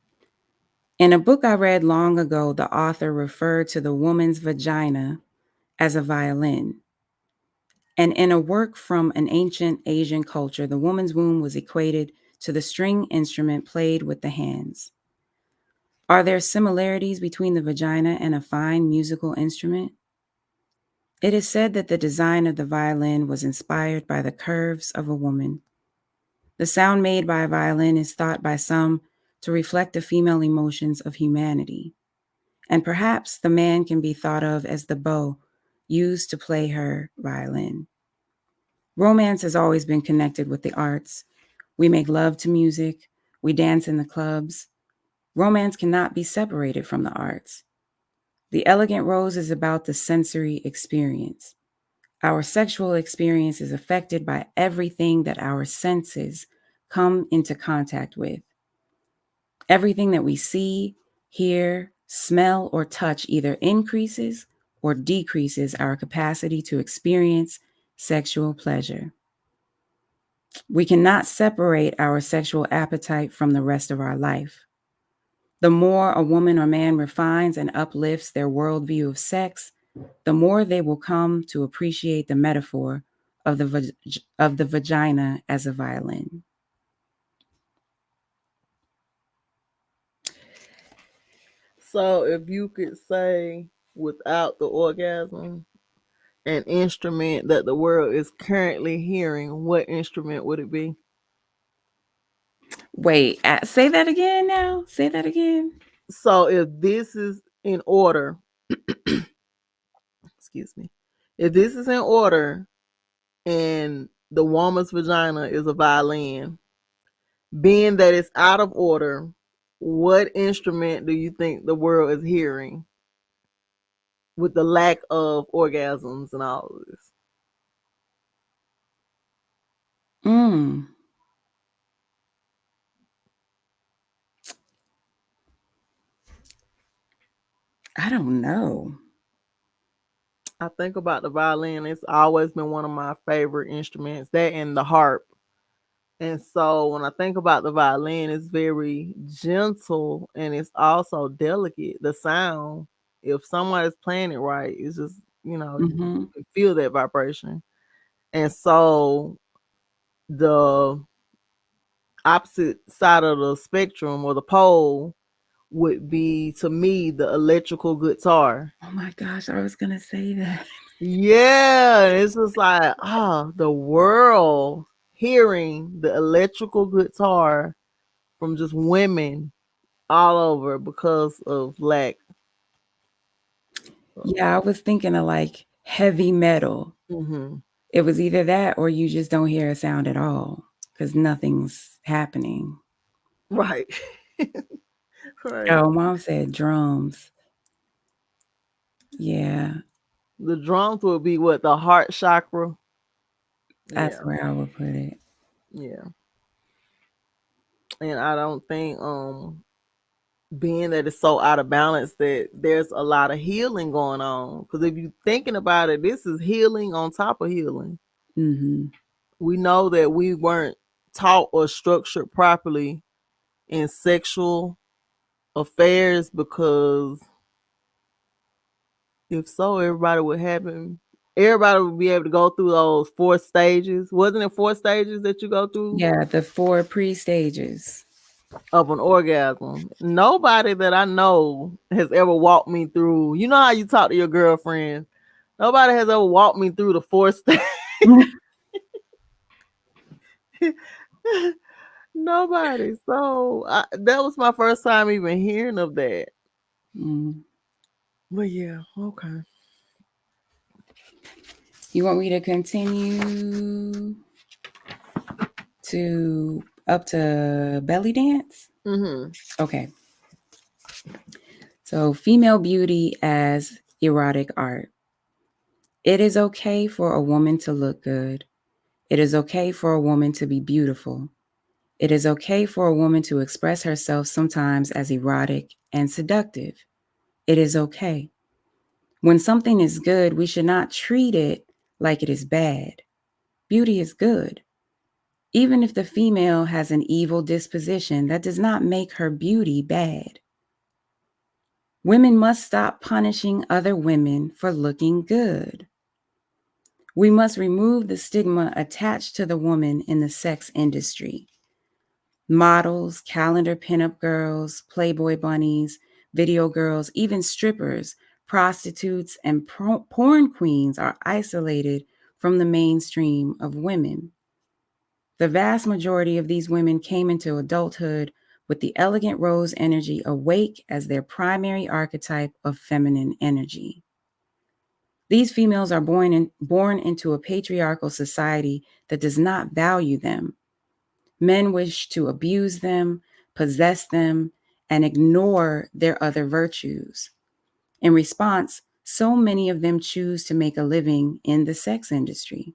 In a book I read long ago, the author referred to the woman's vagina as a violin. And in a work from an ancient Asian culture, the woman's womb was equated to the string instrument played with the hands. Are there similarities between the vagina and a fine musical instrument? It is said that the design of the violin was inspired by the curves of a woman. The sound made by a violin is thought by some to reflect the female emotions of humanity. And perhaps the man can be thought of as the bow used to play her violin. Romance has always been connected with the arts. We make love to music, we dance in the clubs. Romance cannot be separated from the arts. The Elegant Rose is about the sensory experience. Our sexual experience is affected by everything that our senses come into contact with. Everything that we see, hear, smell, or touch either increases or decreases our capacity to experience sexual pleasure. We cannot separate our sexual appetite from the rest of our life. The more a woman or man refines and uplifts their worldview of sex, the more they will come to appreciate the metaphor of of the vagina as a violin. So if you could say without the orgasm, an instrument that the world is currently hearing, what instrument would it be? Wait, say that again now. Say that again. So if this is in order, excuse me, if this is in order and the woman's vagina is a violin, being that it's out of order, what instrument do you think the world is hearing with the lack of orgasms and all of this? Mm, I don't know. I think about the violin. It's always been one of my favorite instruments, that and the harp. And so when I think about the violin, it's very gentle and it's also delicate. The sound, if somebody's playing it right, it's just, Hmm. you can feel that vibration. And so the opposite side of the spectrum or the pole would be to me the electrical guitar. Oh my gosh, I was gonna say that. Yeah, it's just like, the world hearing the electrical guitar from just women all over because of lack. So, Yeah, I was thinking of like heavy metal. hmm. It was either that or you just don't hear a sound at all because nothing's happening. Right. Right. Oh, mom said drums. Yeah, The drums would be what, the heart chakra. that's Yeah, where I would put it. yeah. And I don't think being that it's so out of balance that there's a lot of healing going on. Because if you're thinking about it, this is healing on top of healing. Hmm. We know that we weren't taught or structured properly in sexual affairs, because if so, everybody would be able to go through those 4 stages. Wasn't it 4 stages that you go through Yeah, the four pre stages. of an orgasm? Nobody that I know has ever walked me through. You know how you talk to your girlfriend? Nobody has ever walked me through the 4 stages. Nobody. So that was my first time even hearing of that. Mm. But yeah, okay. You want me to continue to up to belly dance? Mm-hmm. Okay. So, female beauty as erotic art. It is okay for a woman to look good. It is okay for a woman to be beautiful. It is okay for a woman to express herself sometimes as erotic and seductive. It is okay. When something is good, we should not treat it like it is bad. Beauty is good. Even if the female has an evil disposition, that does not make her beauty bad. Women must stop punishing other women for looking good. We must remove the stigma attached to the woman in the sex industry. Models, calendar pinup girls, Playboy bunnies, video girls, even strippers, prostitutes, and porn queens are isolated from the mainstream of women. The vast majority of these women came into adulthood with the elegant rose energy awake as their primary archetype of feminine energy. These females are born into a patriarchal society that does not value them. Men wish to abuse them, possess them, and ignore their other virtues. In response, so many of them choose to make a living in the sex industry.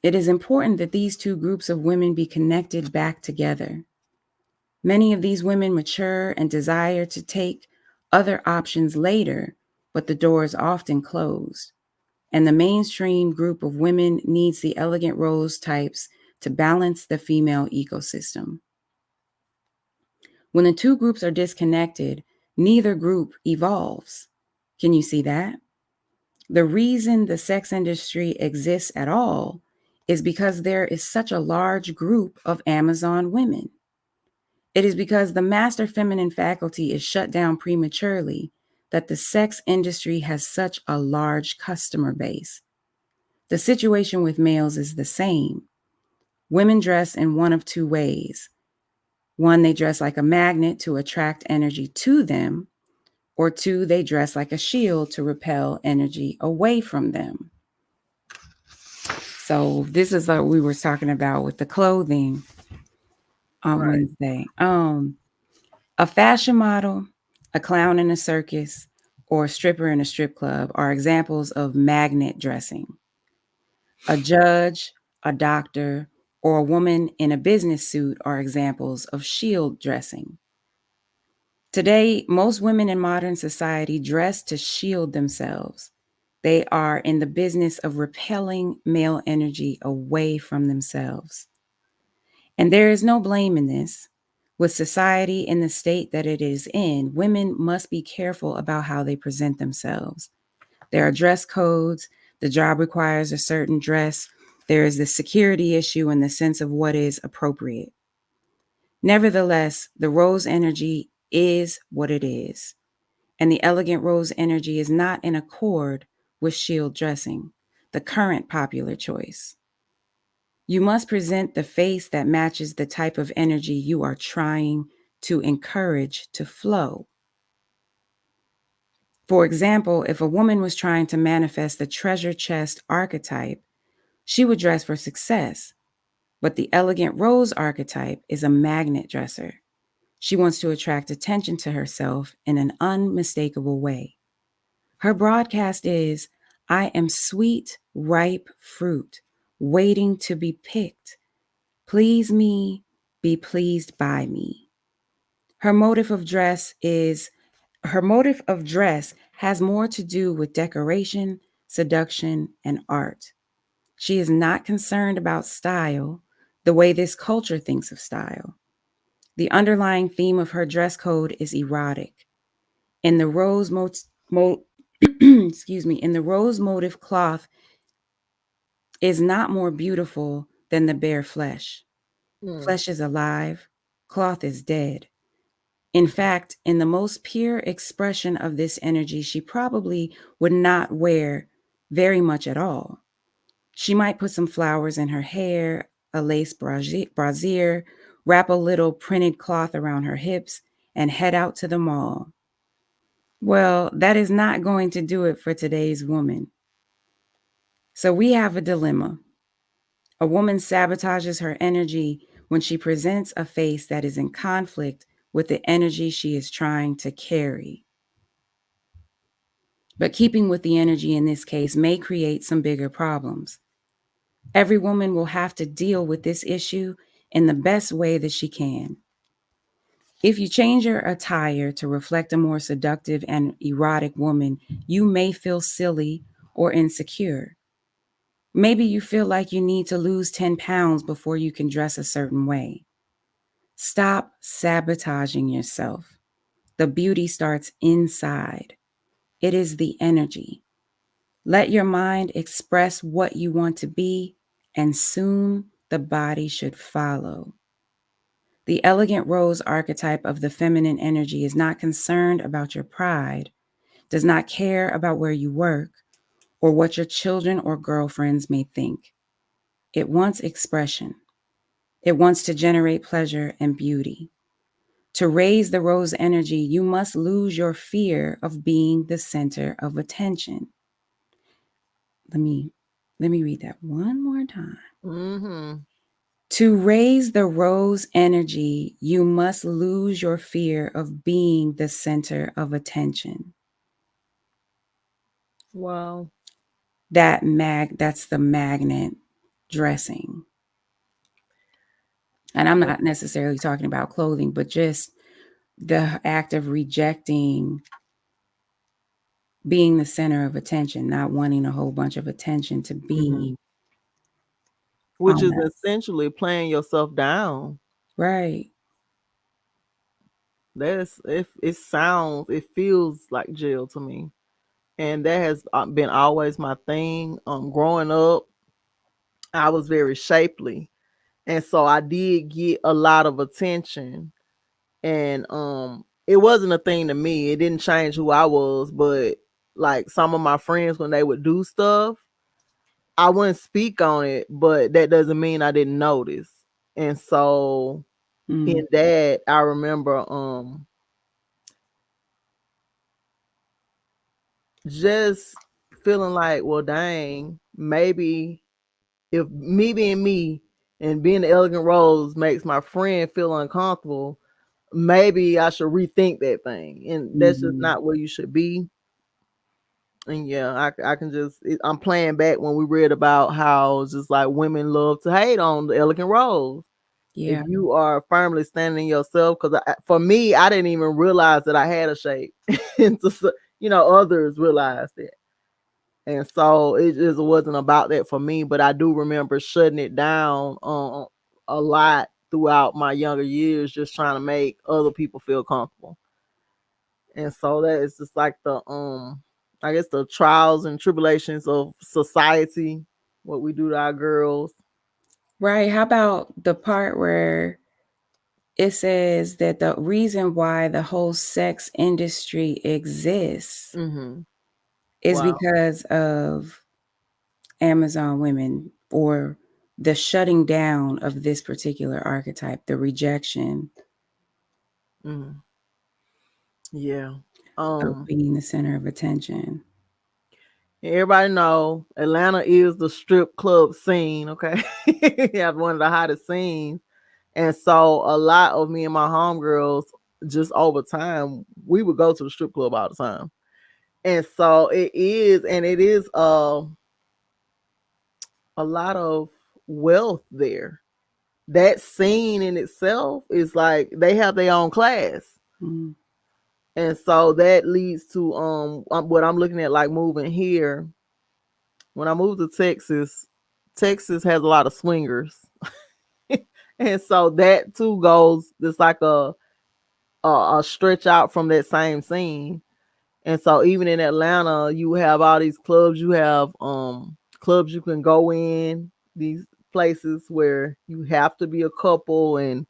It is important that these two groups of women be connected back together. Many of these women mature and desire to take other options later, but the door is often closed. And the mainstream group of women needs the elegant rose types to balance the female ecosystem. When the two groups are disconnected, neither group evolves. Can you see that? The reason the sex industry exists at all is because there is such a large group of Amazon women. It is because the master feminine faculty is shut down prematurely that the sex industry has such a large customer base. The situation with males is the same. Women dress in one of two ways. One, they dress like a magnet to attract energy to them, or two, they dress like a shield to repel energy away from them. So this is what we were talking about with the clothing on Right. Wednesday. A fashion model, a clown in a circus, or a stripper in a strip club are examples of magnet dressing. A judge, a doctor, or a woman in a business suit are examples of shield dressing. Today, most women in modern society dress to shield themselves. They are in the business of repelling male energy away from themselves. And there is no blame in this. With society in the state that it is in, women must be careful about how they present themselves. There are dress codes, the job requires a certain dress, there is the security issue and the sense of what is appropriate. Nevertheless, the rose energy is what it is, and the elegant rose energy is not in accord with shield dressing, the current popular choice. You must present the face that matches the type of energy you are trying to encourage to flow. For example, if a woman was trying to manifest the treasure chest archetype, she would dress for success. But the elegant rose archetype is a magnet dresser. She wants to attract attention to herself in an unmistakable way. Her broadcast is, I am sweet, ripe fruit, waiting to be picked. Please me, be pleased by me. Her motive of dress is Her motive of dress has more to do with decoration, seduction, and art. She is not concerned about style the way this culture thinks of style. The underlying theme of her dress code is erotic. In the excuse me, in the rose motif cloth is not more beautiful than the bare flesh. Mm. Flesh is alive, cloth is dead. In fact, in the most pure expression of this energy, she probably would not wear very much at all. She might put some flowers in her hair, a lace brassiere, wrap a little printed cloth around her hips, and head out to the mall. Well, that is not going to do it for today's woman. So we have a dilemma. A woman sabotages her energy when she presents a face that is in conflict with the energy she is trying to carry. But keeping with the energy in this case may create some bigger problems. Every woman will have to deal with this issue in the best way that she can. If you change your attire to reflect a more seductive and erotic woman, you may feel silly or insecure. Maybe you feel like you need to lose 10 pounds before you can dress a certain way. Stop sabotaging yourself. The beauty starts inside, it is the energy. Let your mind express what you want to be, and soon the body should follow. The elegant rose archetype of the feminine energy is not concerned about your pride, does not care about where you work or what your children or girlfriends may think. It wants expression. It wants to generate pleasure and beauty. To raise the rose energy, you must lose your fear of being the center of attention. Let me let me read that one more time. Mm-hmm. To raise the rose energy, you must lose your fear of being the center of attention. Wow. That's the magnet dressing. And I'm Yeah. not necessarily talking about clothing, but just the act of rejecting being the center of attention, not wanting a whole bunch of attention to Hmm. be Which on is us. essentially playing yourself down. Right. That's if it sounds, it feels like jail to me, and that has been always my thing. Growing up, I was very shapely, and so I did get a lot of attention, and it wasn't a thing to me. It didn't change who I was, but like some of my friends when they would do stuff, I wouldn't speak on it, but that doesn't mean I didn't notice. And so Mm. in that, I remember just feeling like, well, dang, maybe if me being me and being the elegant rose makes my friend feel uncomfortable, maybe I should rethink that thing. And that's just Hmm. not where you should be. And yeah, I can just, I'm playing back when we read about how it's just like women love to hate on the elegant rose. If Yeah. you are firmly standing in yourself, because for me, I didn't even realize that I had a shape. And just, others realized it. And so it just wasn't about that for me. But I do remember shutting it down a lot throughout my younger years, just trying to make other people feel comfortable. And so that is just like the I guess the trials and tribulations of society, what we do to our girls. Right. How about the part where it says that the reason why the whole sex industry exists Mm-hmm. is Wow. because of Amazon women, or the shutting down of this particular archetype, the rejection Mm-hmm. Yeah. of Um being the center of attention. Everybody know Atlanta is the strip club scene, okay? You have one of the hottest scenes. And so a lot of me and my homegirls, just over time, we would go to the strip club all the time. And so it is a lot of wealth there. That scene in itself is like they have their own class. Mm. And so that leads to what I'm looking at, like moving here. When I moved to Texas, Texas has a lot of swingers. And so that too goes, it's like a stretch out from that same scene. And so even in Atlanta, you have all these clubs. You have clubs you can go in, these places where you have to be a couple, and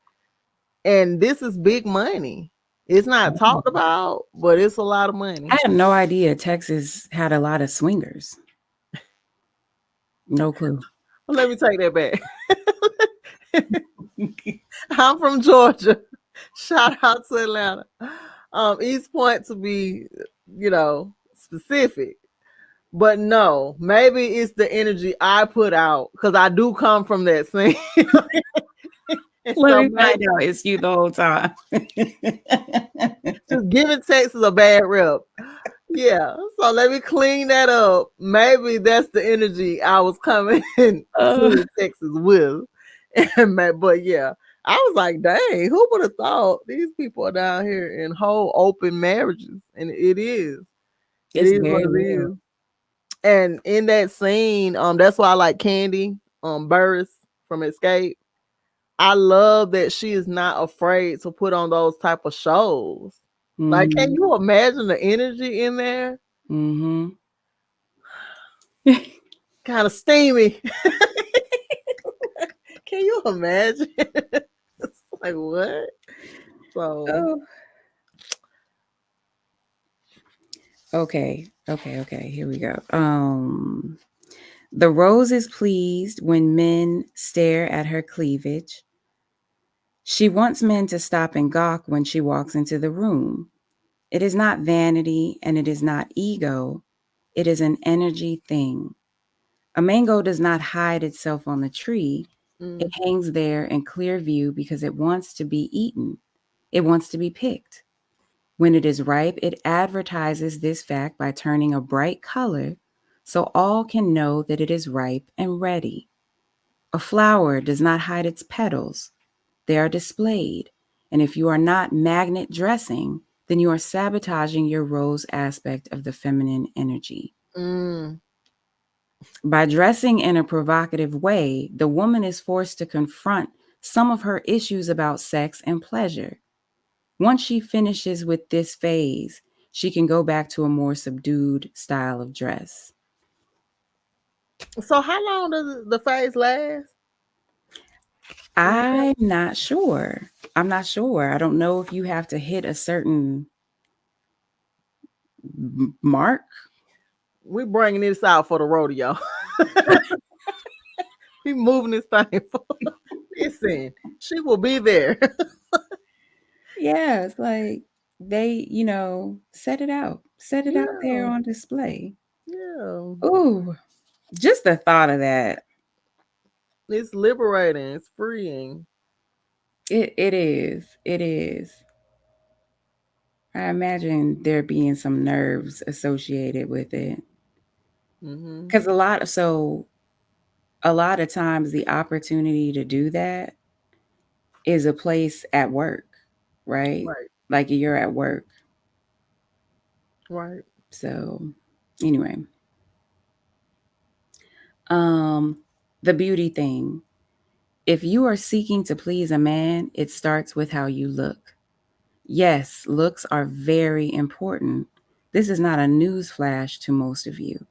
this is big money. It's not Oh. talked about, but it's a lot of I money. had no idea Texas had a lot of swingers. No clue. Well, let me take that back. I'm from Georgia. Shout out to Atlanta. East Point to be, specific. But no, maybe it's the energy I put out because I do come from that scene. And Let so me maybe find out it's you the whole time. just giving Texas a bad rep. Yeah. So let me clean that up. Maybe that's the energy I was coming Uh, to Texas with. But yeah, I was like, dang, who would have thought these people are down here in whole open marriages? And it is. It it's is what very it real. is. And in that scene, that's why I like Candy, Burris from Escape. I love that she is not afraid to put on those type of shows. Like, can Hmm. you imagine the energy in there? Hmm. Kind of steamy. Can you imagine? It's like what? So, Oh. Okay. Here we go. The rose is pleased when men stare at her cleavage. She wants men to stop and gawk when she walks into the room. It is not vanity and it is not ego. It is an energy thing. A mango does not hide itself on the tree. It mm, hangs there in clear view because it wants to be eaten. It wants to be picked. When it is ripe, it advertises this fact by turning a bright color so all can know that it is ripe and ready. A flower does not hide its petals, they are displayed. And if you are not magnet dressing, then you are sabotaging your rose aspect of the feminine energy. Mm. By dressing in a provocative way, the woman is forced to confront some of her issues about sex and pleasure. Once she finishes with this phase, she can go back to a more subdued style of dress. So how long does the phase last? Would you say? I'm not sure. I'm not sure. I don't know if you have to hit a certain mark. We bringing this out for the rodeo. We moving this thing. Listen, she will be there. Yeah, it's like they, set it out. Set it out there Yeah, on display. yeah. Ooh, just the thought of that. It's liberating. It's freeing. It is. It is. I imagine there being some nerves associated with it. Mm-hmm. Cause a lot of times the opportunity to do that is a place at work, right? Right, Like you're at work. right. So anyway, um, the beauty thing. If you are seeking to please a man, it starts with how you look. Yes, looks are very important. This is not a news flash to most of you.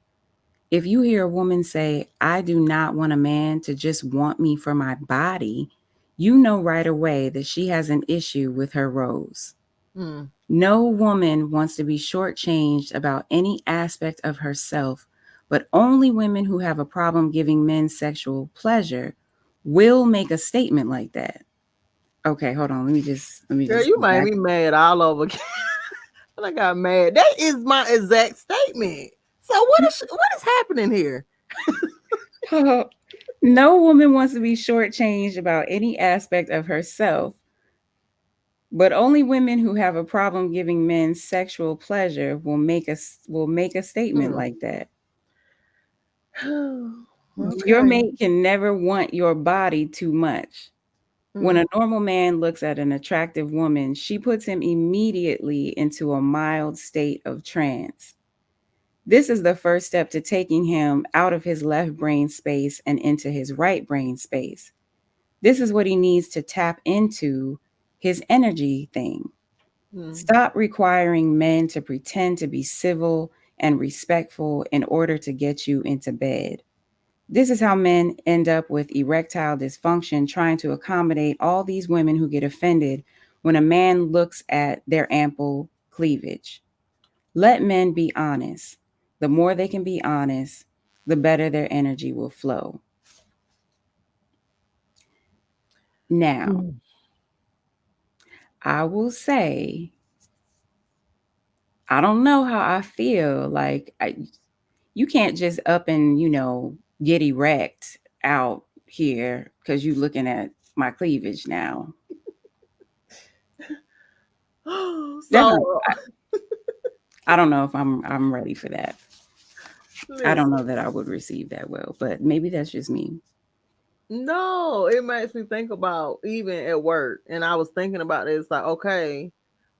If you hear a woman say, I do not want a man to just want me for my body, you know right away that she has an issue with her rose. Mm, No woman wants to be shortchanged about any aspect of herself, but only women who have a problem giving men sexual pleasure will make a statement like that. Okay, hold on. Let me just girl, you go made back. me mad all over again. I got mad. That is my exact statement. So what is happening here? No woman wants to be shortchanged about any aspect of herself, but only women who have a problem giving men sexual pleasure will make a statement Mm. like that. Your Okay. mate can never want your body too much. When Mm, a normal man looks at an attractive woman, she puts him immediately into a mild state of trance. This is the first step to taking him out of his left brain space and into his right brain space. This is what he needs to tap into his energy thing. mm, Stop requiring men to pretend to be civil and respectful in order to get you into bed. This is how men end up with erectile dysfunction, trying to accommodate all these women who get offended when a man looks at their ample cleavage. Let men be honest. The more they can be honest, the better their energy will flow. Now, mm. I will say, I don't know how I feel. You can't just up and, get erect out here because you looking at my cleavage now. That's not, So I don't know if I'm ready for that. I don't listen. know that I would receive that well, but maybe that's just me. No, it makes me think about even at work. And I was thinking about it. It's like, okay,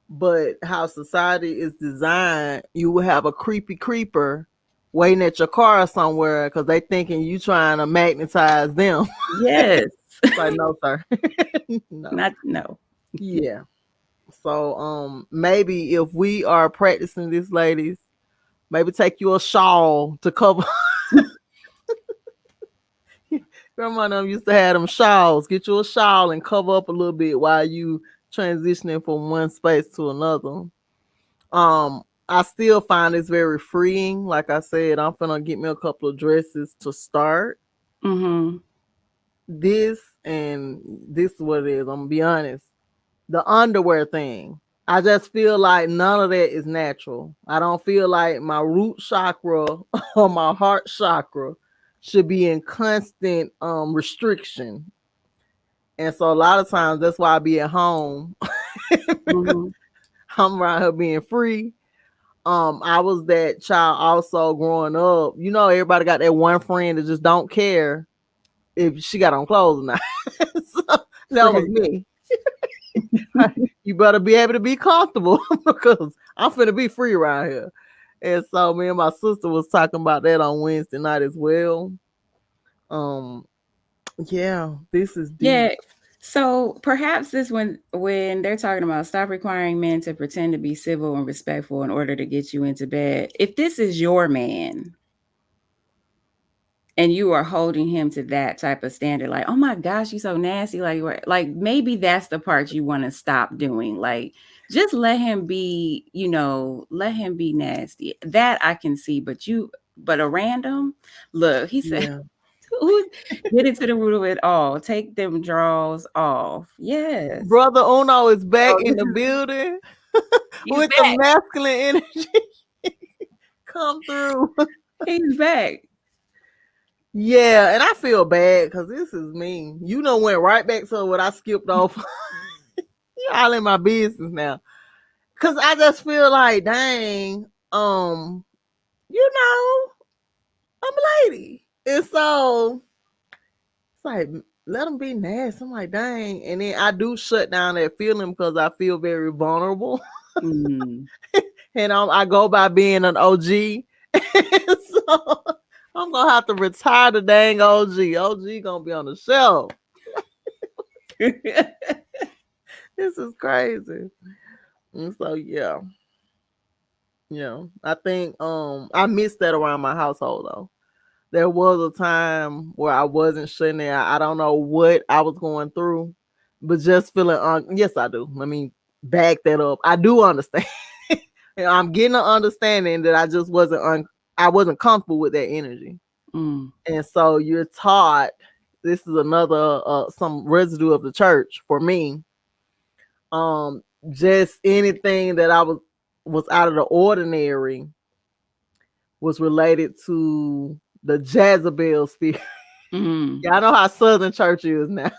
but how society is designed, you will have a creepy creeper waiting at your car somewhere because they thinking you trying to magnetize them. Yes. Like, no, sir. No. Not no. Yeah. So maybe if we are practicing this, ladies, maybe take you a shawl to cover. Grandma and them used to have them shawls. Get you a shawl and cover up a little bit while you transitioning from one space to another. I still find this very freeing. Like I said, I'm gonna get me a couple of dresses to start Mhm. this, and this is what it is. I'm gonna be honest. The underwear thing. I just feel like none of that is natural. I don't feel like my root chakra or my heart chakra should be in constant restriction. And so a lot of times that's why I be at home. Mhm. I'm around here being free. I was that child also growing up. You know, everybody got that one friend that just don't care if she got on clothes or not. So that was Right. me. You better be able to be comfortable because I'm finna be free around here. And so me and my sister was talking about that on Wednesday night as well. Um, yeah, this is deep. Yeah. So perhaps this when they're talking about stop requiring men to pretend to be civil and respectful in order to get you into bed. If this is your man and you are holding him to that type of standard, like, oh my gosh, you so nasty, like maybe that's the part you want to stop doing. Like, just let him be, let him be nasty. That I can see, but a random look, he said, Yeah. who's get into the root of it all. Take them draws off. Yes. Brother Uno is back Oh, in the building he's with the back. masculine energy. Come through. He's back. Yeah, and I feel bad because this is me. You know, went right back to what I skipped off. You all in my business now. Cause I just feel like, dang, you know, I'm a lady. And so it's like, let them be nasty. I'm like, dang. And then I do shut down that feeling because I feel very vulnerable. Mm. And I go by being an OG. So I'm gonna have to retire the dang OG. OG gonna be on the shelf. This is crazy. And so yeah. I think I missed that around my household though. There was a time where I wasn't shutting it. I don't know what I was going through, but just feeling yes, I do. Let me back that up. I do understand. I'm getting an understanding that I wasn't comfortable with that energy. Mm. And so you're taught this is another some residue of the church for me. Um just anything that I was out of the ordinary was related to the Jezebel spirit. Mm. Yeah, I know how Southern church is now.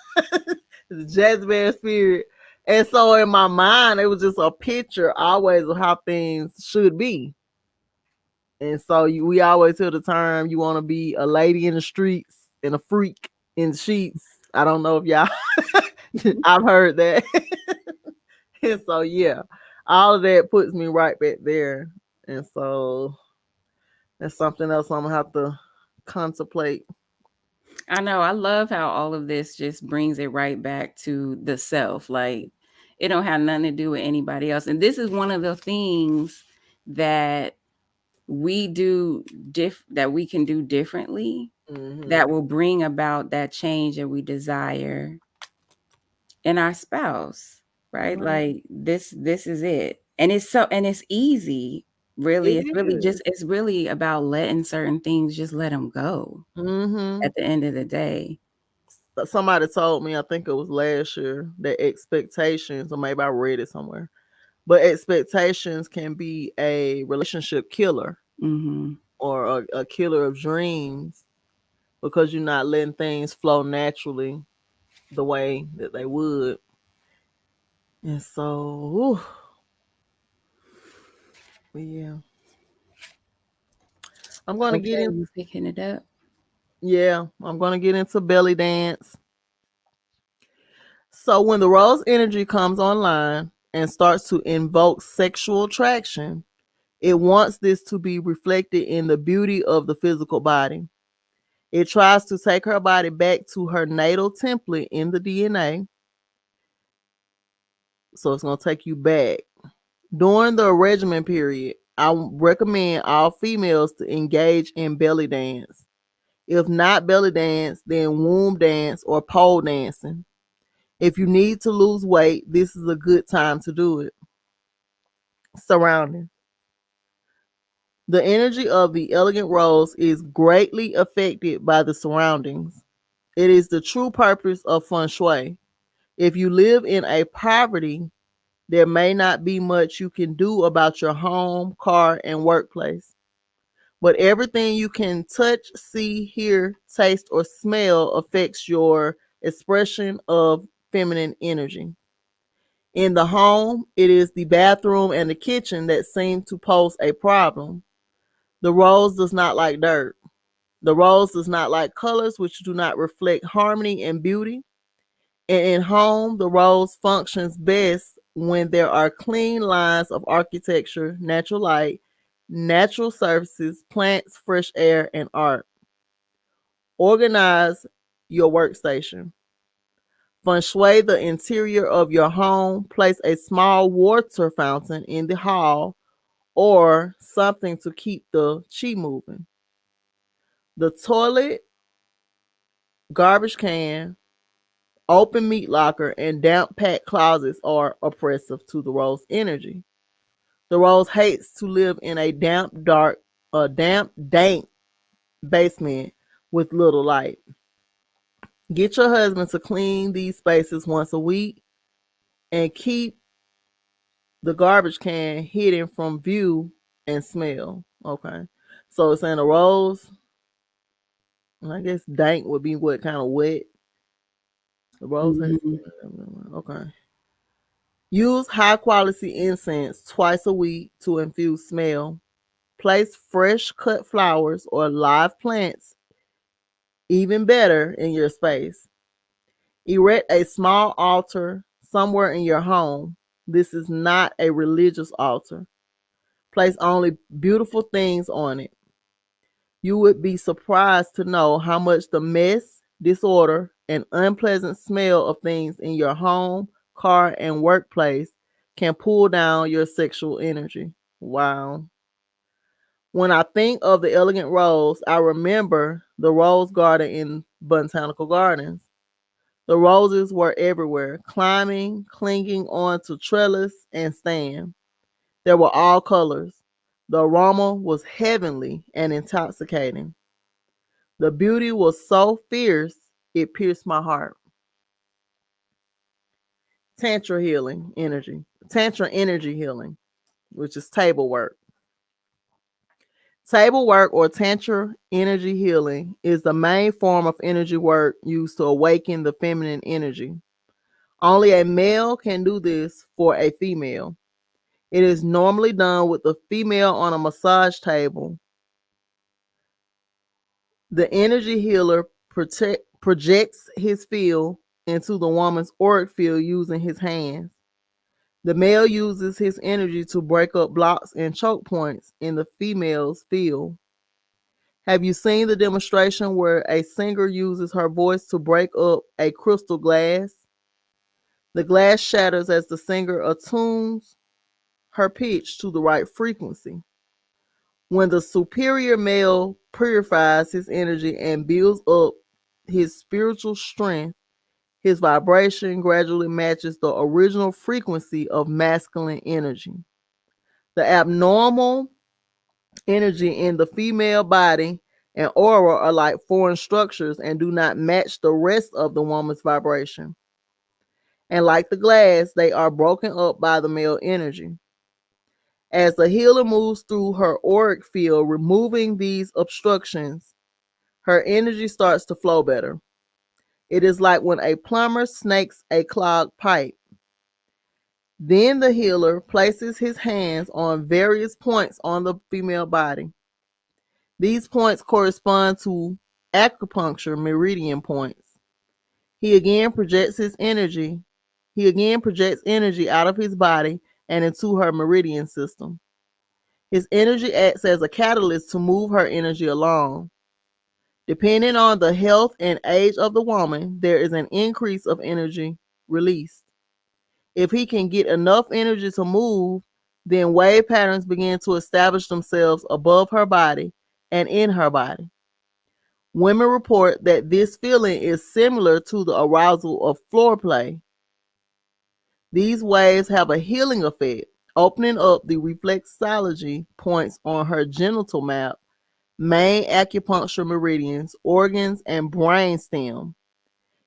The Jezebel spirit. And so in my mind, it was just a picture always of how things should be. And so we always hear the term, you want to be a lady in the streets and a freak in the sheets. I don't know if y'all, I've heard that. And so, yeah, all of that puts me right back there. And so that's something else I'm going to have to contemplate. I know. I love how all of this just brings it right back to the self. Like, it don't have nothing to do with anybody else. And this is one of the things that we do that we can do differently Mm-hmm. that will bring about that change that we desire in our spouse, right? Right. Like this is it. And it's easy. Really, It it's really is. about letting certain things just let them go Mm-hmm. at the end of the day. Somebody told me, I think it was last year, that expectations, or maybe I read it somewhere, but expectations can be a relationship killer Mhm. or a killer of dreams because you're not letting things flow naturally the way that they would. And so, yeah, I'm going to get Okay, in. you picking it up. Yeah, I'm going to get into belly dance. So when the rose energy comes online and starts to invoke sexual attraction, it wants this to be reflected in the beauty of the physical body. It tries to take her body back to her natal template in the DNA. So it's going to take you back. During the regimen period, I recommend all females to engage in belly dance. If not belly dance, then womb dance or pole dancing. If you need to lose weight, this is a good time to do it. Surrounding. The energy of the elegant rose is greatly affected by the surroundings. It is the true purpose of feng shui. If you live in a poverty, there may not be much you can do about your home, car, and workplace. But everything you can touch, see, hear, taste, or smell affects your expression of feminine energy. In the home, it is the bathroom and the kitchen that seem to pose a problem. The rose does not like dirt. The rose does not like colors which do not reflect harmony and beauty. And in home, the rose functions best when there are clean lines of architecture, natural light, natural surfaces, plants, fresh air, and art. Organize your workstation. Feng shui the interior of your home. Place a small water fountain in the hall or something to keep the chi moving. The toilet, garbage can, open meat locker, and damp packed closets are oppressive to the rose energy. The rose hates to live in a dank basement with little light. Get your husband to clean these spaces once a week and keep the garbage can hidden from view and smell. Okay. So it's saying a rose, I guess dank would be what kind of wet. The rose has Mhm. okay. Use high quality incense twice a week to infuse smell. Place fresh cut flowers or live plants, even better, in your space. Erect a small altar somewhere in your home. This is not a religious altar. Place only beautiful things on it. You would be surprised to know how much the mess, disorder, and unpleasant smell of things in your home, car, and workplace can pull down your sexual energy. Wow. When I think of the elegant rose, I remember the rose garden in Botanical Gardens. The roses were everywhere, climbing, clinging onto trellis and stand. There were all colors. The aroma was heavenly and intoxicating. The beauty was so fierce, it pierced my heart. Tantra healing energy. Tantra energy healing, which is table work. Table work or Tantra energy healing is the main form of energy work used to awaken the feminine energy. Only a male can do this for a female. It is normally done with the female on a massage table. The energy healer projects his field into the woman's auric field using his hands. The male uses his energy to break up blocks and choke points in the female's field. Have you seen the demonstration where a singer uses her voice to break up a crystal glass? The glass shatters as the singer attunes her pitch to the right frequency. When the superior male purifies his energy and builds up his spiritual strength, his vibration gradually matches the original frequency of masculine energy. The abnormal energy in the female body and aura are like foreign structures and do not match the rest of the woman's vibration. And like the glass, they are broken up by the male energy. As the healer moves through her auric field, removing these obstructions, her energy starts to flow better. It is like when a plumber snakes a clogged pipe. Then the healer places his hands on various points on the female body. These points correspond to acupuncture meridian points. He again projects his energy. He again projects energy out of his body and into her meridian system. His energy acts as a catalyst to move her energy along. Depending on the health and age of the woman, there is an increase of energy released. If he can get enough energy to move, then wave patterns begin to establish themselves above her body and in her body. Women report that this feeling is similar to the arousal of floor play. These waves have a healing effect, opening up the reflexology points on her genital map, main acupuncture meridians, organs, and brain stem.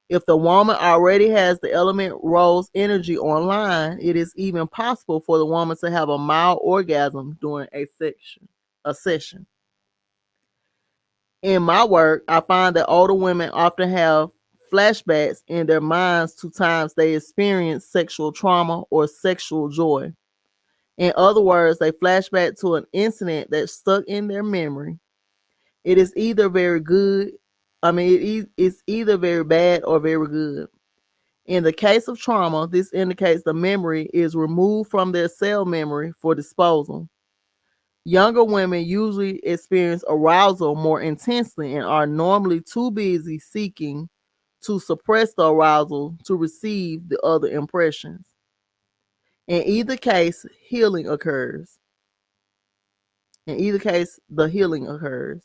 If the woman already has the element rose energy online, it is even possible for the woman to have a mild orgasm during a session. In my work, I find that older women often have flashbacks in their minds to times they experienced sexual trauma or sexual joy. In other words, they flash back to an incident that stuck in their memory. It is either very good, it's either very bad or very good. In the case of trauma, this indicates the memory is removed from their cell memory for disposal. Younger women usually experience arousal more intensely and are normally too busy seeking to suppress the arousal to receive the other impressions. In either case, healing occurs. In either case, the healing occurs.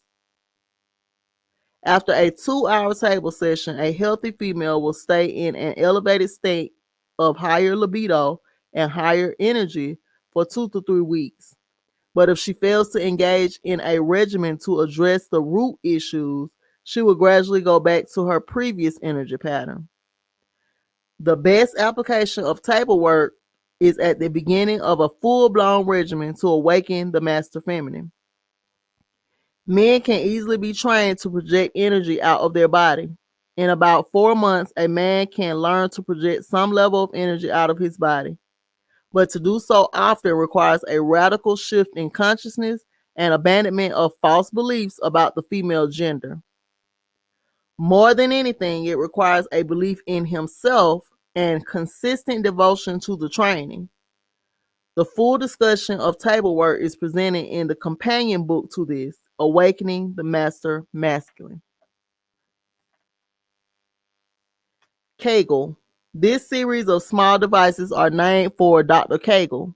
After a 2-hour table session, a healthy female will stay in an elevated state of higher libido and higher energy for 2 to 3 weeks. But if she fails to engage in a regimen to address the root issues, she will gradually go back to her previous energy pattern. The best application of table work is at the beginning of a full blown regimen to awaken the master feminine. Men can easily be trained to project energy out of their body. In about 4 months, a man can learn to project some level of energy out of his body. But to do so often requires a radical shift in consciousness and abandonment of false beliefs about the female gender. More than anything, it requires a belief in himself and consistent devotion to the training. The full discussion of table work is presented in the companion book to this, Awakening the Master Masculine. Kegel. This series of small devices are named for Dr. Kegel.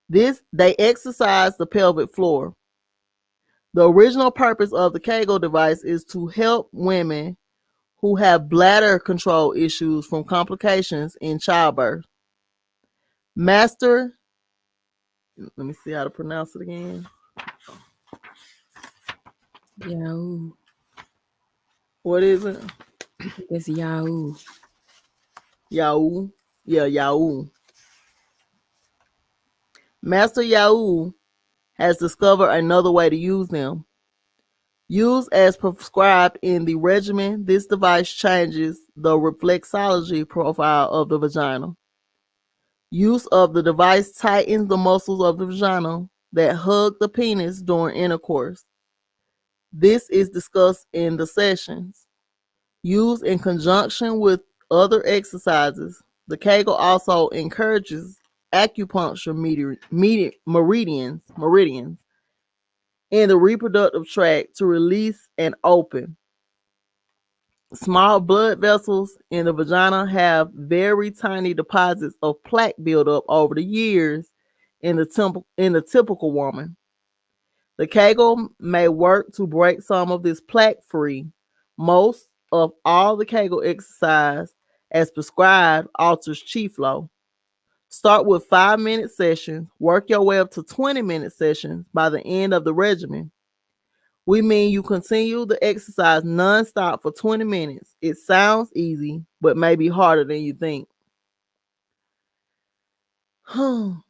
They exercise the pelvic floor. The original purpose of the Kegel device is to help women who have bladder control issues from complications in childbirth. Master, let me see how to pronounce it again. Yahoo. What is it? It's Yahoo. Yahoo. Yeah, Yahoo. Master Yahoo has discovered another way to use them. Used as prescribed in the regimen, this device changes the reflexology profile of the vagina. Use of the device tightens the muscles of the vagina that hug the penis during intercourse. This is discussed in the sessions. Used in conjunction with other exercises, the Kegel also encourages acupuncture meridians in the reproductive tract to release and open. Small blood vessels in the vagina have very tiny deposits of plaque buildup over the years in the typical woman. The Kegel may work to break some of this plaque free. Most of all the Kegel exercise, as prescribed, alters chi flow. Start with 5-minute sessions, work your way up to 20-minute sessions by the end of the regimen. We mean you continue the exercise nonstop for 20 minutes. It sounds easy, but may be harder than you think. Are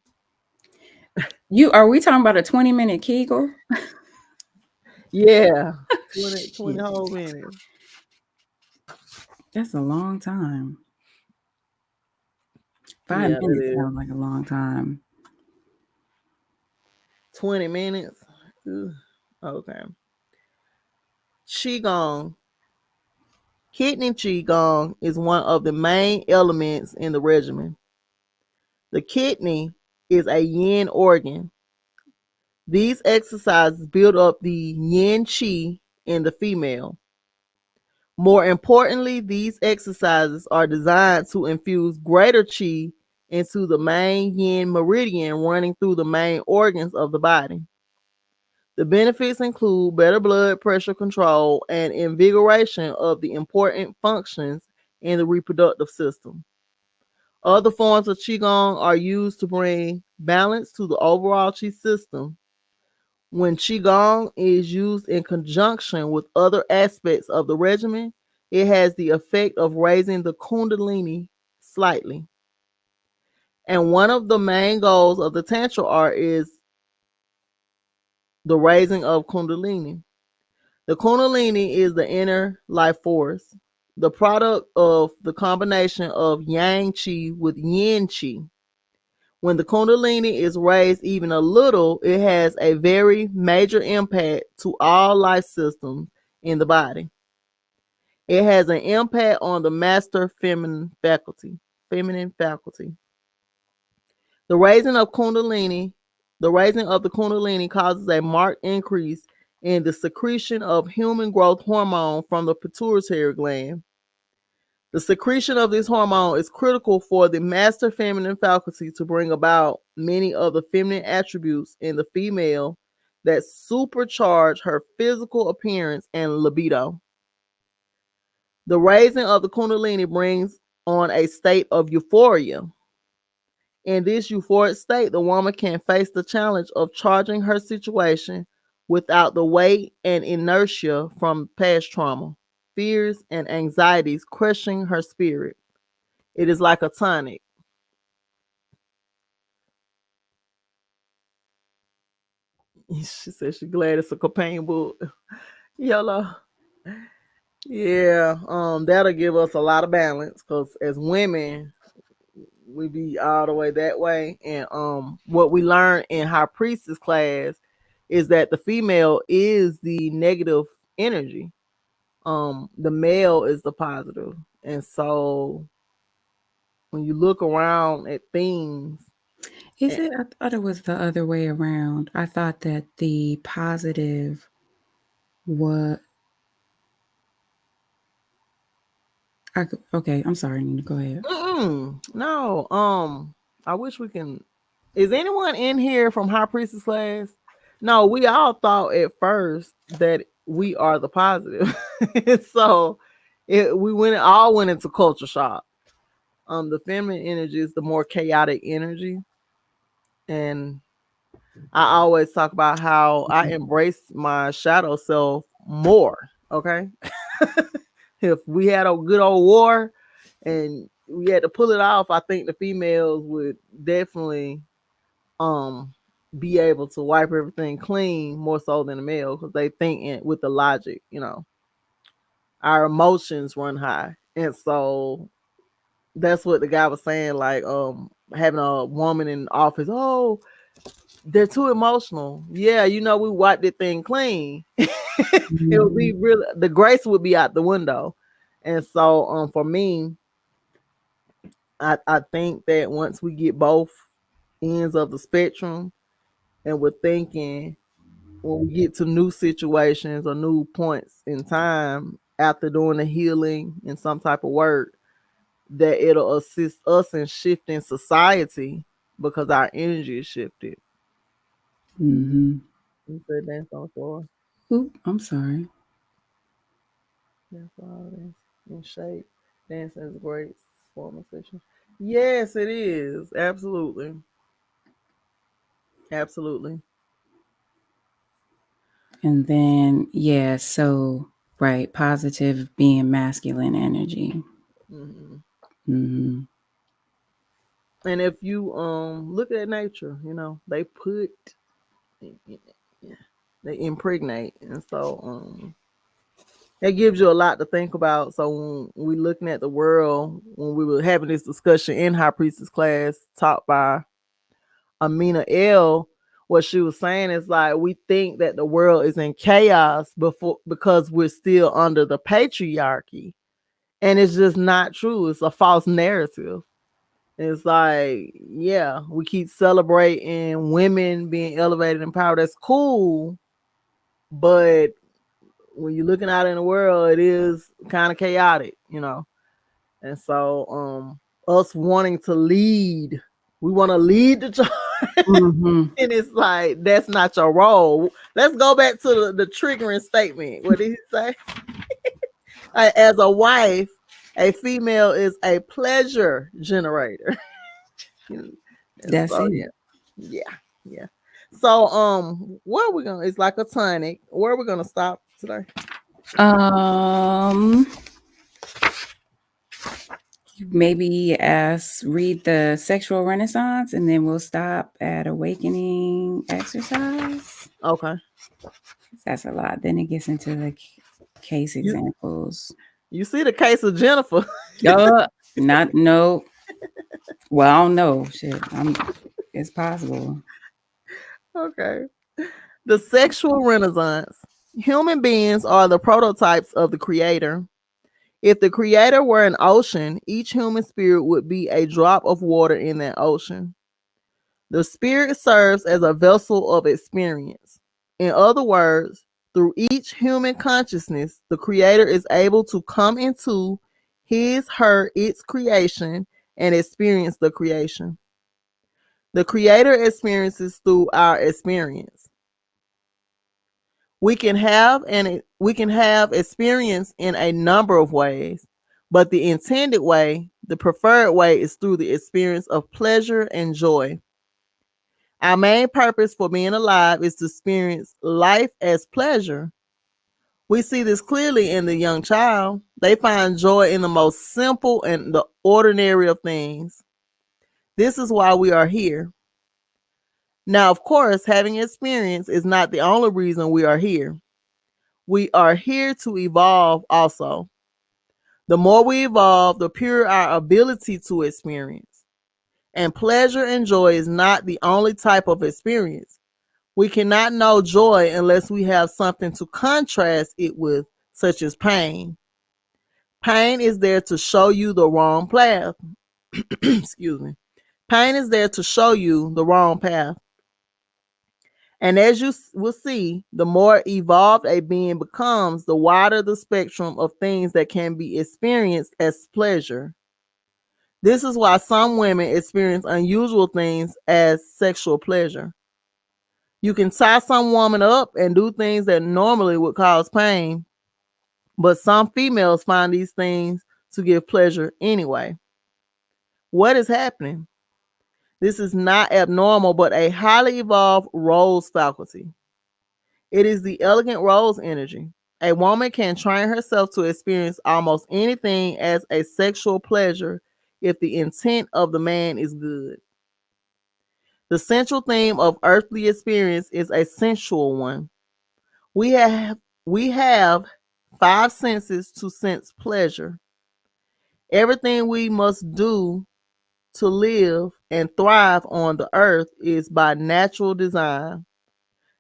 we talking about a 20-minute Kegel? Yeah, 20 Shit. whole minutes. That's a long time. Five Yeah, it minutes is. sounds like a long time. 20 minutes. Ugh. Okay. Qigong. Kidney Qigong is one of the main elements in the regimen. The kidney is a yin organ. These exercises build up the yin qi in the female. More importantly, these exercises are designed to infuse greater qi into the main yin meridian running through the main organs of the body. The benefits include better blood pressure control and invigoration of the important functions in the reproductive system. Other forms of Qigong are used to bring balance to the overall Qi system. When Qigong is used in conjunction with other aspects of the regimen, it has the effect of raising the Kundalini slightly. And one of the main goals of the Tantra art is the raising of Kundalini. The Kundalini is the inner life force, the product of the combination of Yang Qi with Yin Qi. When the Kundalini is raised even a little, it has a very major impact to all life systems in the body. It has an impact on the master feminine faculty. Feminine faculty. The raising of Kundalini, the raising of the Kundalini causes a marked increase in the secretion of human growth hormone from the pituitary gland. The secretion of this hormone is critical for the master feminine faculty to bring about many of the feminine attributes in the female that supercharge her physical appearance and libido. The raising of the Kundalini brings on a state of euphoria. In this euphoric state, the woman can face the challenge of charging her situation without the weight and inertia from past trauma, fears, and anxieties crushing her spirit. It is like a tonic. She said she's glad it's a companion book. Yellow. Yeah, that'll give us a lot of balance because as women, we be all the way that way. And what we learned in High Priestess class is that the female is the negative energy. The male is the positive. And so when you look around at things, Is it? I thought it was the other way around. I thought that the positive was. Okay, I'm sorry, Nina. Go ahead. no, I wish we can. Is anyone in here from High Priestess class? No, we all thought at first that we are the positive. So we went into culture shock. The feminine energy is the more chaotic energy, and I always talk about how I embrace my shadow self more. Okay, if we had a good old war and we had to pull it off, I think the females would definitely um be able to wipe everything clean more so than the male because they think with the logic. Our emotions run high, and so that's what the guy was saying. Like having a woman in office, oh, they're too emotional. Yeah, we wiped the thing clean. It would Mhm. be really, the grace would be out the window. And so for me, I think that once we get both ends of the spectrum and we're thinking when we get to new situations or new points in time after doing the healing and some type of work, that it'll assist us in shifting society because our energy is shifted. Mhm. You said dance on the floor. Oop, I'm sorry. That's all it is. In shape. Dancing is a great form of session. Yes, it is. Absolutely. Absolutely. And then yeah, so right, positive being masculine energy. Hmm. Mhm. And if you look at nature, they put they impregnate, and so it gives you a lot to think about. So when we looking at the world, when we were having this discussion in High Priestess class taught by Amina L, what she was saying is like we think that the world is in chaos because we're still under the patriarchy. And it's just not true. It's a false narrative. It's like, yeah, we keep celebrating women being elevated in power. That's cool. But when you're looking out in the world, it is kind of chaotic. And so us wanting to lead, we want to lead the charge. Mhm. And it's like that's not your role. Let's go back to the triggering statement. What did he say? As a wife, a female is a pleasure generator. And That's so it. yeah. So where are we gonna? It's like a tonic. Where are we gonna stop today? Um maybe read the sexual renaissance and then we'll stop at awakening exercise. Okay. That's a lot. Then it gets into the case You examples. you see the case of Jennifer. Not no. Well, I don't know. Shit, it's possible. Okay. The sexual renaissance. Human beings are the prototypes of the creator. If the creator were an ocean, each human spirit would be a drop of water in that ocean. The spirit serves as a vessel of experience. In other words, through each human consciousness, the creator is able to come into his, her, its creation and experience the creation. The creator experiences through our experience. We can have experience in a number of ways, but the intended way, the preferred way, is through the experience of pleasure and joy. Our main purpose for being alive is to experience life as pleasure. We see this clearly in the young child. They find joy in the most simple and the ordinary of things. This is why we are here. Now, of course, having experience is not the only reason we are here. We are here to evolve also. The more we evolve, the purer our ability to experience. And pleasure and joy is not the only type of experience. We cannot know joy unless we have something to contrast it with, such as pain. Pain is there to show you the wrong path. Excuse me. Pain is there to show you the wrong path. And as you will see, the more evolved a being becomes, the wider the spectrum of things that can be experienced as pleasure. This is why some women experience unusual things as sexual pleasure. You can tie some woman up and do things that normally would cause pain, but some females find these things to give pleasure anyway. What is happening? This is not abnormal, but a highly evolved rose faculty. It is the elegant rose energy. A woman can train herself to experience almost anything as a sexual pleasure if the intent of the man is good. The central theme of earthly experience is a sensual one. We have we have five senses to sense pleasure. Everything we must do to live and thrive on the earth is by natural design,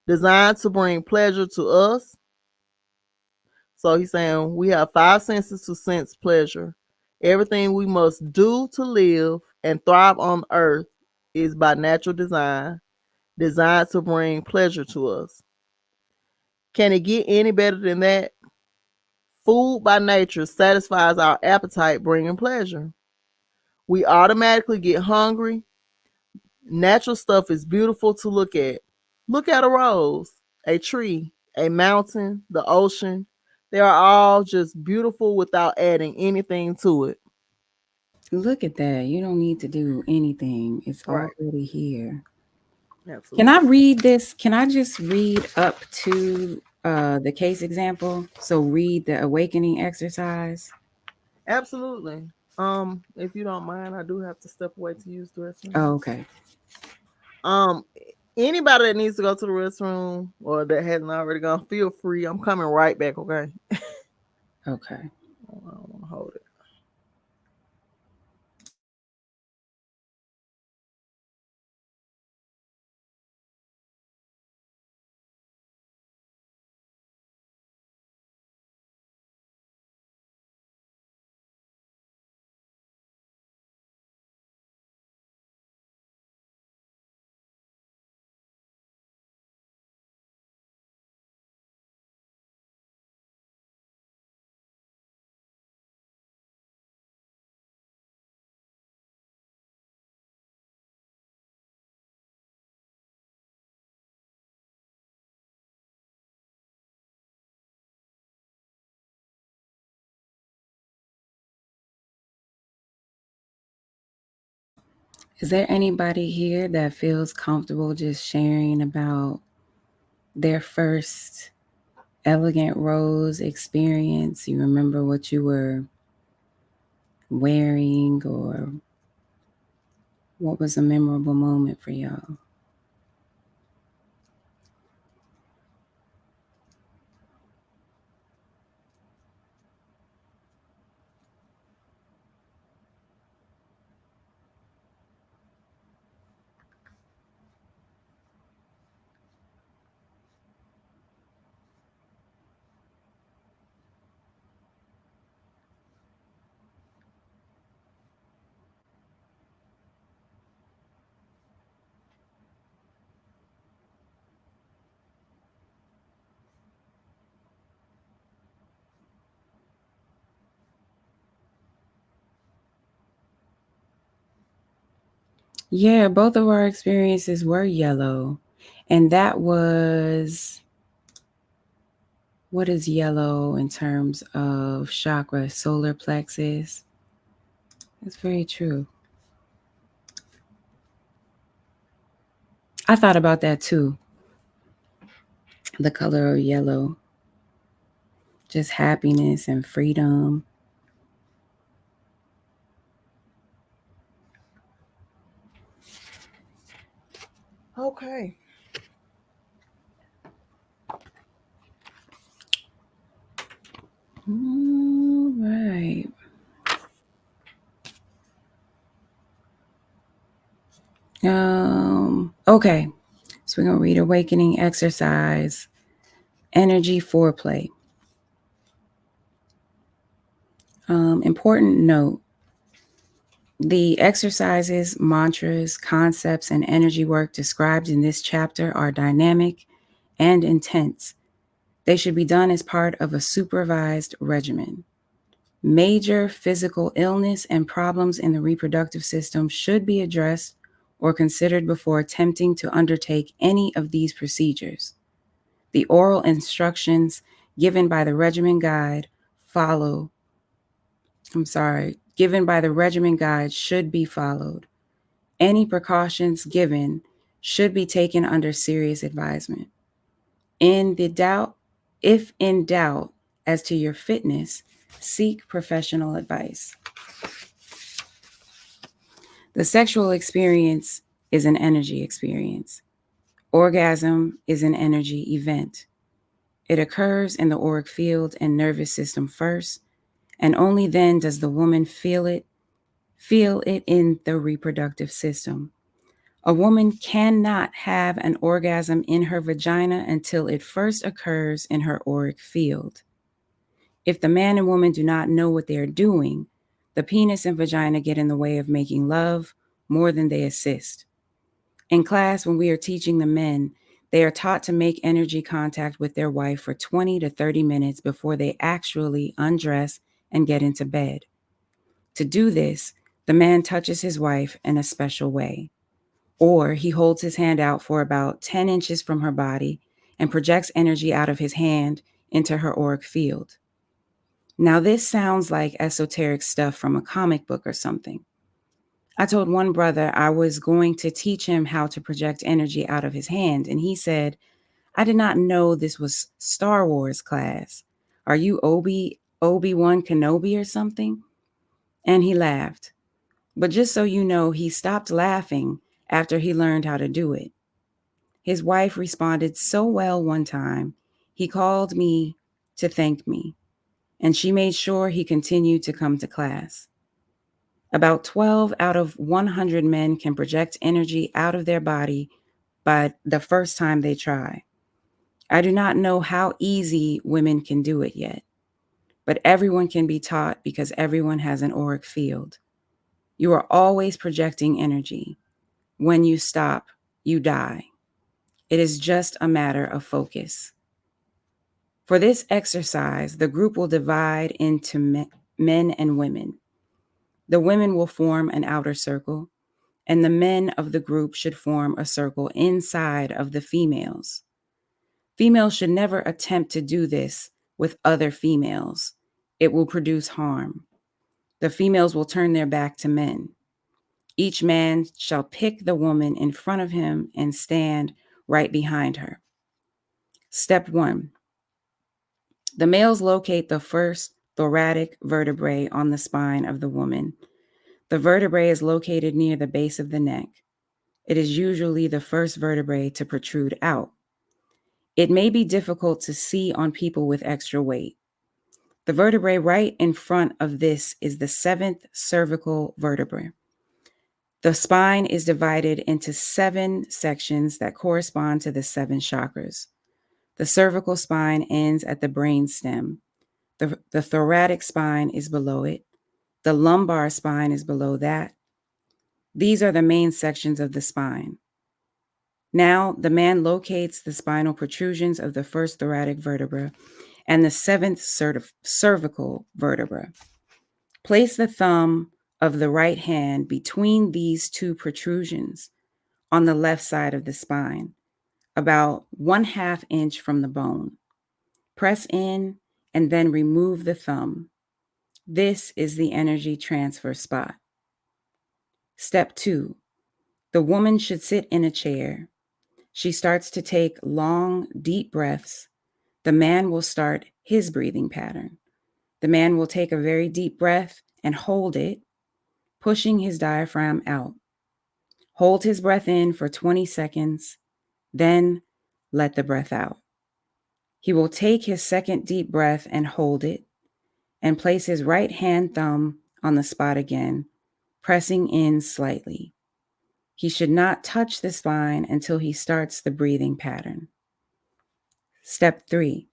designed to bring pleasure to us. So he's saying we have five senses to sense pleasure. Everything we must do to live and thrive on earth is by natural design, designed to bring pleasure to us. Can it get any better than that? Food by nature satisfies our appetite, bringing pleasure. We automatically get hungry. Natural stuff is beautiful to look at. Look at a rose, a tree, a mountain, the ocean. They are all just beautiful without adding anything to it. Look at that. You don't need to do anything. It's Right. already here. Can I Absolutely. read this? Can I just read up to the case example? So read the awakening exercise. Absolutely. If you don't mind, I do have to step away to use the restroom. Oh, okay. Um, Anybody that needs to go to the restroom or that hasn't already gone, feel free. I'm coming right back. Okay. Okay. I don't want to hold it. Is there anybody here that feels comfortable just sharing about their first elegant rose experience? You remember what you were wearing, or what was a memorable moment for y'all? Yeah, both of our experiences were yellow. And that was what is yellow in terms of chakra? Solar plexus. That's very true. I thought about that too. The color of yellow, just happiness and freedom. Okay. All right. Okay. So we're gonna read Awakening Exercise, Energy Foreplay. Important note: the exercises, mantras, concepts, and energy work described in this chapter are dynamic and intense. They should be done as part of a supervised regimen. Major physical illness and problems in the reproductive system should be addressed or considered before attempting to undertake any of these procedures. The oral instructions given by the regimen guide follow, given by the regimen guide should be followed. Any precautions given should be taken under serious advisement. In the doubt, if in doubt as to your fitness, seek professional advice. The sexual experience is an energy experience. Orgasm is an energy event. It occurs in the auric field and nervous system first, and only then does the woman feel it in the reproductive system. A woman cannot have an orgasm in her vagina until it first occurs in her auric field. If the man and woman do not know what they are doing, the penis and vagina get in the way of making love more than they assist. In class, when we are teaching the men, they are taught to make energy contact with their wife for 20 to 30 minutes before they actually undress and get into bed. To do this, the man touches his wife in a special way, or he holds his hand out for about 10 inches from her body and projects energy out of his hand into her auric field. Now, this sounds like esoteric stuff from a comic book or something. I told one brother I was going to teach him how to project energy out of his hand, and he said, I did not know this was Star Wars class. Are you Obi-Wan Kenobi or something? And he laughed. But just so you know, he stopped laughing after he learned how to do it. His wife responded so well one time, he called me to thank me, and she made sure he continued to come to class. About 12 out of 100 men can project energy out of their body by the first time they try. I do not know how easy women can do it yet, but everyone can be taught because everyone has an auric field. You are always projecting energy. When you stop, you die. It is just a matter of focus. For this exercise, the group will divide into men and women. The women will form an outer circle, and the men of the group should form a circle inside of the females. Females should never attempt to do this with other females. It will produce harm. The females will turn their back to men. Each man shall pick the woman in front of him and stand right behind her. Step 1. The males locate the first thoracic vertebrae on the spine of the woman. The vertebrae is located near the base of the neck. It is usually the first vertebrae to protrude out. It may be difficult to see on people with extra weight. The vertebrae right in front of this is the seventh cervical vertebra. The spine is divided into 7 sections that correspond to the 7 chakras. The cervical spine ends at the brain stem. The thoracic spine is below it. The lumbar spine is below that. These are the main sections of the spine. Now, the man locates the spinal protrusions of the first thoracic vertebra and the 7th cervical vertebra. Place the thumb of the right hand between these two protrusions on the left side of the spine, about 1/2 inch from the bone. Press in and then remove the thumb. This is the energy transfer spot. Step 2. The woman should sit in a chair. She starts to take long, deep breaths. The man will start his breathing pattern. The man will take a very deep breath and hold it, pushing his diaphragm out. Hold his breath in for 20 seconds, then let the breath out. He will take his second deep breath and hold it, and place his right hand thumb on the spot again, pressing in slightly. He should not touch the spine until he starts the breathing pattern. Step 3.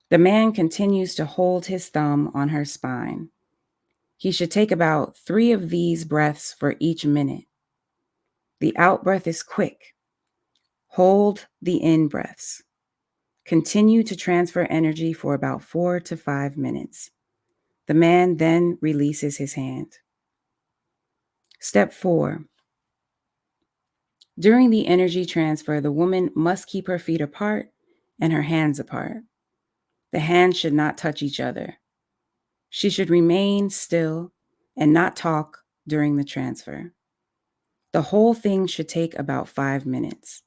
The man continues to hold his thumb on her spine. He should take about 3 of these breaths for each minute. The out breath is quick. Hold the in breaths. Continue to transfer energy for about 4 to 5 minutes. The man then releases his hand. Step 4. During the energy transfer, the woman must keep her feet apart and her hands apart. The hands should not touch each other. She should remain still and not talk during the transfer. The whole thing should take about 5 minutes.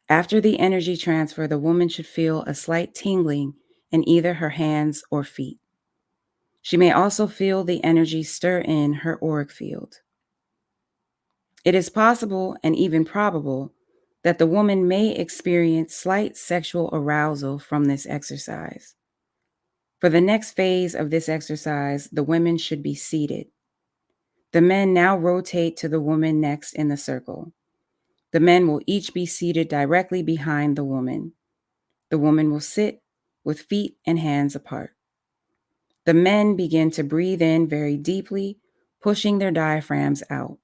After the energy transfer, the woman should feel a slight tingling in either her hands or feet. She may also feel the energy stir in her auric field. It is possible and even probable that the woman may experience slight sexual arousal from this exercise. For the next phase of this exercise, the women should be seated. The men now rotate to the woman next in the circle. The men will each be seated directly behind the woman. The woman will sit with feet and hands apart. The men begin to breathe in very deeply, pushing their diaphragms out.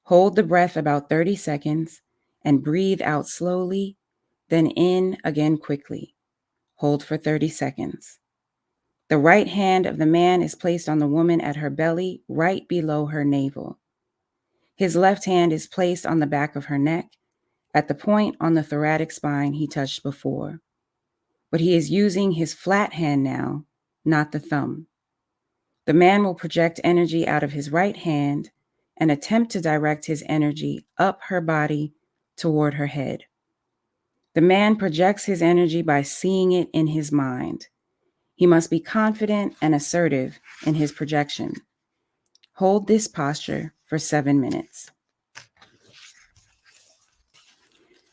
Hold the breath about 30 seconds and breathe out slowly, then in again quickly. Hold for 30 seconds. The right hand of the man is placed on the woman at her belly, right below her navel. His left hand is placed on the back of her neck, at the point on the thoracic spine he touched before. But he is using his flat hand now, not the thumb. The man will project energy out of his right hand and attempt to direct his energy up her body toward her head. The man projects his energy by seeing it in his mind. He must be confident and assertive in his projection. Hold this posture for 7 minutes.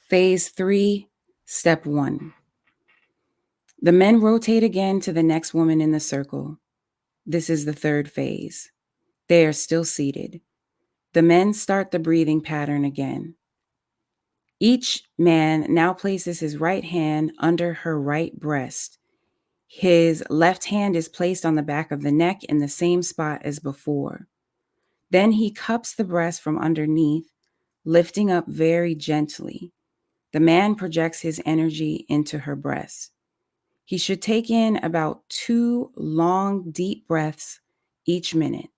Phase 3, Step 1. The men rotate again to the next woman in the circle. This is the third phase. They are still seated. The men start the breathing pattern again. Each man now places his right hand under her right breast. His left hand is placed on the back of the neck in the same spot as before. Then he cups the breast from underneath, lifting up very gently. The man projects his energy into her breast. He should take in about 2 long, deep breaths each minute.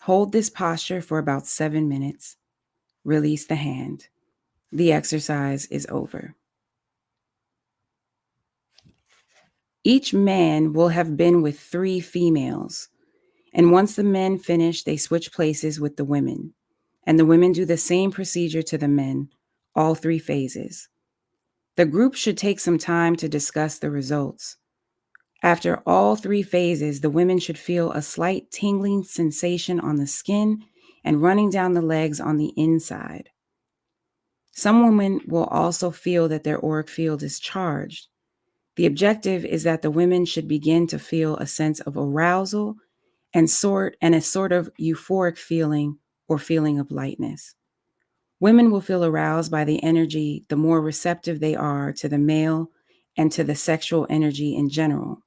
Hold this posture for about 7 minutes. Release the hand. The exercise is over. Each man will have been with 3 females, and once the men finish, they switch places with the women, and the women do the same procedure to the men, all 3 phases. The group should take some time to discuss the results. After all 3 phases, the women should feel a slight tingling sensation on the skin and running down the legs on the inside. Some women will also feel that their auric field is charged. The objective is that the women should begin to feel a sense of arousal and a sort of euphoric feeling or feeling of lightness. Women will feel aroused by the energy the more receptive they are to the male and to the sexual energy in general.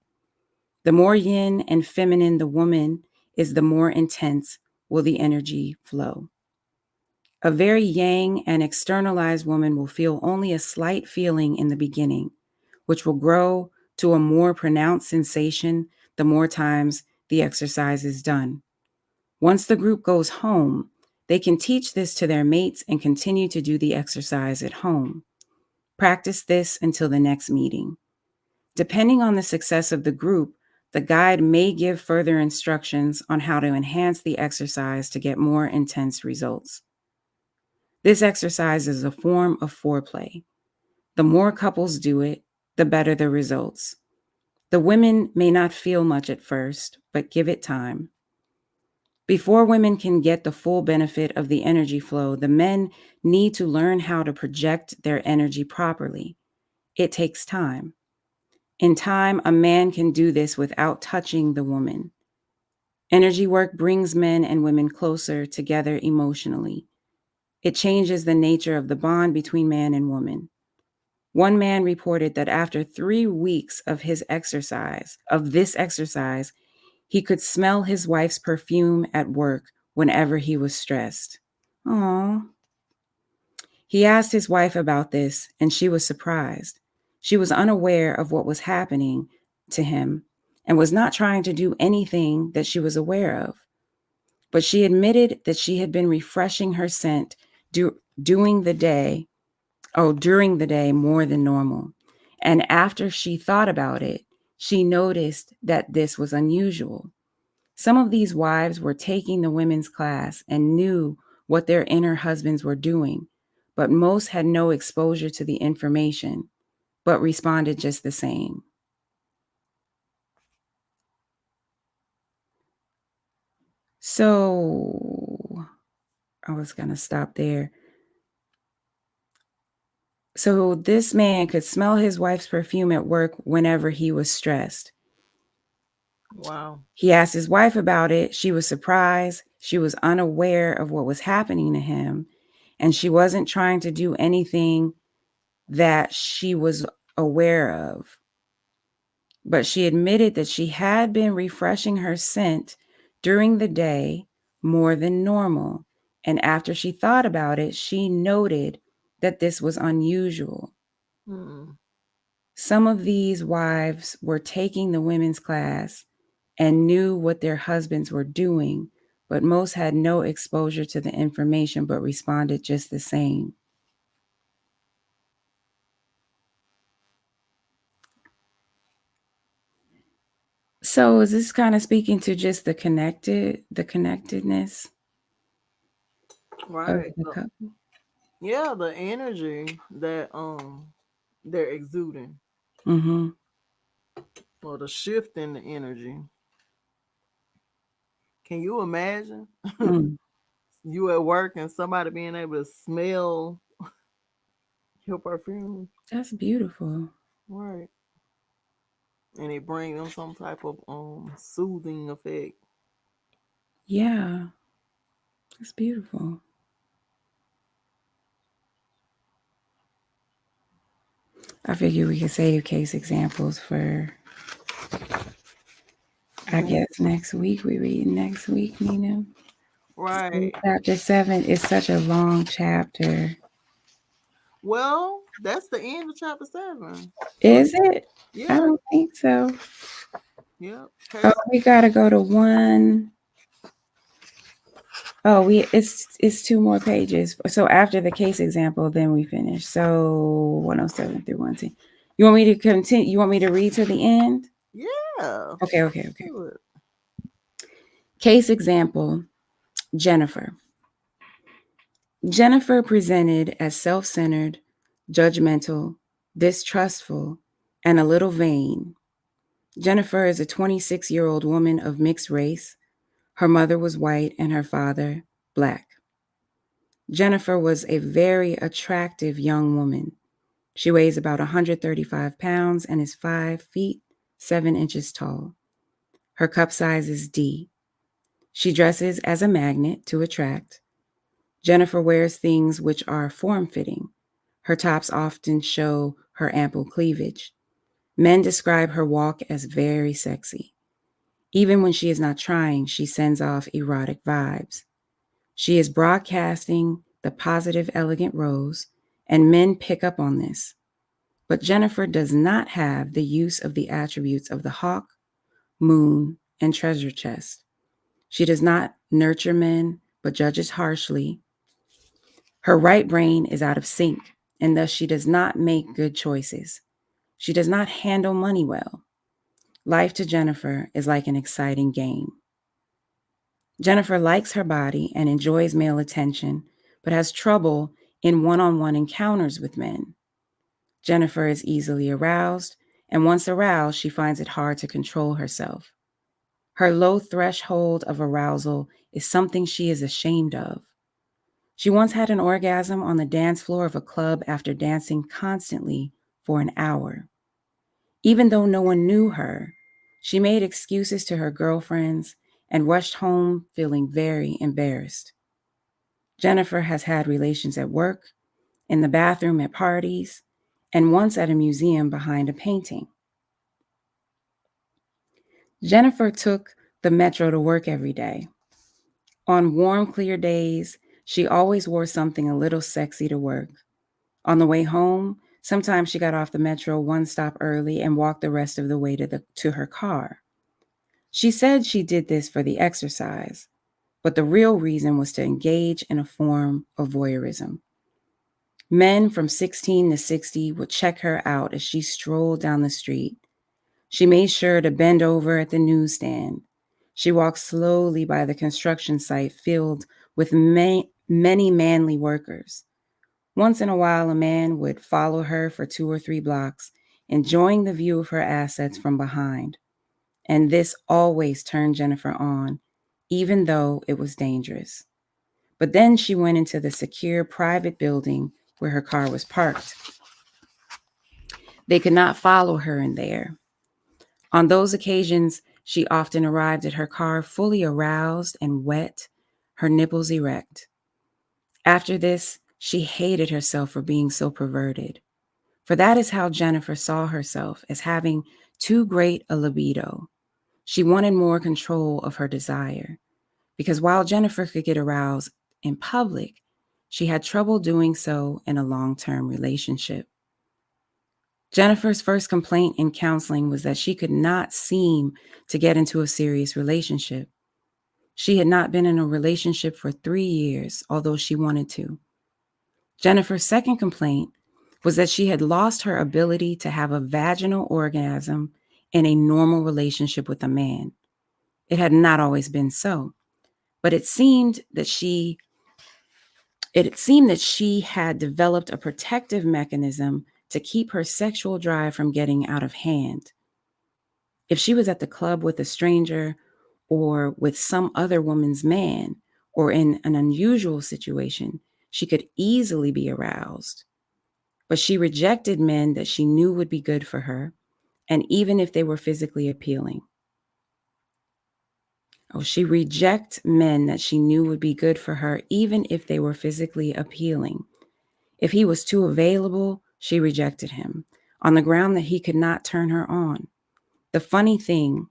The more yin and feminine the woman is, the more intense will the energy flow. A very yang and externalized woman will feel only a slight feeling in the beginning, which will grow to a more pronounced sensation the more times the exercise is done. Once the group goes home, they can teach this to their mates and continue to do the exercise at home. Practice this until the next meeting. Depending on the success of the group, the guide may give further instructions on how to enhance the exercise to get more intense results. This exercise is a form of foreplay. The more couples do it, the better the results. The women may not feel much at first, but give it time. Before women can get the full benefit of the energy flow, the men need to learn how to project their energy properly. It takes time. In time, a man can do this without touching the woman. Energy work brings men and women closer together emotionally. It changes the nature of the bond between man and woman. One man reported that after 3 weeks of this exercise, he could smell his wife's perfume at work whenever he was stressed. Aww. He asked his wife about this, and she was surprised. She was unaware of what was happening to him and was not trying to do anything that she was aware of. But she admitted that she had been refreshing her scent doing the day, during the day more than normal. And after she thought about it, she noticed that this was unusual. Some of these wives were taking the women's class and knew what their inner husbands were doing, but most had no exposure to the information, but responded just the same. So I was going to stop there. So this man could smell his wife's perfume at work whenever he was stressed. Wow. He asked his wife about it. She was surprised. She was unaware of what was happening to him, and she wasn't trying to do anything that she was aware of. But she admitted that she had been refreshing her scent during the day more than normal. And after she thought about it, she noted that this was unusual. Mm. Some of these wives were taking the women's class and knew what their husbands were doing, but most had no exposure to the information but responded just the same. So is this kind of speaking to just the connectedness of Right. the couple? Yeah, the energy that they're exuding, Mm-hmm. or the shift in the energy. Can you imagine Mm. you at work and somebody being able to smell your perfume? That's beautiful. Right. And it brings them some type of soothing effect. Yeah, that's beautiful. I figure we could save case examples for, I guess, next week. We read next week, Nina. So Right. chapter 7 is such a long chapter. Well, that's the end of chapter 7. So Is it? I yeah, don't think so. yeah. Oh, Case. we gotta go to one. Oh, it's 2 more pages. So after the case example, then we finish. So 107 through 110. You want me to continue? You want me to read to the end? Yeah. Okay, okay, okay. Do it. Case example, Jennifer. Jennifer presented as self-centered, judgmental, distrustful, and a little vain. Jennifer is a 26-year-old woman of mixed race. Her mother was white and her father black. Jennifer was a very attractive young woman. She weighs about 135 pounds and is 5 feet 7 inches tall. Her cup size is D. She dresses as a magnet to attract. Jennifer wears things which are form fitting. Her tops often show her ample cleavage. Men describe her walk as very sexy. Even when she is not trying, she sends off erotic vibes. She is broadcasting the positive, elegant rose, and men pick up on this. But Jennifer does not have the use of the attributes of the hawk, moon, and treasure chest. She does not nurture men, but judges harshly. Her right brain is out of sync, and thus she does not make good choices. She does not handle money well. Life to Jennifer is like an exciting game. Jennifer likes her body and enjoys male attention, but has trouble in one on one encounters with men. Jennifer is easily aroused, and once aroused, she finds it hard to control herself. Her low threshold of arousal is something she is ashamed of. She once had an orgasm on the dance floor of a club after dancing constantly for an hour. Even though no one knew her, she made excuses to her girlfriends and rushed home feeling very embarrassed. Jennifer has had relations at work, in the bathroom at parties, and once at a museum behind a painting. Jennifer took the metro to work every day. On warm, clear days, she always wore something a little sexy to work. On the way home, sometimes she got off the metro one stop early and walked the rest of the way to her car. She said she did this for the exercise, but the real reason was to engage in a form of voyeurism. Men from 16 to 60 would check her out as she strolled down the street. She made sure to bend over at the newsstand. She walked slowly by the construction site filled with many manly workers. Once in a while, a man would follow her for 2 or 3 blocks, enjoying the view of her assets from behind. And this always turned Jennifer on, even though it was dangerous. But then she went into the secure private building where her car was parked. They could not follow her in there. On those occasions, she often arrived at her car fully aroused and wet, her nipples erect. After this, she hated herself for being so perverted. For that is how Jennifer saw herself, as having too great a libido. She wanted more control of her desire. Because while Jennifer could get aroused in public, she had trouble doing so in a long term relationship. Jennifer's first complaint in counseling was that she could not seem to get into a serious relationship. She had not been in a relationship for 3 years, although she wanted to. Jennifer's second complaint was that she had lost her ability to have a vaginal orgasm in a normal relationship with a man. It had not always been so, but it seemed that she had developed a protective mechanism to keep her sexual drive from getting out of hand. If she was at the club with a stranger or with some other woman's man or in an unusual situation, she could easily be aroused. But she rejected men that she knew would be good for her, and even if they were physically appealing. Oh, she rejected men that she knew would be good for her, even if they were physically appealing. If he was too available, she rejected him on the ground that he could not turn her on. The funny thing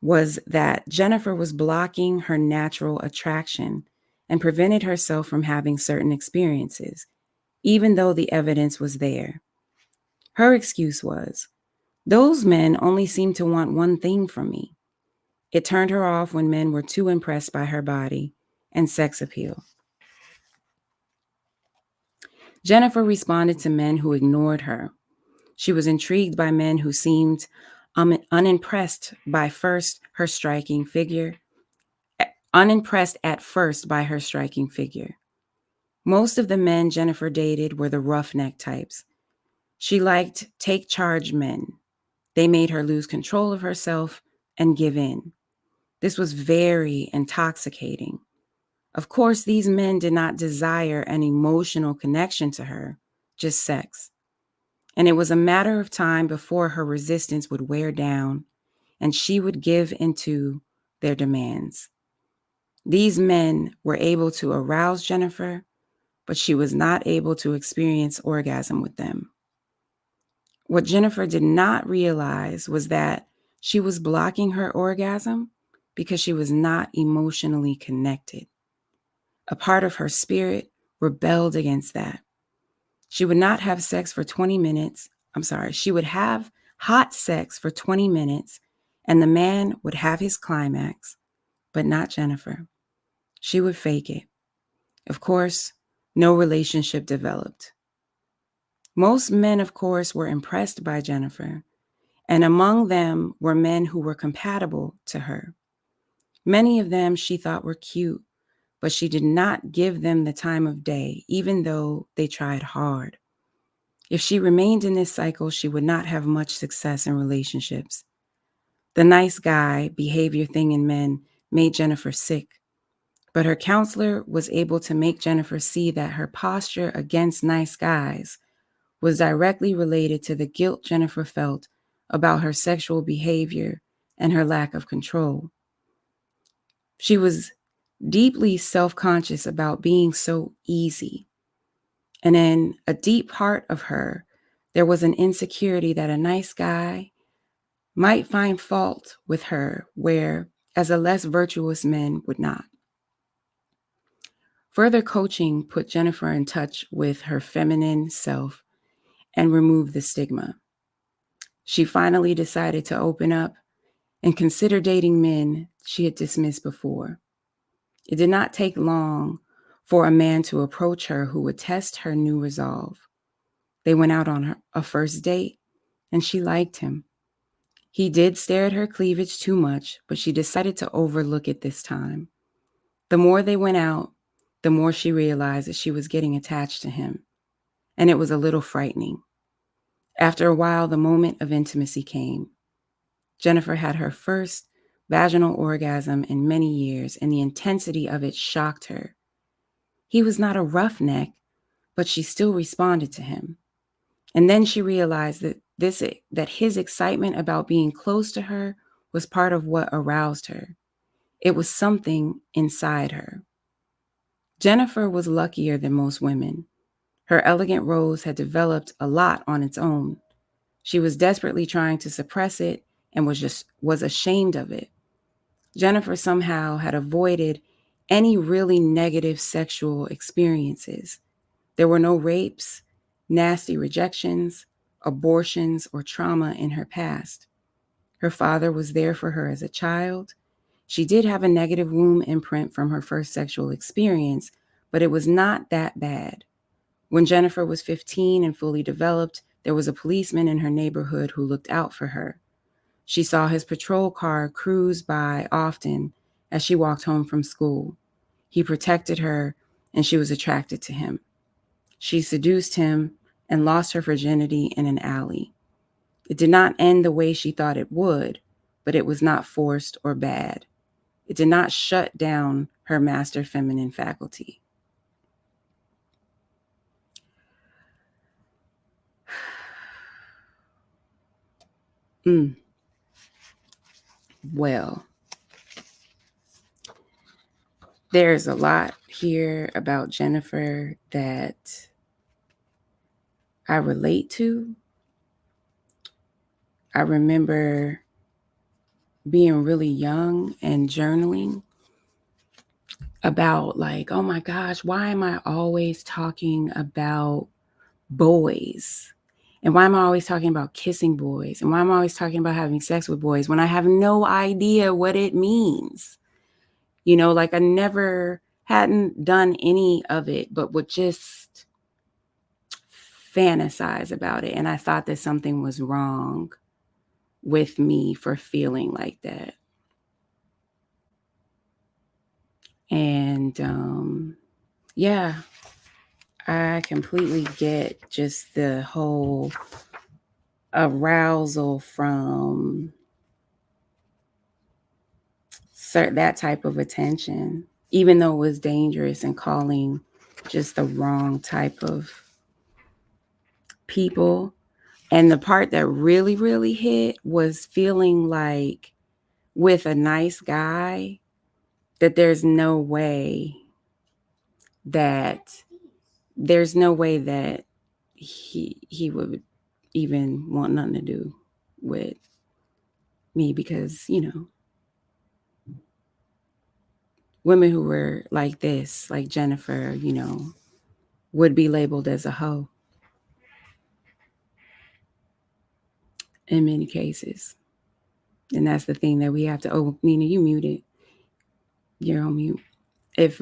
was that Jennifer was blocking her natural attraction and prevented herself from having certain experiences, even though the evidence was there. Her excuse was, those men only seem to want one thing from me. It turned her off when men were too impressed by her body and sex appeal. Jennifer responded to men who ignored her. She was intrigued by men who seemed unimpressed by first her striking figure, unimpressed at first by her striking figure. Most of the men Jennifer dated were the roughneck types. She liked take charge men. They made her lose control of herself and give in. This was very intoxicating. Of course, these men did not desire an emotional connection to her, just sex. And it was a matter of time before her resistance would wear down and she would give into their demands. These men were able to arouse Jennifer, but she was not able to experience orgasm with them. What Jennifer did not realize was that she was blocking her orgasm because she was not emotionally connected. A part of her spirit rebelled against that. She would not have sex for 20 minutes. She would have hot sex for 20 minutes, and the man would have his climax, but not Jennifer. She would fake it. Of course, no relationship developed. Most men, of course, were impressed by Jennifer, and among them were men who were compatible to her. Many of them she thought were cute, but she did not give them the time of day, even though they tried hard. If she remained in this cycle, she would not have much success in relationships. The nice guy behavior thing in men made Jennifer sick, but her counselor was able to make Jennifer see that her posture against nice guys was directly related to the guilt Jennifer felt about her sexual behavior and her lack of control. She was deeply self conscious about being so easy. And in a deep part of her, there was an insecurity that a nice guy might find fault with her, where as a less virtuous man would not. Further coaching put Jennifer in touch with her feminine self and removed the stigma. She finally decided to open up and consider dating men she had dismissed before. It did not take long for a man to approach her who would test her new resolve. They went out on a first date, and she liked him. He did stare at her cleavage too much, but she decided to overlook it this time. The more they went out, the more she realized that she was getting attached to him, and it was a little frightening. After a while, the moment of intimacy came. Jennifer had her first vaginal orgasm in many years, and the intensity of it shocked her. He was not a roughneck, but she still responded to him. And then she realized that his excitement about being close to her was part of what aroused her. It was something inside her. Jennifer was luckier than most women. Her elegant rose had developed a lot on its own. She was desperately trying to suppress it and was ashamed of it. Jennifer somehow had avoided any really negative sexual experiences. There were no rapes, nasty rejections, abortions, or trauma in her past. Her father was there for her as a child. She did have a negative womb imprint from her first sexual experience, but it was not that bad. When Jennifer was 15 and fully developed, there was a policeman in her neighborhood who looked out for her. She saw his patrol car cruise by often as she walked home from school. He protected her, and she was attracted to him. She seduced him and lost her virginity in an alley. It did not end the way she thought it would, but it was not forced or bad. It did not shut down her master feminine faculty. Mm, well, there's a lot here about Jennifer that I relate to. I remember being really young and journaling about, like, oh my gosh, why am I always talking about boys? And why am I always talking about kissing boys? And why am I always talking about having sex with boys when I have no idea what it means? Like I never hadn't done any of it, but would just fantasize about it. And I thought that something was wrong with me for feeling like that. And yeah, I completely get just the whole arousal from that type of attention, even though it was dangerous and calling just the wrong type of people. And the part that really, really hit was feeling like with a nice guy that that there's no way that he would even want nothing to do with me, because women who were like this, like Jennifer, would be labeled as a hoe in many cases. And that's the thing that we have to. Oh, Nina, you muted. You're on mute. If as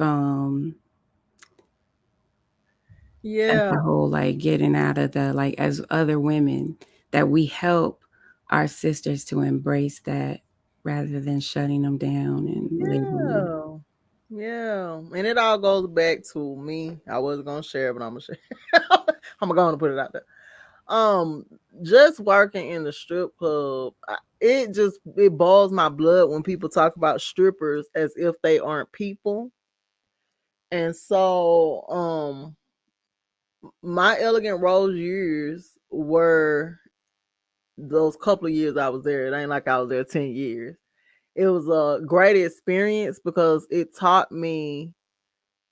Yeah, a whole, like getting out of the like as other women that we help our sisters to embrace that rather than shutting them down and labeling. yeah, yeah. And it all goes back to me. I was gonna share, but I'm gonna share. I'm gonna put it out there. Um, just working in the strip club, it boils my blood when people talk about strippers as if they aren't people. And so, my elegant rose years were those couple of years I was there. It ain't like I was there 10 years. It was a great experience because it taught me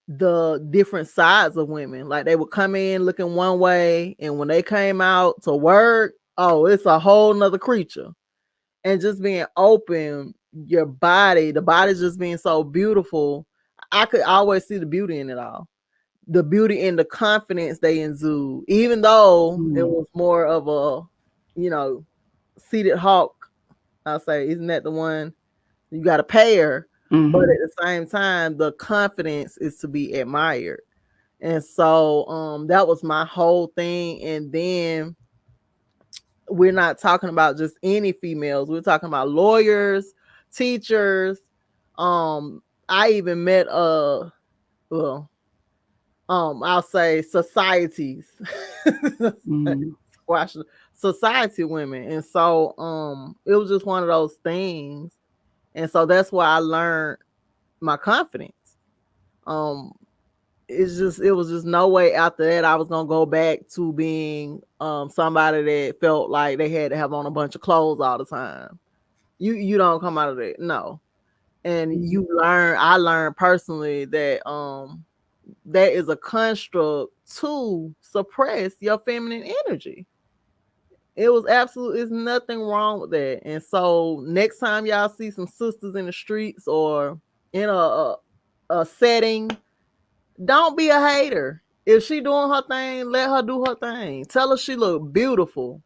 the different sides of women. Like they would come in looking one way, and when they came out to work, oh, it's a whole nother creature. And just being open, your body, the body's just being so beautiful. I could always see the beauty in it all. The beauty and the confidence they exude, even though it Mm, was more of a, you know, seated hawk. I'll say, isn't that the one you got to pay her? But at mm-hmm. the same time, the confidence is to be admired. And so that was my whole thing. And then we're not talking about just any females. We're talking about lawyers, teachers. I even met well, I'll say societies. Mm, Squash society women. And so it was just one of those things. And so that's why I learned my confidence. Um it was just no way after that I was gonna go back to being somebody that felt like they had to have on a bunch of clothes all the time. You don't come out of that. No. And mm, I learned personally that that is a construct to suppress your feminine energy. It was absolutely, it's nothing wrong with that. And so next time y'all see some sisters in the streets or in a setting, don't be a hater. If she doing her thing, let her do her thing. Tell her she look beautiful.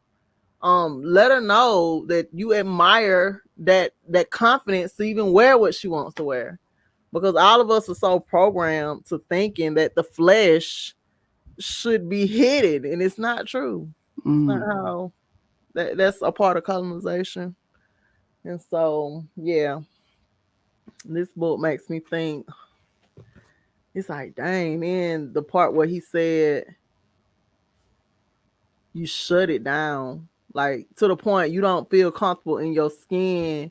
Let her know that you admire that confidence to even wear what she wants to wear. Because all of us are so programmed to thinking that the flesh should be hidden, and it's not true. It's not mm. how that's a part of colonization. And so, yeah, this book makes me think. It's like, dang, man, the part where he said you shut it down, like to the point you don't feel comfortable in your skin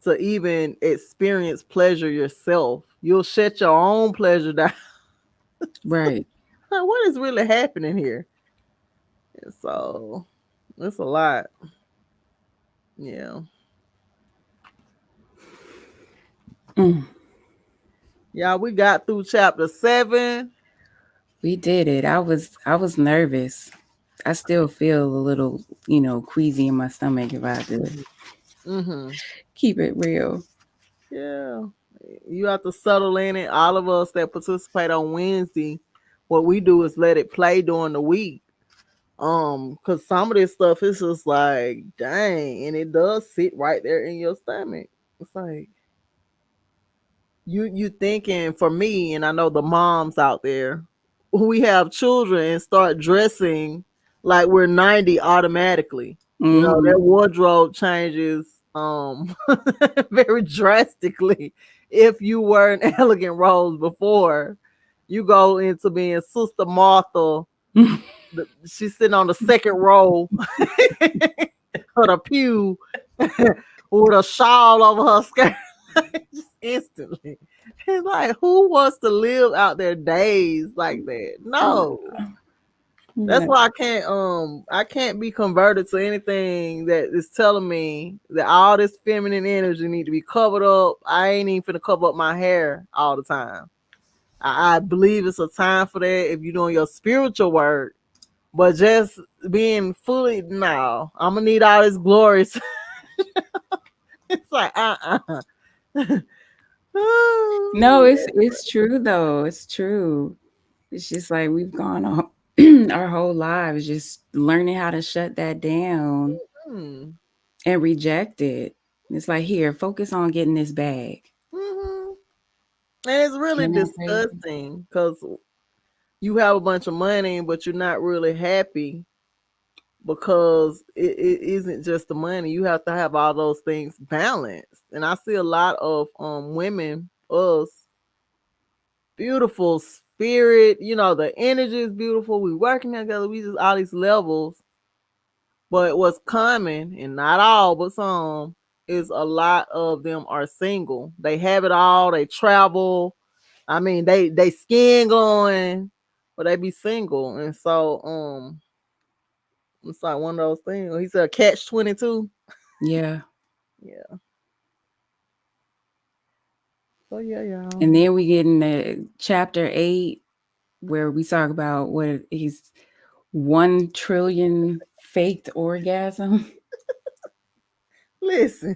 to even experience pleasure yourself. You'll shut your own pleasure down. Right. Like, what is really happening here? And so it's a lot. Yeah. Mm. Yeah, we got through chapter 7. We did it. I was nervous. I still feel a little, queasy in my stomach if I had to Mm-hmm. keep it real. Yeah. You have to settle in it. All of us that participate on Wednesday, what we do is let it play during the week. Because some of this stuff is just like, dang, and it does sit right there in your stomach. It's like you thinking for me, and I know the moms out there, we have children and start dressing like we're 90 automatically. You know, Hmm. their wardrobe changes very drastically. If you were an elegant rose before, you go into being Sister Martha. She's sitting on the second row of the pew with a shawl over her skirt. Just instantly. It's like, who wants to live out their days like that? No. That's Yeah. why I can't be converted to anything that is telling me that all this feminine energy need to be covered up. I ain't even finna cover up my hair all the time. I believe it's a time for that if you're doing your spiritual work, but just being fully, no, I'm gonna need all this glory. It's like No, oh, it's true though. It's true. It's just like we've gone all, our whole lives just learning how to shut that down mm, and reject it. It's like here, focus on getting this bag. mm-hmm. And it's really Isn't that crazy? disgusting because you have a bunch of money, but you're not really happy because it isn't just the money. You have to have all those things balanced. And I see a lot of women, us, beautiful spirit, the energy is beautiful. We working together, we just all these levels. But what's coming, and not all, but some, is a lot of them are single. They have it all, they travel. I mean, they skin glowing, but they be single. And so it's like one of those things. He said catch 22. Yeah. Yeah. So yeah, y'all. And then we get into chapter 8 where we talk about what he's 1 trillion faked orgasm. Listen,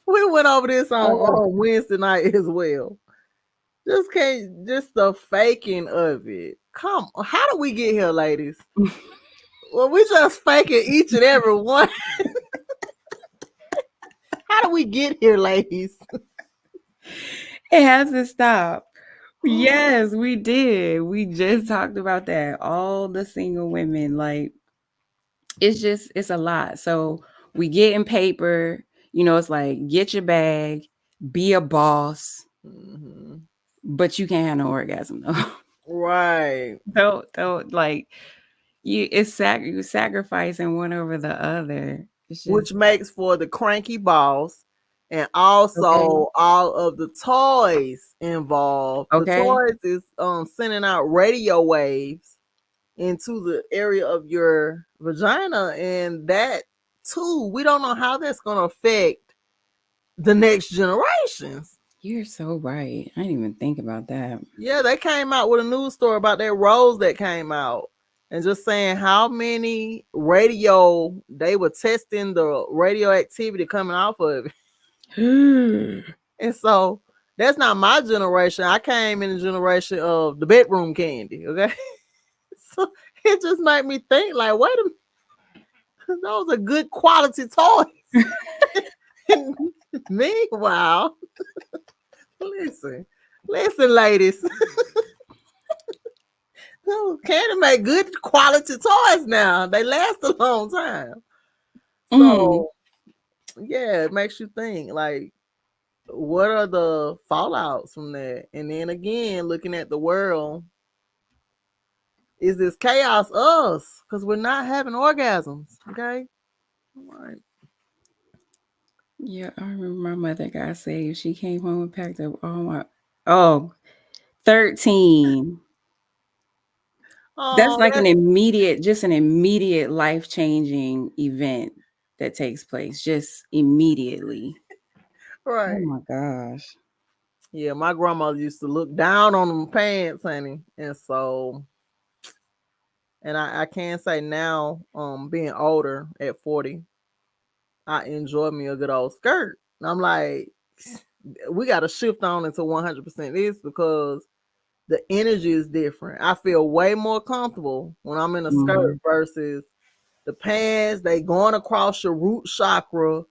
we went over this Oh. on Wednesday night as well. Just can't just the faking of it. Come on, how do we get here, ladies? Well, we just faking each and every one. How do we get here, ladies? It has to stop. Yes, we did. We just talked about that. All the single women, like it's a lot. So we get in paper, it's like get your bag, be a boss, Mhm. but you can't have no orgasm though. Right. Don't like you sacrificing one over the other. It's just Which makes for the cranky boss and okay. also all of the toys involved. The Okay. toys is sending out radio waves into the area of your vagina, and that too, we don't know how that's going to affect the next generations. You're so right. I didn't even think about that. Yeah, they came out with a news story about that rose that came out and just saying how many radio they were testing the radioactivity coming off of it. And so that's not my generation. I came in the generation of the bedroom candy. Okay. So it just made me think like, wait a minute, those are good quality toys. And meanwhile, listen, listen, ladies. No, Candy make good quality toys now. They last a long time. Mm, So yeah, it makes you think like what are the fallouts from that? And then again, looking at the world, is this chaos us? Because we're not having orgasms. Okay. All right. yeah, I remember my mother got saved. She came home and packed up all my oh 13. That's Oh, like an immediate life changing event that takes place just immediately. Oh right. my gosh. Yeah, my grandmother used to look down on them pants, honey. And so and I can say now, being older at 40, I enjoy me a good old skirt. And I'm like, we got to shift on into 100% this because the energy is different. I feel way more comfortable when I'm in a skirt Mhm. versus the pants. They going across your root chakra.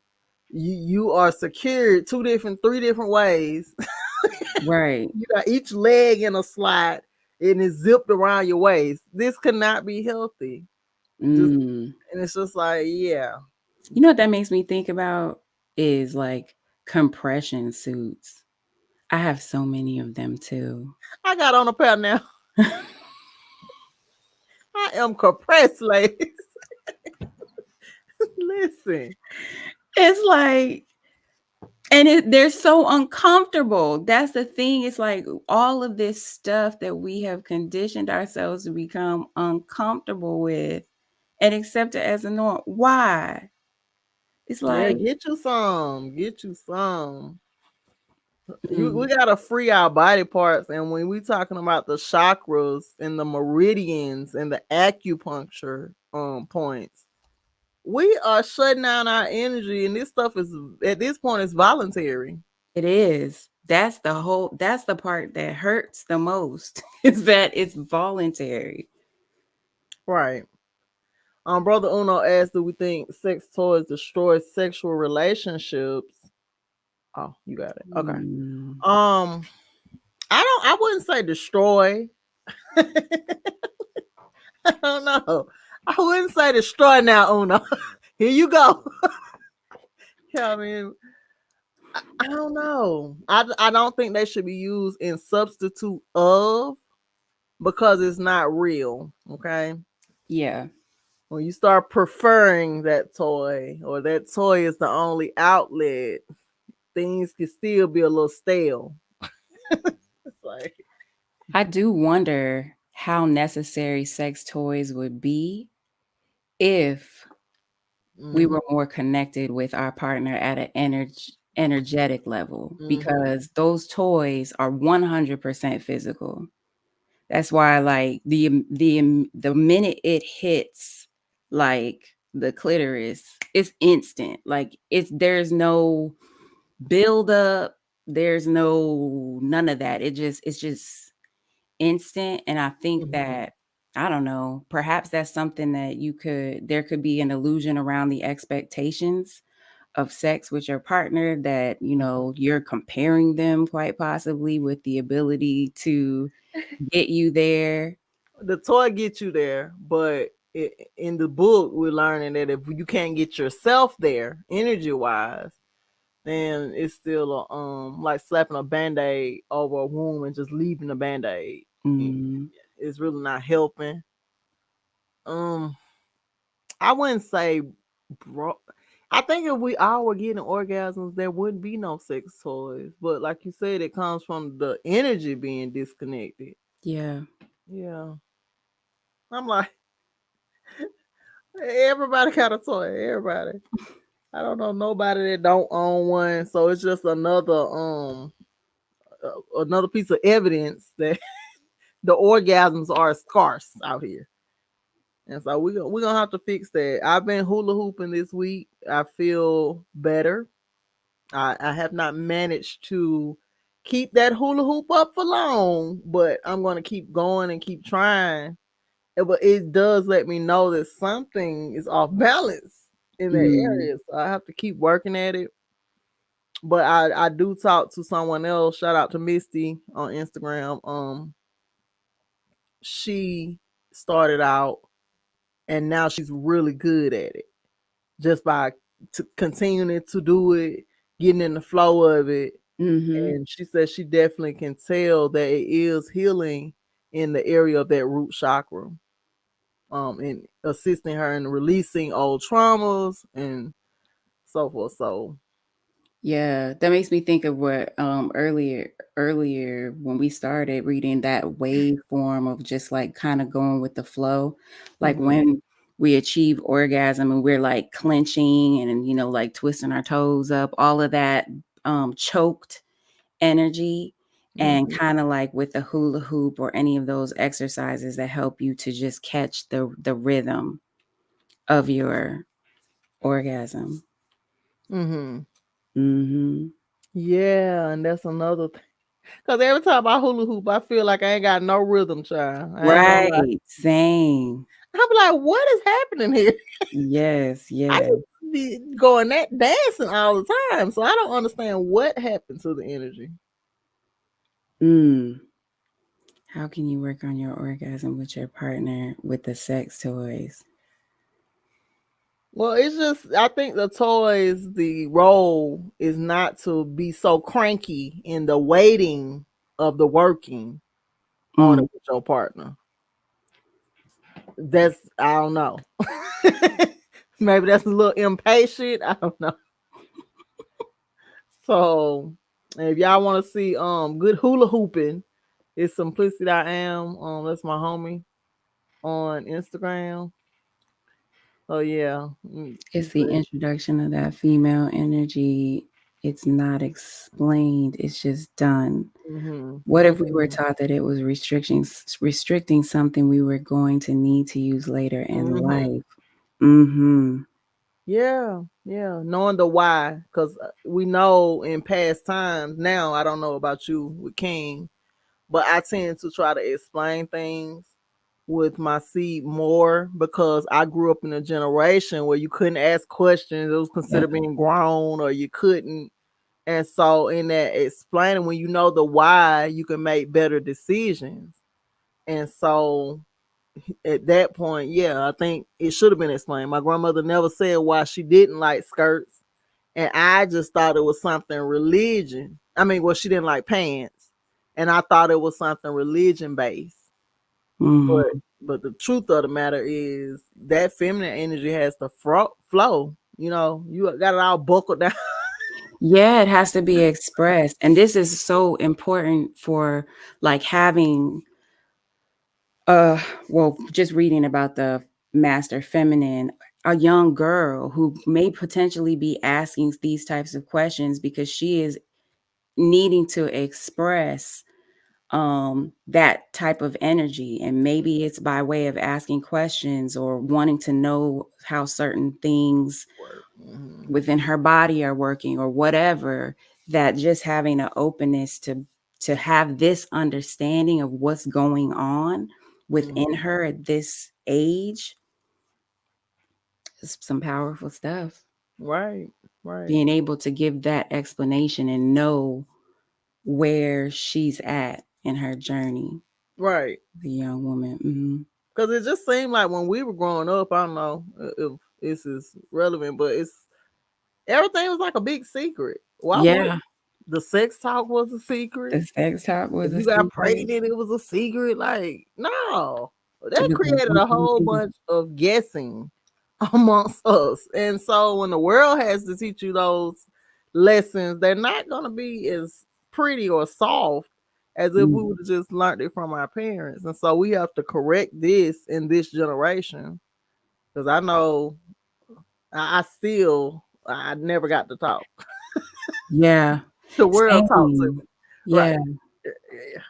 You are secured two different, three different ways. Right. You got each leg in a slot and it's zipped around your waist. This could not be healthy. Just Mm. and it's just like, yeah. You know what that makes me think about is like compression suits. I have so many of them too. I got on a pair now. I am compressed, ladies. Listen. It's like they're so uncomfortable. That's the thing. It's like all of this stuff that we have conditioned ourselves to become uncomfortable with and accept it as a norm. Why? It's Yeah, like, get you some. Get you some. We mm, gotta free our body parts, and when we talking about the chakras and the meridians and the acupuncture points, we are shutting down our energy, and this stuff is at this point is voluntary. it is. That's the part that hurts the most is that it's voluntary. Right. Brother Uno asked, "Do we think sex toys destroy sexual relationships?" Oh, you got it. Okay. Mm, Um, I wouldn't say destroy. I don't know. I wouldn't say destroy now, Uno. Here you go. Yeah, I mean, I don't know. I don't think they should be used in substitute of because it's not real. Okay. Yeah. When you start preferring that toy or that toy is the only outlet, things can still be a little stale. It's like, I do wonder how necessary sex toys would be if we mm-hmm, were more connected with our partner at an energetic level, mm-hmm, because those toys are 100% physical. That's why, like, the minute it hits, like, the clitoris, it's instant. Like, there's no build up, there's no none of that. It's just instant. And I think mm-hmm. that, I don't know, perhaps that's something that there could be an illusion around the expectations of sex with your partner, that, you're comparing them quite possibly with the ability to get you there. The toy gets you there, but in the book, we're learning that if you can't get yourself there, energy wise, then it's still like slapping a band-aid over a wound and just leaving the band-aid. Mm, It's really not helping. Um, I wouldn't say bro. I think if we all were getting orgasms, there wouldn't be no sex toys. But like you said, it comes from the energy being disconnected. yeah. Yeah, I'm like everybody got a toy. Everybody. I don't know nobody that don't own one. So it's just another piece of evidence that the orgasms are scarce out here. And so we're gonna have to fix that. I've been hula hooping this week. I feel better. I have not managed to keep that hula hoop up for long, but I'm gonna keep going and keep trying. But it does let me know that something is off balance in that Mm, area. So I have to keep working at it. But I do talk to someone else. Shout out to Misty on Instagram. She started out and now she's really good at it just by continuing to do it, getting in the flow of it. mm-hmm. And she says she definitely can tell that it is healing in the area of that root chakra, and assisting her in releasing old traumas and so forth. So, Yeah, that makes me think of what, earlier when we started reading, that waveform of just like kind of going with the flow, like mm-hmm, when we achieve orgasm and we're like clenching and, like twisting our toes up, all of that choked energy. And mm-hmm, kind of like with the hula hoop or any of those exercises that help you to just catch the rhythm of your orgasm. mm-hmm. Mm-hmm. Yeah, and that's another thing. Cause every time I hula hoop, I feel like I ain't got no rhythm, child. I ain't gonna lie. Right. Same. I'm like, what is happening here? Yes, I yes. just be going that dancing all the time, so I don't understand what happened to the energy. Mm. How can you work on your orgasm with your partner with the sex toys? Well, it's just I think the toys, the role is not to be so cranky in the waiting of the working on it Mm. with your partner. That's I don't know. Maybe that's a little impatient. I don't know. So if y'all want to see good hula hooping, it's Simplicity I Am. That's my homie on Instagram. Oh yeah. It's the introduction of that female energy. It's not explained, it's just done. Mm-hmm. What if we were Mm-hmm. taught that it was restricting something we were going to need to use later in Mm-hmm. life? Mm-hmm. Yeah, yeah. Knowing the why, because we know in past times. Now I don't know about you with King, but I tend to try to explain things with my seed more because I grew up in a generation where you couldn't ask questions. It was Yep. considered being grown, or you couldn't. And so in that explaining, when you know the why, you can make better decisions. And so at that point, yeah, I think it should have been explained. My grandmother never said why she didn't like skirts. And I just thought it was something religion. I mean, well, she didn't like pants. And I thought it was something religion based. But Hmm. but the truth of the matter is that feminine energy has to flow. You know, you got it all buckled down. Yeah, it has to be expressed. And this is so important for like having uh well, just reading about the master feminine, a young girl who may potentially be asking these types of questions because she is needing to express that type of energy, and maybe it's by way of asking questions or wanting to know how certain things Mhm. within her body are working or whatever, that just having an openness to have this understanding of what's going on within Mhm. her at this age is some powerful stuff. Right, right, Being able to give that explanation and know where she's at in her journey, right. the young woman. Hmm. Because it just seemed like when we were growing up, I don't know if this is relevant, but it's everything was like a big secret. Why would Yeah, the sex talk was a secret? the sex talk If was a you got secret. pregnant, it was a secret. Like, no, It that was a created a whole secret. bunch of guessing amongst us. And so when the world has to teach you those lessons, they're not going to be as pretty or soft as if we Mm. would have just learned it from our parents. And so we have to correct this in this generation. Because I know I still, I never got to talk. Yeah, The world talked to same. me. Right. Yeah. Yeah. Yeah.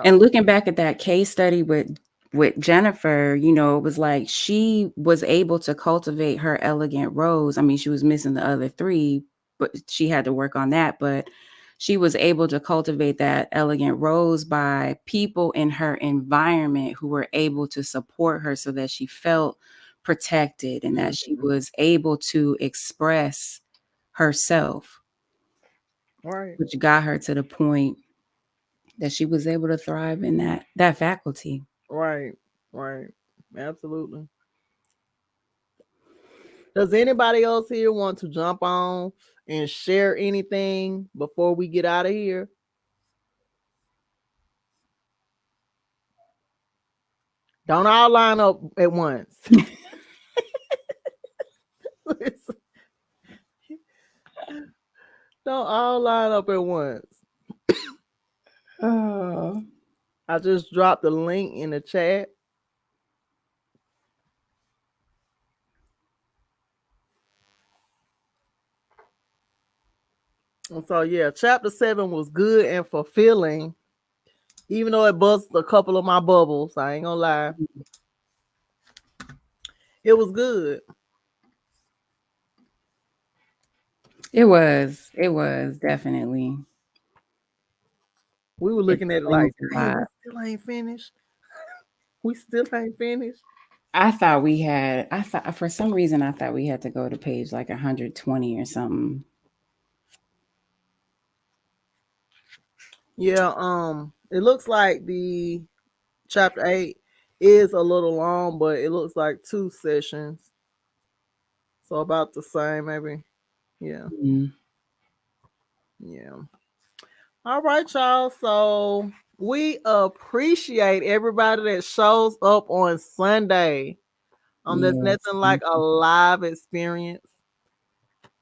And So, looking back at that case study with Jennifer, it was like she was able to cultivate her elegant rose. I mean, she was missing the other three, but she had to work on that. But she was able to cultivate that elegant rose by people in her environment who were able to support her so that she felt protected and that she mhm. was able to express herself, Right. which got her to the point that she was able to thrive in that faculty. Right, right. Absolutely. Does anybody else here want to jump on and share anything before we get out of here? Don't all line up at once. Don't all line up at once. Oh. I just dropped the link in the chat. And so yeah, chapter 7 was good and fulfilling, even though it busted a couple of my bubbles. I ain't gonna lie. It was good. It was definitely. We were It looking at it explains like, a dang, we lot. still ain't finished. We still ain't finished. I thought for some reason I thought we had to go to page like 120 or something. Yeah, it looks like the chapter 8 is a little long, but it looks like 2 sessions. So about the same, maybe. Yeah, Mhm. yeah. All right, y'all. So we appreciate everybody that shows up on Sunday. There's Yes. nothing like a live experience.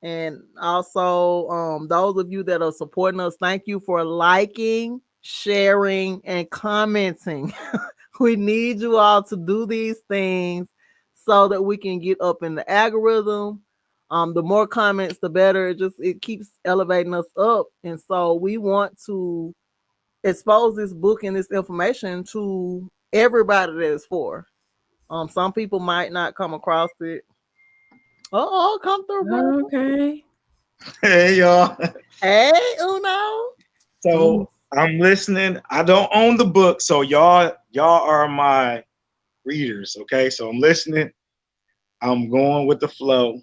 And also, those of you that are supporting us, thank you for liking, sharing, and commenting. We need you all to do these things so that we can get up in the algorithm. The more comments, the better. It keeps elevating us up. And so we want to expose this book and this information to everybody that it's for. Some people might not come across it. Oh, come through, brother. Okay. Hey y'all. Hey, Uno. So Peace. I'm listening. I don't own the book, so y'all are my readers. Okay, so I'm listening. I'm going with the flow.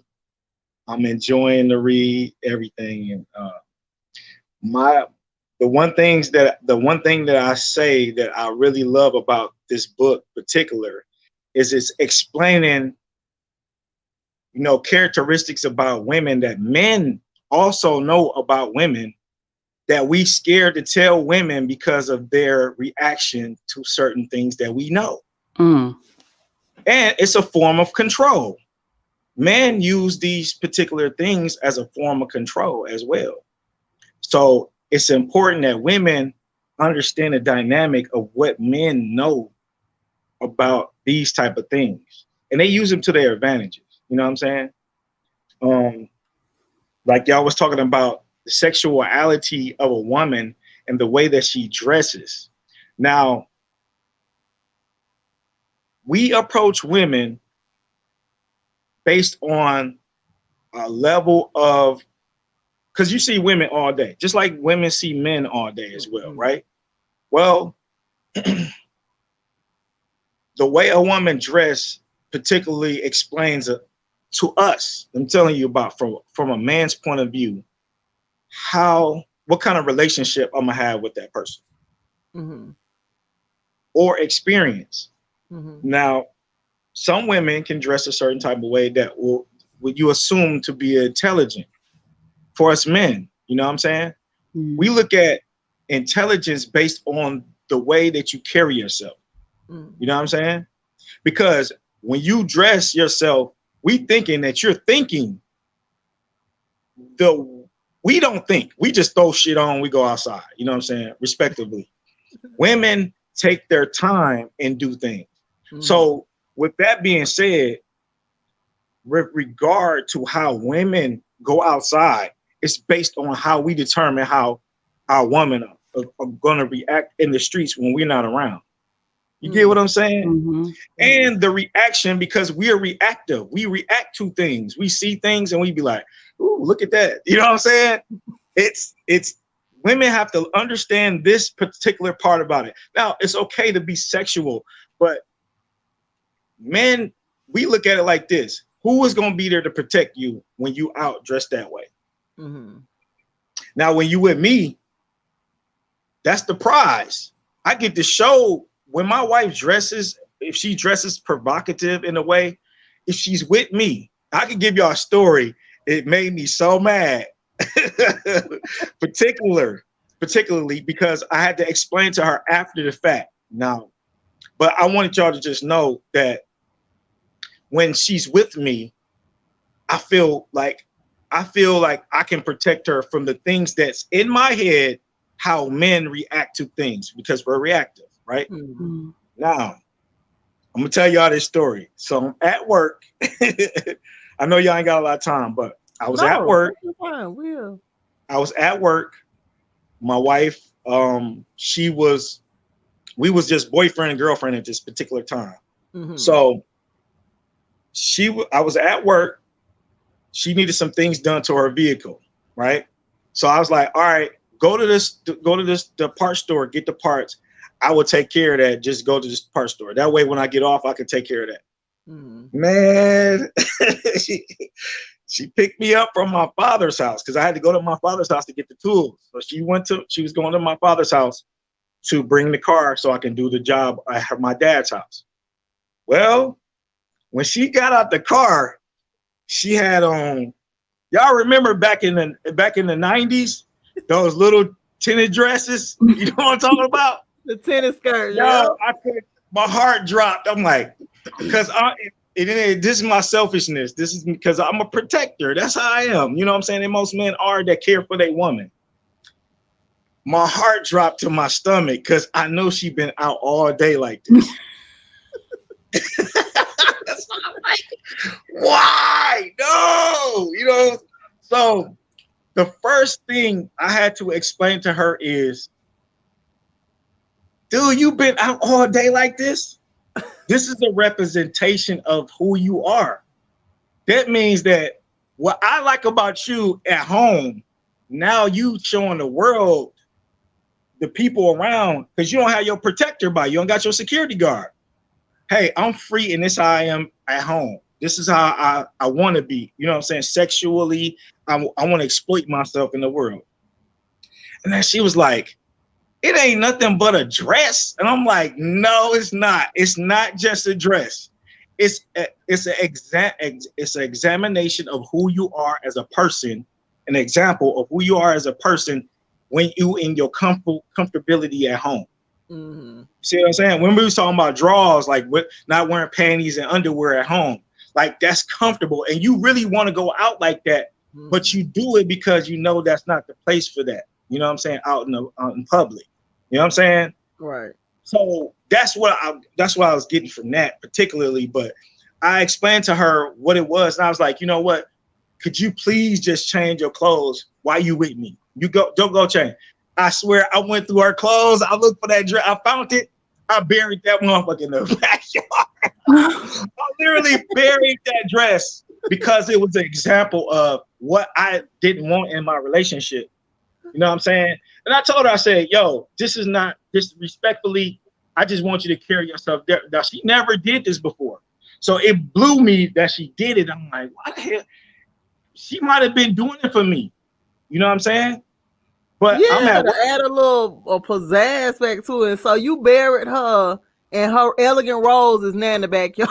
I'm enjoying the read everything, and My the one thing that I say that I really love about this book particular is it's explaining, characteristics about women that men also know about women that we scared to tell women because of their reaction to certain things that we know. Mm. And it's a form of control. Men use these particular things as a form of control as well. So it's important that women understand the dynamic of what men know about these type of things, and they use them to their advantages. You know what I'm saying? Um, like y'all was talking about the sexuality of a woman and the way that she dresses. Now, we approach women based on a level of, because you see women all day, just like women see men all day as well, Mm-hmm. right? Well, the way a woman dress particularly explains to us. I'm telling you about from a man's point of view, what kind of relationship I'm gonna have with that person Mm-hmm. or experience. Mm-hmm. Now, some women can dress a certain type of way that will what you assume to be intelligent. For us men, you know what I'm saying? Mm. We look at intelligence based on the way that you carry yourself. You know what I'm saying? Because when you dress yourself, we thinking that you're thinking the we don't think. We just throw shit on, we go outside. You know what I'm saying? Respectively. Women take their time and do things. Mm-hmm. So with that being said, with regard to how women go outside, it's based on how we determine how our women are going to react in the streets when we're not around. You get what I'm saying? Mm-hmm. And the reaction, because we are reactive, we react to things, we see things and we be like, ooh, look at that. You know what I'm saying? It's women have to understand this particular part about it. Now it's okay to be sexual, but men, we look at it like this: who is going to be there to protect you when you out dressed that way? Mm-hmm. Now when you with me, that's the prize. I get to show when my wife dresses, if she dresses provocative in a way, if she's with me, I can give y'all a story. It made me so mad. Particularly because I had to explain to her after the fact. Now, but I wanted y'all to just know that when she's with me, I feel like I can protect her from the things that's in my head, how men react to things because we're reactive, right? Mm-hmm. Mm. Now, I'm gonna tell y'all this story. So I'm at work. I know y'all ain't got a lot of time, but I was at No, work. that's fine. Will. I was at work. My wife, we was just boyfriend and girlfriend at this particular time. Mm-hmm. So I was at work. She needed some things done to her vehicle, right? So I was like, all right, go to this the parts store, get the parts. I will take care of that. Just go to this parts store. That way, when I get off, I can take care of that. Mm-hmm. Man, she, she picked me up from my father's house because I had to go to my father's house to get the tools. So she was going to my father's house to bring the car so I can do the job at my dad's house. Well, when she got out the car, she had on. Y'all remember back in the 90s, those little tinted dresses? You know what I'm talking about? The tennis skirt, yeah. Yo, my heart dropped. I'm like, because this is my selfishness. This is because I'm a protector. That's how I am. You know what I'm saying? And most men are that care for their woman. My heart dropped to my stomach because I know she been out all day like this. That's why I'm like, why? No, So the first thing I had to explain to her is, dude, you've been out all day like this. This is a representation of who you are. That means that what I like about you at home, now you showing the world, the people around, because you don't have your protector by you don't got your security guard. Hey, I'm free and this is how I am at home. This is how I want to be. You know what I'm saying? Sexually, I want to exploit myself in the world. And then she was like, it ain't nothing but a dress. And I'm like, no, it's not. It's not just a dress. It's an examination of who you are as a person, an example of who you are as a person when you in your comfortability at home. Mm-hmm. See what I'm saying? When we was talking about drawers, like not wearing panties and underwear at home, like that's comfortable, and you really want to go out like that, but you do it because you know that's not the place for that. You know what I'm saying? Out in public. You know what I'm saying? Right. So that's what I was getting from that particularly. But I explained to her what it was, and I was like, you know what? Could you please just change your clothes while you with me? Don't go change. I swear, I went through her clothes. I looked for that dress. I found it. I buried that motherfucker in the backyard. I literally buried that dress because it was an example of what I didn't want in my relationship. You know what I'm saying? And I told her, I said, yo, this is not disrespectfully. I just want you to carry yourself there. Now, she never did this before. So it blew me that she did it. I'm like, what the hell? She might have been doing it for me. You know what I'm saying? But I'm Yeah, at to work. add a little pizzazz back to it. So you buried her, and her elegant rose is now in the backyard.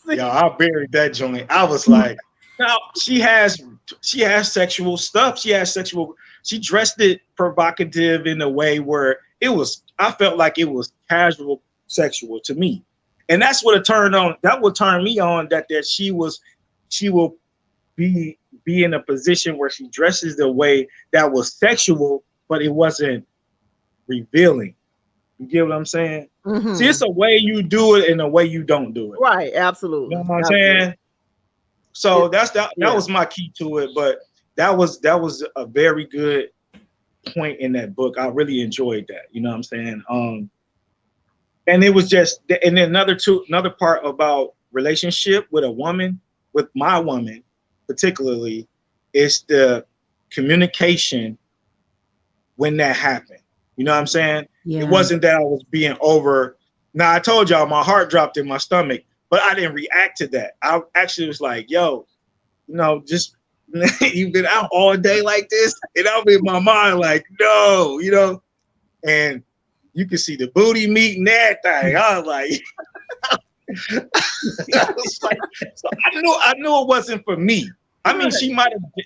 Yo, I buried that joint. I was like, now she has sexual stuff. She dressed it provocative in a way where I felt like it was casual sexual to me. And that's what that would turn me on that she will be in a position where she dresses the way that was sexual, but it wasn't revealing. You get what I'm saying? Mm-hmm. See, it's a way you do it and a way you don't do it. Right, absolutely. You know what I'm Absolutely. saying? So that was my key to it, but that was a very good point in that book. I really enjoyed that. You know what I'm saying? And it was just, and then another part about relationship with a woman, with my woman particularly, is the communication when that happened. You know what I'm saying? Yeah. It wasn't that I was being over. Now, I told y'all my heart dropped in my stomach, but I didn't react to that. I actually was like, yo, just you've been out all day like this. And I'm in my mind like, no, and you can see the booty meat and everything. I was like, so I knew it wasn't for me. I mean,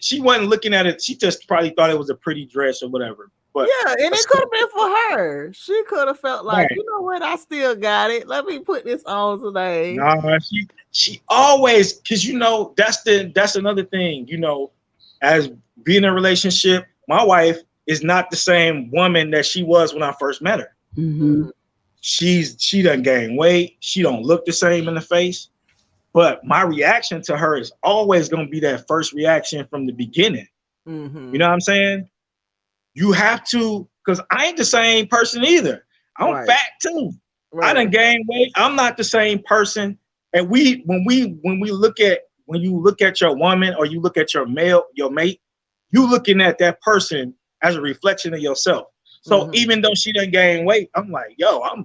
she wasn't looking at it. She just probably thought it was a pretty dress or whatever. But yeah, and it could have been for her. She could have felt like, right. you know what, I still got it. Let me put this on today. Nah, she always, because that's another thing, as being in a relationship, my wife is not the same woman that she was when I first met her. Mm-hmm. She done gained weight. She don't look the same in the face. But my reaction to her is always going to be that first reaction from the beginning. Mm-hmm. You know what I'm saying? You have to, because I ain't the same person either. I'm fat too. Right. I done gained weight. I'm not the same person. And when you look at your woman or you look at your mate, you looking at that person as a reflection of yourself. So even though she done gain weight, I'm like, yo, I'm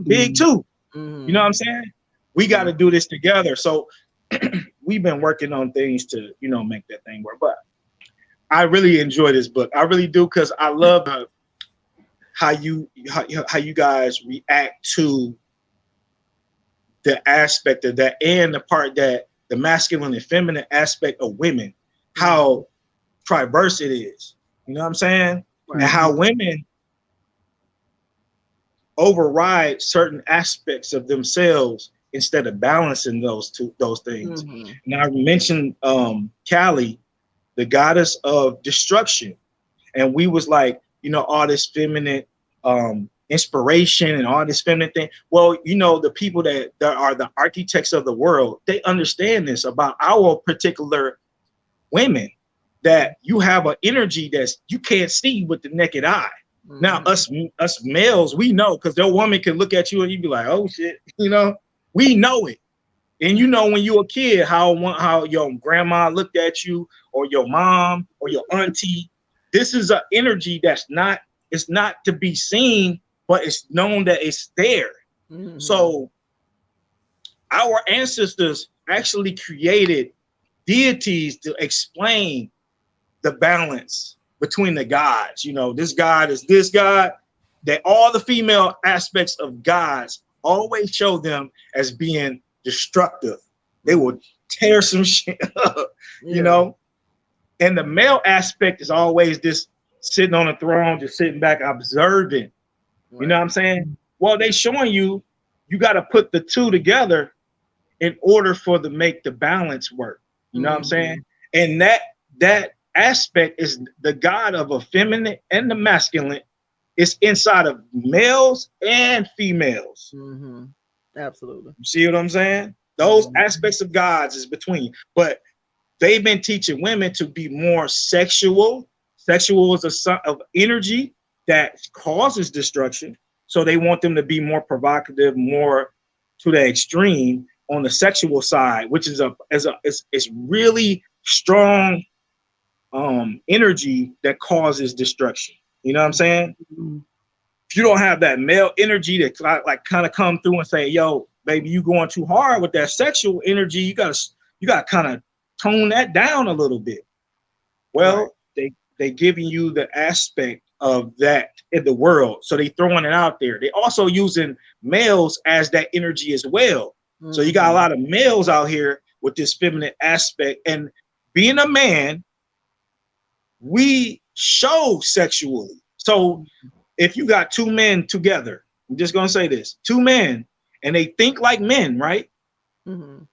big too. Mm-hmm. You know what I'm saying? We got to do this together. So we've been working on things to, make that thing work. But I really enjoy this book. I really do, because I love how you guys react to the aspect of that, and the part that the masculine and feminine aspect of women, how diverse it is. You know what I'm saying? Right. And how women override certain aspects of themselves instead of balancing those things. Mm-hmm. Now I mentioned Kali, the goddess of destruction, and we was like, all this feminine inspiration and all this feminine thing. Well, the people that are the architects of the world, they understand this about our particular women, that you have an energy that you can't see with the naked eye. Mm-hmm. Now, us males, we know, because their woman can look at you and you be like, oh shit, we know it. And when you a kid, how your grandma looked at you, or your mom, or your auntie. This is an energy it's not to be seen, but it's known that it's there. Mm-hmm. So our ancestors actually created deities to explain the balance between the gods. You know, this god is this god. That all the female aspects of gods always show them as being destructive. They will tear some shit up, you know. And the male aspect is always this sitting on a throne, just sitting back observing. You know what I'm saying? Well, they showing you got to put the two together in order for to make the balance work. You know what I'm saying? And that aspect is the god of a feminine and the masculine. It's inside of males and females. Absolutely. You see what I'm saying? Those aspects of gods is between, but they've been teaching women to be more sexual. Sexual is a son of energy that causes destruction. So they want them to be more provocative, more to the extreme on the sexual side, which is it's really strong energy that causes destruction. You know what I'm saying? If you don't have that male energy that like kind of come through and say, yo, baby, you going too hard with that sexual energy, you gotta kind of tone that down a little bit. Well, they giving you the aspect of that in the world. So they throwing it out there. They also using males as that energy as well. So you got a lot of males out here with this feminine aspect. And being a man, we show sexually. So if you got two men together, I'm just gonna say this, two men, and they think like men, right? You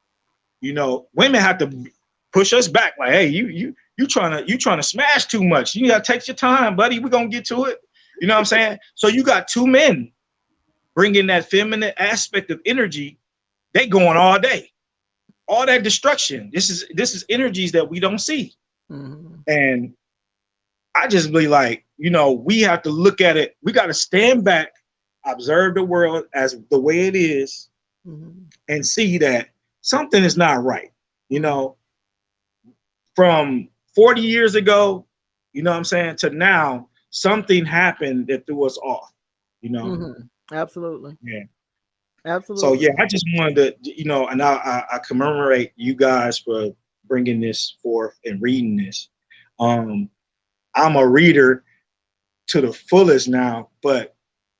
know, women have to push us back, like, hey, you trying to smash too much. You gotta take your time, buddy. We're gonna get to it. You know what I'm saying? So you got two men bringing that feminine aspect of energy. They going all day, all that destruction. This is energies that we don't see. And I just be like, you know, we have to look at it. We got to stand back, observe the world as the way it is, and see that something is not right. You know, from 40 years ago, you know what I'm saying, to now, something happened that threw us off, you know? Absolutely. Yeah. Absolutely. So, yeah, I just wanted to, you know, and I commemorate you guys for bringing this forth and reading this. I'm a reader to the fullest now, but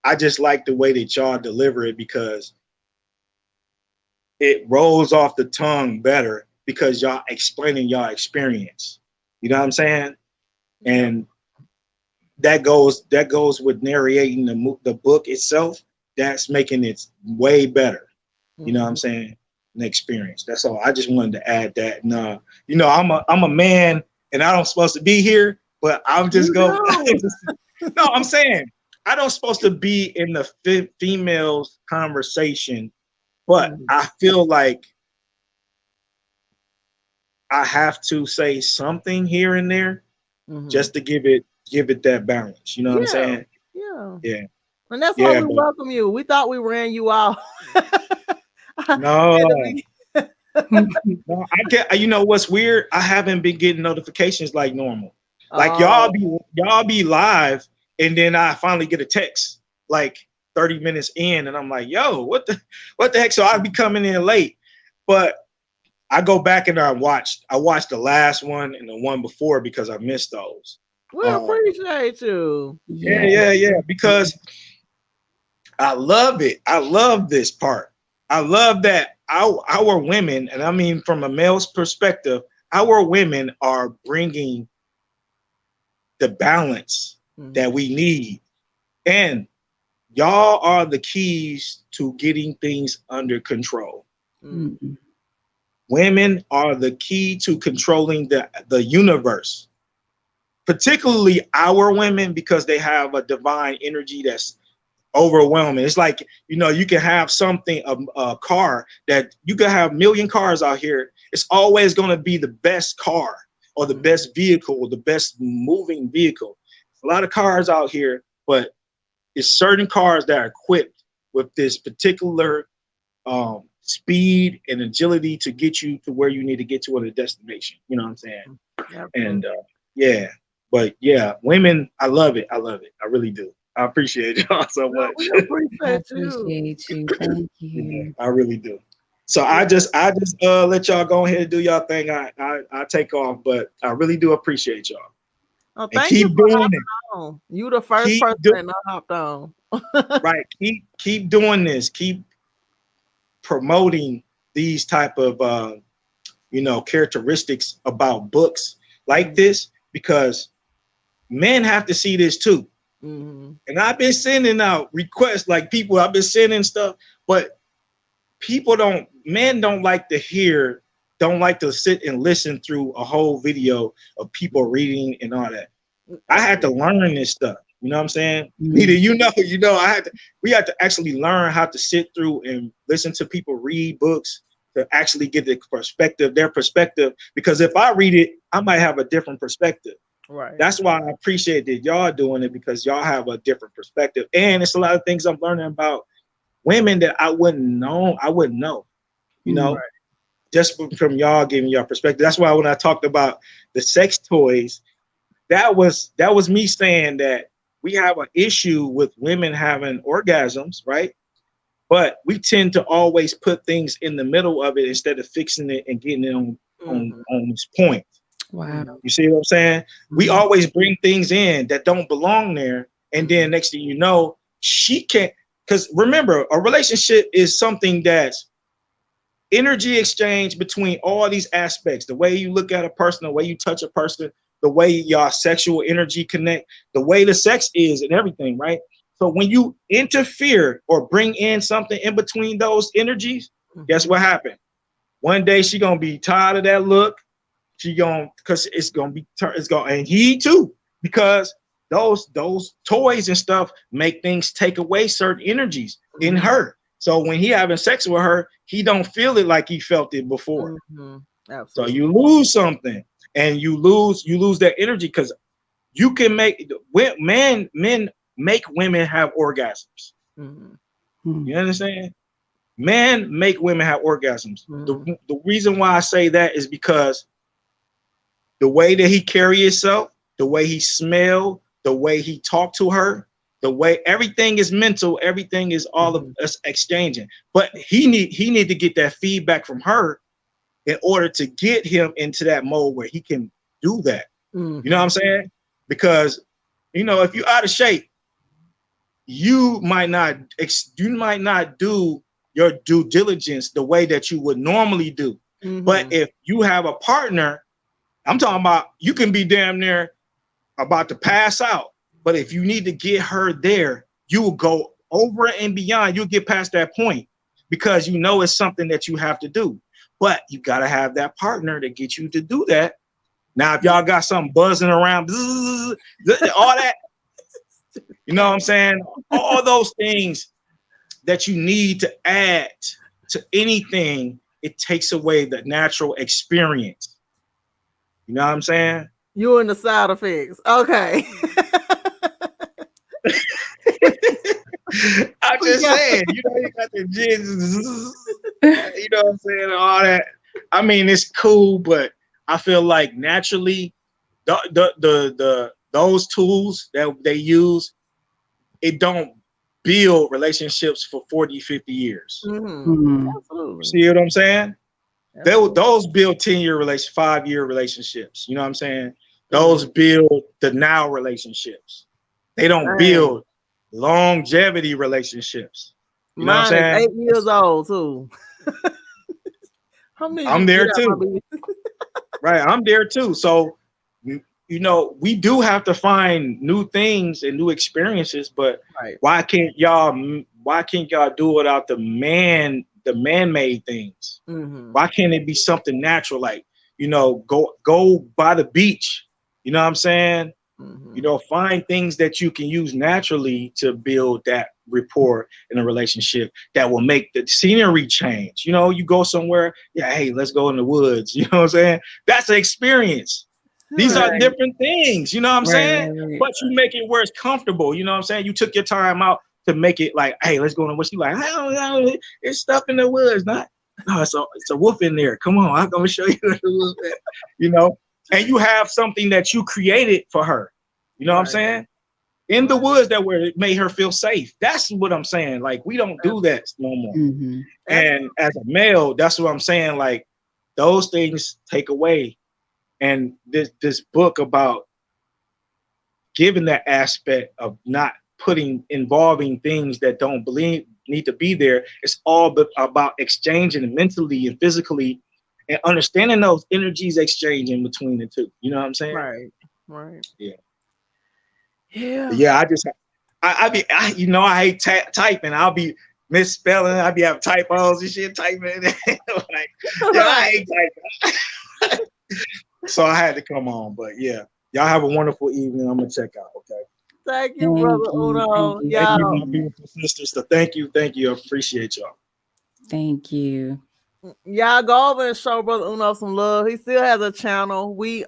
I just like the way that y'all deliver it because it rolls off the tongue better because y'all explaining y'all experience. You know what I'm saying? And that goes with narrating the book itself. That's making it way better. You know what I'm saying? An experience. That's all. I just wanted to add that. And you know, I'm a man and I don't supposed to be here, but I'm just going. No, I'm saying I don't supposed to be in the females conversation, but I feel like I have to say something here and there just to give it that balance. You know what I'm saying? Yeah. And that's why we welcome you. We thought we ran you out. No. No, I get. You know what's weird? I haven't been getting notifications like normal. Like y'all be live, and then I finally get a text like 30 minutes in, and I'm like, yo, what the heck? So I'd be coming in late, but I go back and I watched the last one and the one before because I missed those. We appreciate you. Yeah. Because I love it. I love this part. I love that our women, and I mean from a male's perspective, our women are bringing the balance that we need. And y'all are the keys to getting things under control. Women are the key to controlling the universe, particularly our women, because they have a divine energy that's overwhelming. It's like, you know, you can have something, a car that you can have a million cars out here. It's always going to be the best car or the best vehicle or the best moving vehicle. A lot of cars out here, but it's certain cars that are equipped with this particular speed and agility to get you to where you need to get to at a destination. You know what I'm saying? And yeah, but yeah, women, I love it. I really do. I appreciate y'all so much. We appreciate you. Thank you. Yeah, I really do. So I just let y'all go ahead and do y'all thing. I take off, but I really do appreciate y'all. Oh, and thank you keep for doing it. hopping on. You the first Keep person do that done hopped on. right. Keep doing this. Keep promoting these type of characteristics about books like Mhm. this, because men have to see this too. Mhm. And I've been sending out requests, like people, I've been sending stuff, but men don't like to hear, don't like to sit and listen through a whole video of people reading and all that. I had to Absolutely. learn this stuff. You know what I'm saying? Neither Mm. we had to actually learn how to sit through and listen to people read books to actually get their perspective. Because if I read it, I might have a different perspective. Right. That's why I appreciate that y'all doing it, because y'all have a different perspective. And it's a lot of things I'm learning about women that I wouldn't know, you Mm. know, just from y'all giving your perspective. That's why when I talked about the sex toys, that was me saying that we have an issue with women having orgasms, right? But we tend to always put things in the middle of it instead of fixing it and getting it Mhm. on this point. Wow. Mhm. You see what I'm saying? We Mhm. always bring things in that don't belong there, and then next thing you know, she can't. Because remember, a relationship is something that's energy exchange between all these aspects: the way you look at a person, the way you touch a person, the way your sexual energy connect, the way the sex is, and everything, right? So when you interfere or bring in something in between those energies, guess Mhm. what happened? One day she gonna be tired of that look. She gonna, because it's gonna be, it's gonna, and he too, because those toys and stuff make things take away certain energies in Mhm. her. So when he having sex with her, he don't feel it like he felt it before. Mhm. So Absolutely. you lose something, and you lose that energy, because you can make men make women have orgasms. Mhm. Mm. You understand? Men make women have orgasms. The, Mhm. the reason why I say that is because the way that he carry himself, the way he smell, the way he talk to her, the way everything is mental, everything is all of Mhm. us exchanging. But he need to get that feedback from her in order to get him into that mode where he can do that. You know what I'm Mhm. saying? Because if you're out of shape, you might not do your due diligence the way that you would normally do. But Mhm. if you have a partner, I'm talking about, you can be damn near about to pass out, but if you need to get her there, you will go over and beyond. You'll get past that point because you know it's something that you have to do. But you got to have that partner to get you to do that. Now, if y'all got something buzzing around, all that, you know what I'm saying? All those things that you need to add to anything, it takes away the natural experience. You know what I'm saying? You and the side effects. Okay. I'm We just got saying, you got the jizz, you know what I'm saying, all that. I mean, it's cool, but I feel like naturally, those tools that they use, it don't build relationships for 40, 50 years. Mhm. Mm. You Absolutely. see what I'm saying? Absolutely. Those build 10-year relation, 5-year relationships. You know what I'm saying? Those Mhm. build the now relationships. They don't Dang. build longevity relationships. You know what I'm Mine is saying? 8 years old too. How many you I'm get there out my too. business? Right. I'm there too. So, we do have to find new things and new experiences, but Right. why can't y'all do it without the man-made things? Mhm. Why can't it be something natural, like, go by the beach, you know what I'm saying? Mhm. Find things that you can use naturally to build that rapport in a relationship that will make the scenery change. You go somewhere, yeah, hey, let's go in the woods. You know what I'm saying? That's an experience. These are Right. different things, you know what I'm Right. saying? Right. Right. But you make it where it's comfortable, you know what I'm saying? You took your time out to make it like, hey, let's go in the woods. You like, hey, it's stuff in the woods, not, no, it's a wolf in there. Come on, I'm gonna show you the wolf at, you know. And you have something that you created for her. You know what I'm Right. saying? In the Right. woods, that where it made her feel safe. That's what I'm saying. Like, we don't do Absolutely. that no more. Mm-hmm. And Absolutely. as a male, that's what I'm saying. Like, those things take away. And this book about given that aspect of not putting involving things that don't believe need to be there. It's all about exchanging mentally and physically and understanding those energies exchanging between the two. You know what I'm saying? Right. Right. Yeah. Yeah. Yeah. I hate typing. I'll be misspelling. I'll be having typos and shit typing. Like, yeah, I hate typing. So I had to come on. But yeah, y'all have a wonderful evening. I'm going to check out. Okay. Thank you, Thank brother you. Thank Uno. you. Thank you, Y'all, my beautiful sisters. So thank you. Thank you. I appreciate y'all. Thank you. y'all go over and show brother Uno some love. He still has a channel. We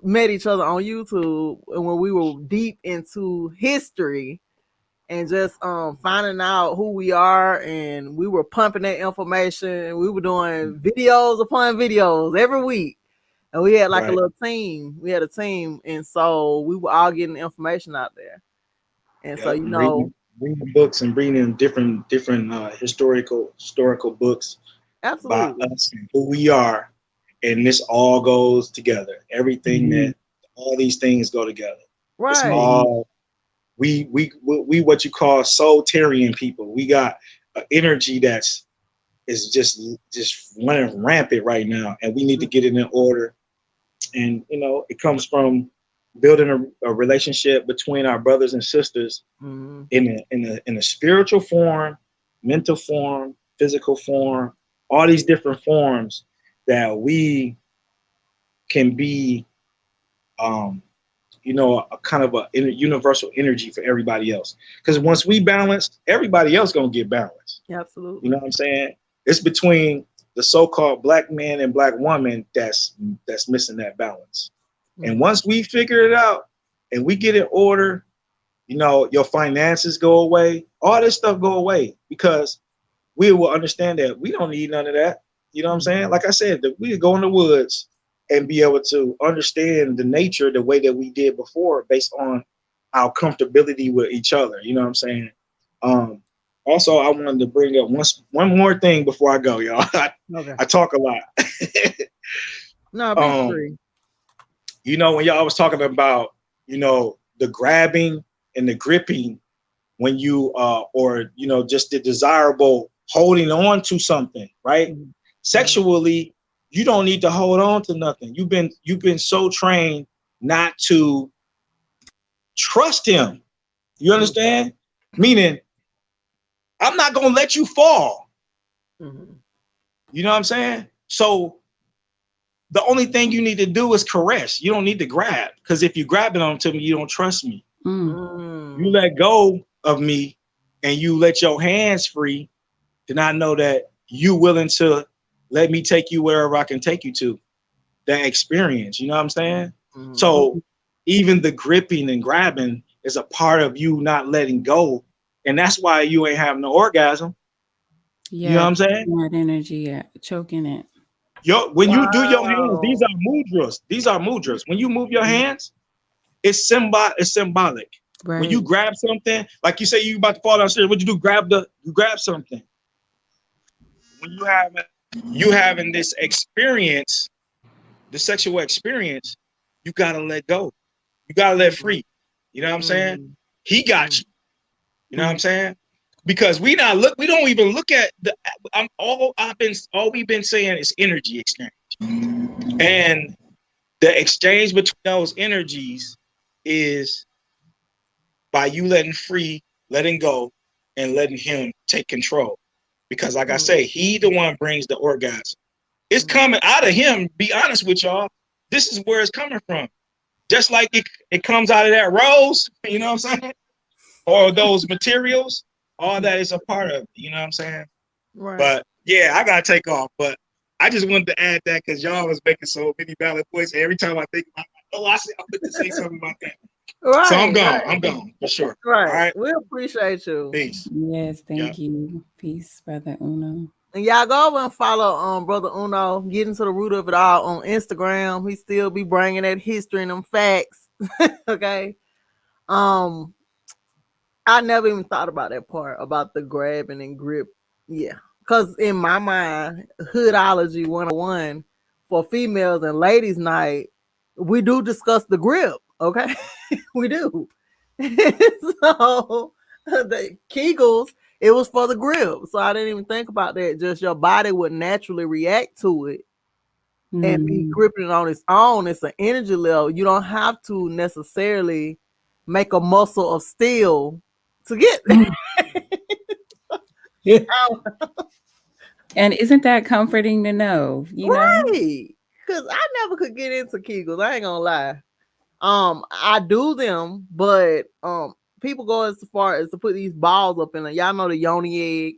met each other on YouTube when we were deep into history and just finding out who we are, and we were pumping that information. We were doing videos upon videos every week. And we had like a Right. little team. We had a team, and so we were all getting the information out there. And so Yep. Reading books and reading different historical books about absolutely. us and who we are, and this all goes together. Everything Mhm. that all these things go together. It's Right. Mhm. all we what you call soultarian people. We got an energy that's is just running rampant right now, and we need to get it in order. And it comes from building a relationship between our brothers and sisters Mm-hmm. in a spiritual form, mental form, physical form, all these different forms that we can be, a kind of a universal energy for everybody else. Because once we balance, everybody else gonna get balanced. You Absolutely. know what I'm saying? It's between the so-called black man and black woman that's missing that balance. And Mm-hmm. once we figure it out and we get in order, your finances go away, all this stuff go away because we will understand that we don't need none of that. You know what I'm saying? Like I said, that we could go in the woods and be able to understand the nature the way that we did before based on our comfortability with each other. You know what I'm saying? Um, Also, I wanted to bring up one more thing before I go, y'all. Okay. I talk a lot. No, be um, free. when y'all was talking about, the grabbing and the gripping when you or just the desirable holding on to something, right? Mm-hmm. Sexually, you don't need to hold on to nothing. You've been so trained not to trust him. You understand? Meaning, I'm not gonna let you fall. Mm-hmm. You know what I'm saying? So the only thing you need to do is caress. You don't need to grab, because if you grab it onto me, you don't trust me. Mm. You Mm-hmm. let go of me and you let your hands free, then I know that you willing to let me take you wherever I can take you to. That experience, you know what I'm saying? Mm-hmm. So even the gripping and grabbing is a part of you not letting go. And that's why you ain't having no orgasm. You know Yeah, what I'm saying? that energy, yeah, choking it. When you do your hands, these Wow. are mudras. These are mudras. When you move your hands, it's symbolic. When you Right. grab something, like you say you about to fall downstairs, what you do? You grab something. When you having this experience, the sexual experience, you gotta let go. You gotta let Mm-hmm. free. You know what I'm saying? Mm-hmm. He got you. You know what Mm. I'm saying? Because we don't even look at the all we've been saying is energy exchange. And the exchange between those energies is by you letting go, and letting him take control. Because like I say, he the one brings the orgasm. It's Mm-hmm. coming out of him. Be honest with y'all. This is where it's coming from. Just like it comes out of that rose, you know what I'm saying? Or those materials, all that is a part of it, you know what I'm saying? Right. But yeah, I gotta take off. But I just wanted to add that because y'all was making so many valid points. Every time I think about I'm going to say something about that. So I'm Right. gone. Right. I'm gone for sure. All Right. right. We appreciate you. Peace. Yes, Yeah. thank you. Peace, Brother Uno. And y'all go over and follow brother Uno, get into the root of it all on Instagram. He still be bringing that history and them facts. Okay. Um, I never even thought about that part about the grabbing and grip. Yeah, because in my mind, hoodology 101 for females and ladies' night, we do discuss the grip. Okay, we do. So the Kegels, it was for the grip. So I didn't even think about that. Just your body would naturally react to it and be Mm. gripping it on its own. It's an energy level. You don't have to necessarily make a muscle of steel to get out. And isn't that comforting to know, you know? Right. Because I never could get into Kegels. I ain't gonna lie. I do them, but people go as far as to put these balls up in it. Y'all know the yoni egg.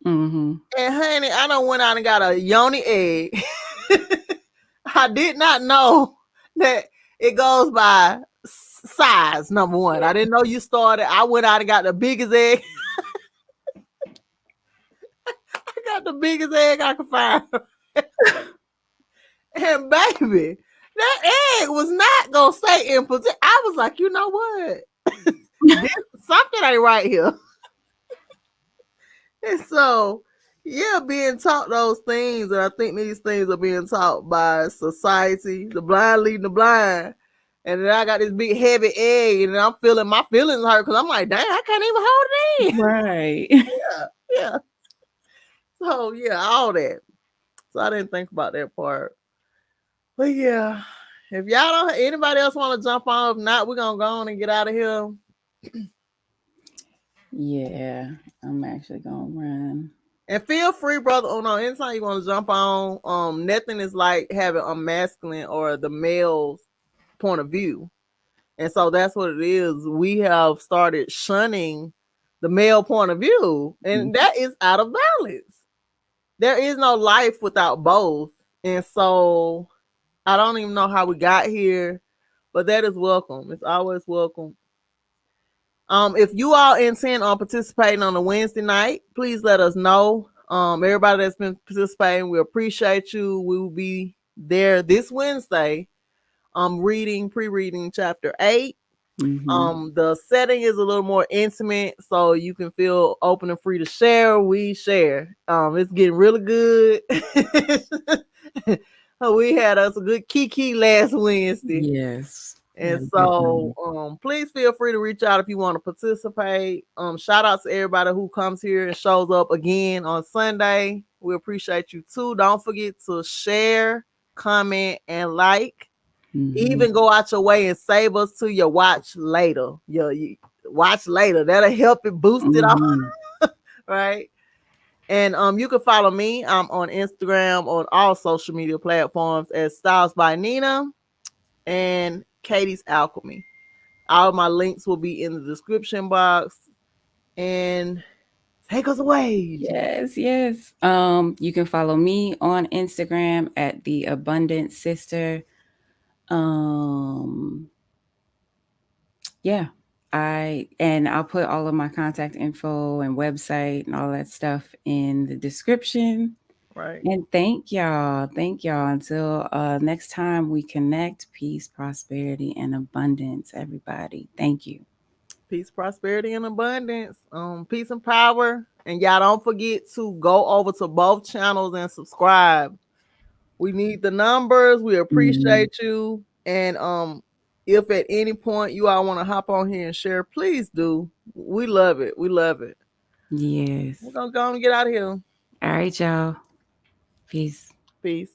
Mhm. And honey, I done went out and got a yoni egg. I did not know that it goes by size, number one. I didn't know you started. I went out and got the biggest egg. I got the biggest egg I could find. And baby, that egg was not gonna stay in position. I was like, you know what? Something ain't right here. And so, yeah, being taught those things, and I think these things are being taught by society, the blind leading the blind. And then I got this big heavy egg, and I'm feeling my feelings hurt because I'm like, dang, I can't even hold it in. Right. Yeah, yeah. So yeah, all that. So I didn't think about that part. But yeah, if y'all don't, anybody else want to jump on, if not, we're gonna go on and get out of here. Yeah, I'm actually gonna run. And feel free, brother. Oh no, anytime you want to jump on, nothing is like having a masculine or the male's point of view. And so that's what it is. We have started shunning the male point of view, and that is out of balance. There is no life without both. And so I don't even know how we got here, but that is welcome. It's always welcome. If you all intend on participating on a Wednesday night, please let us know. Everybody that's been participating, we appreciate you. We will be there this Wednesday. Reading, pre-reading chapter 8. Mm-hmm. The setting is a little more intimate, so you can feel open and free to share. We share. It's getting really good. We had us a good kiki last Wednesday. Yes. We And had a good so time. please feel free to reach out if you want to participate. Shout out to everybody who comes here and shows up again on Sunday. We appreciate you too. Don't forget to share, comment, and like. Mm-hmm. Even go out your way and save us to your watch later. You watch later. That'll help it boost it off, Mm-hmm. right? And you can follow me. I'm on Instagram on all social media platforms as Styles by Nina and Katie's Alchemy. All of my links will be in the description box. And take us away. Yes, yes. You can follow me on Instagram at the Abundant Sister. Um, yeah. I'll put all of my contact info and website and all that stuff in the description. Right. And thank y'all. Thank y'all. Until next time we connect. Peace, prosperity, and abundance, everybody. Thank you. Peace, prosperity, and abundance. Peace and power. And y'all don't forget to go over to both channels and subscribe. We need the numbers. We Mhm. appreciate you. And if at any point you all want to hop on here and share, please do. We love it. We love it. Yes. We're gonna go and get out of here. All right, y'all. Peace. Peace.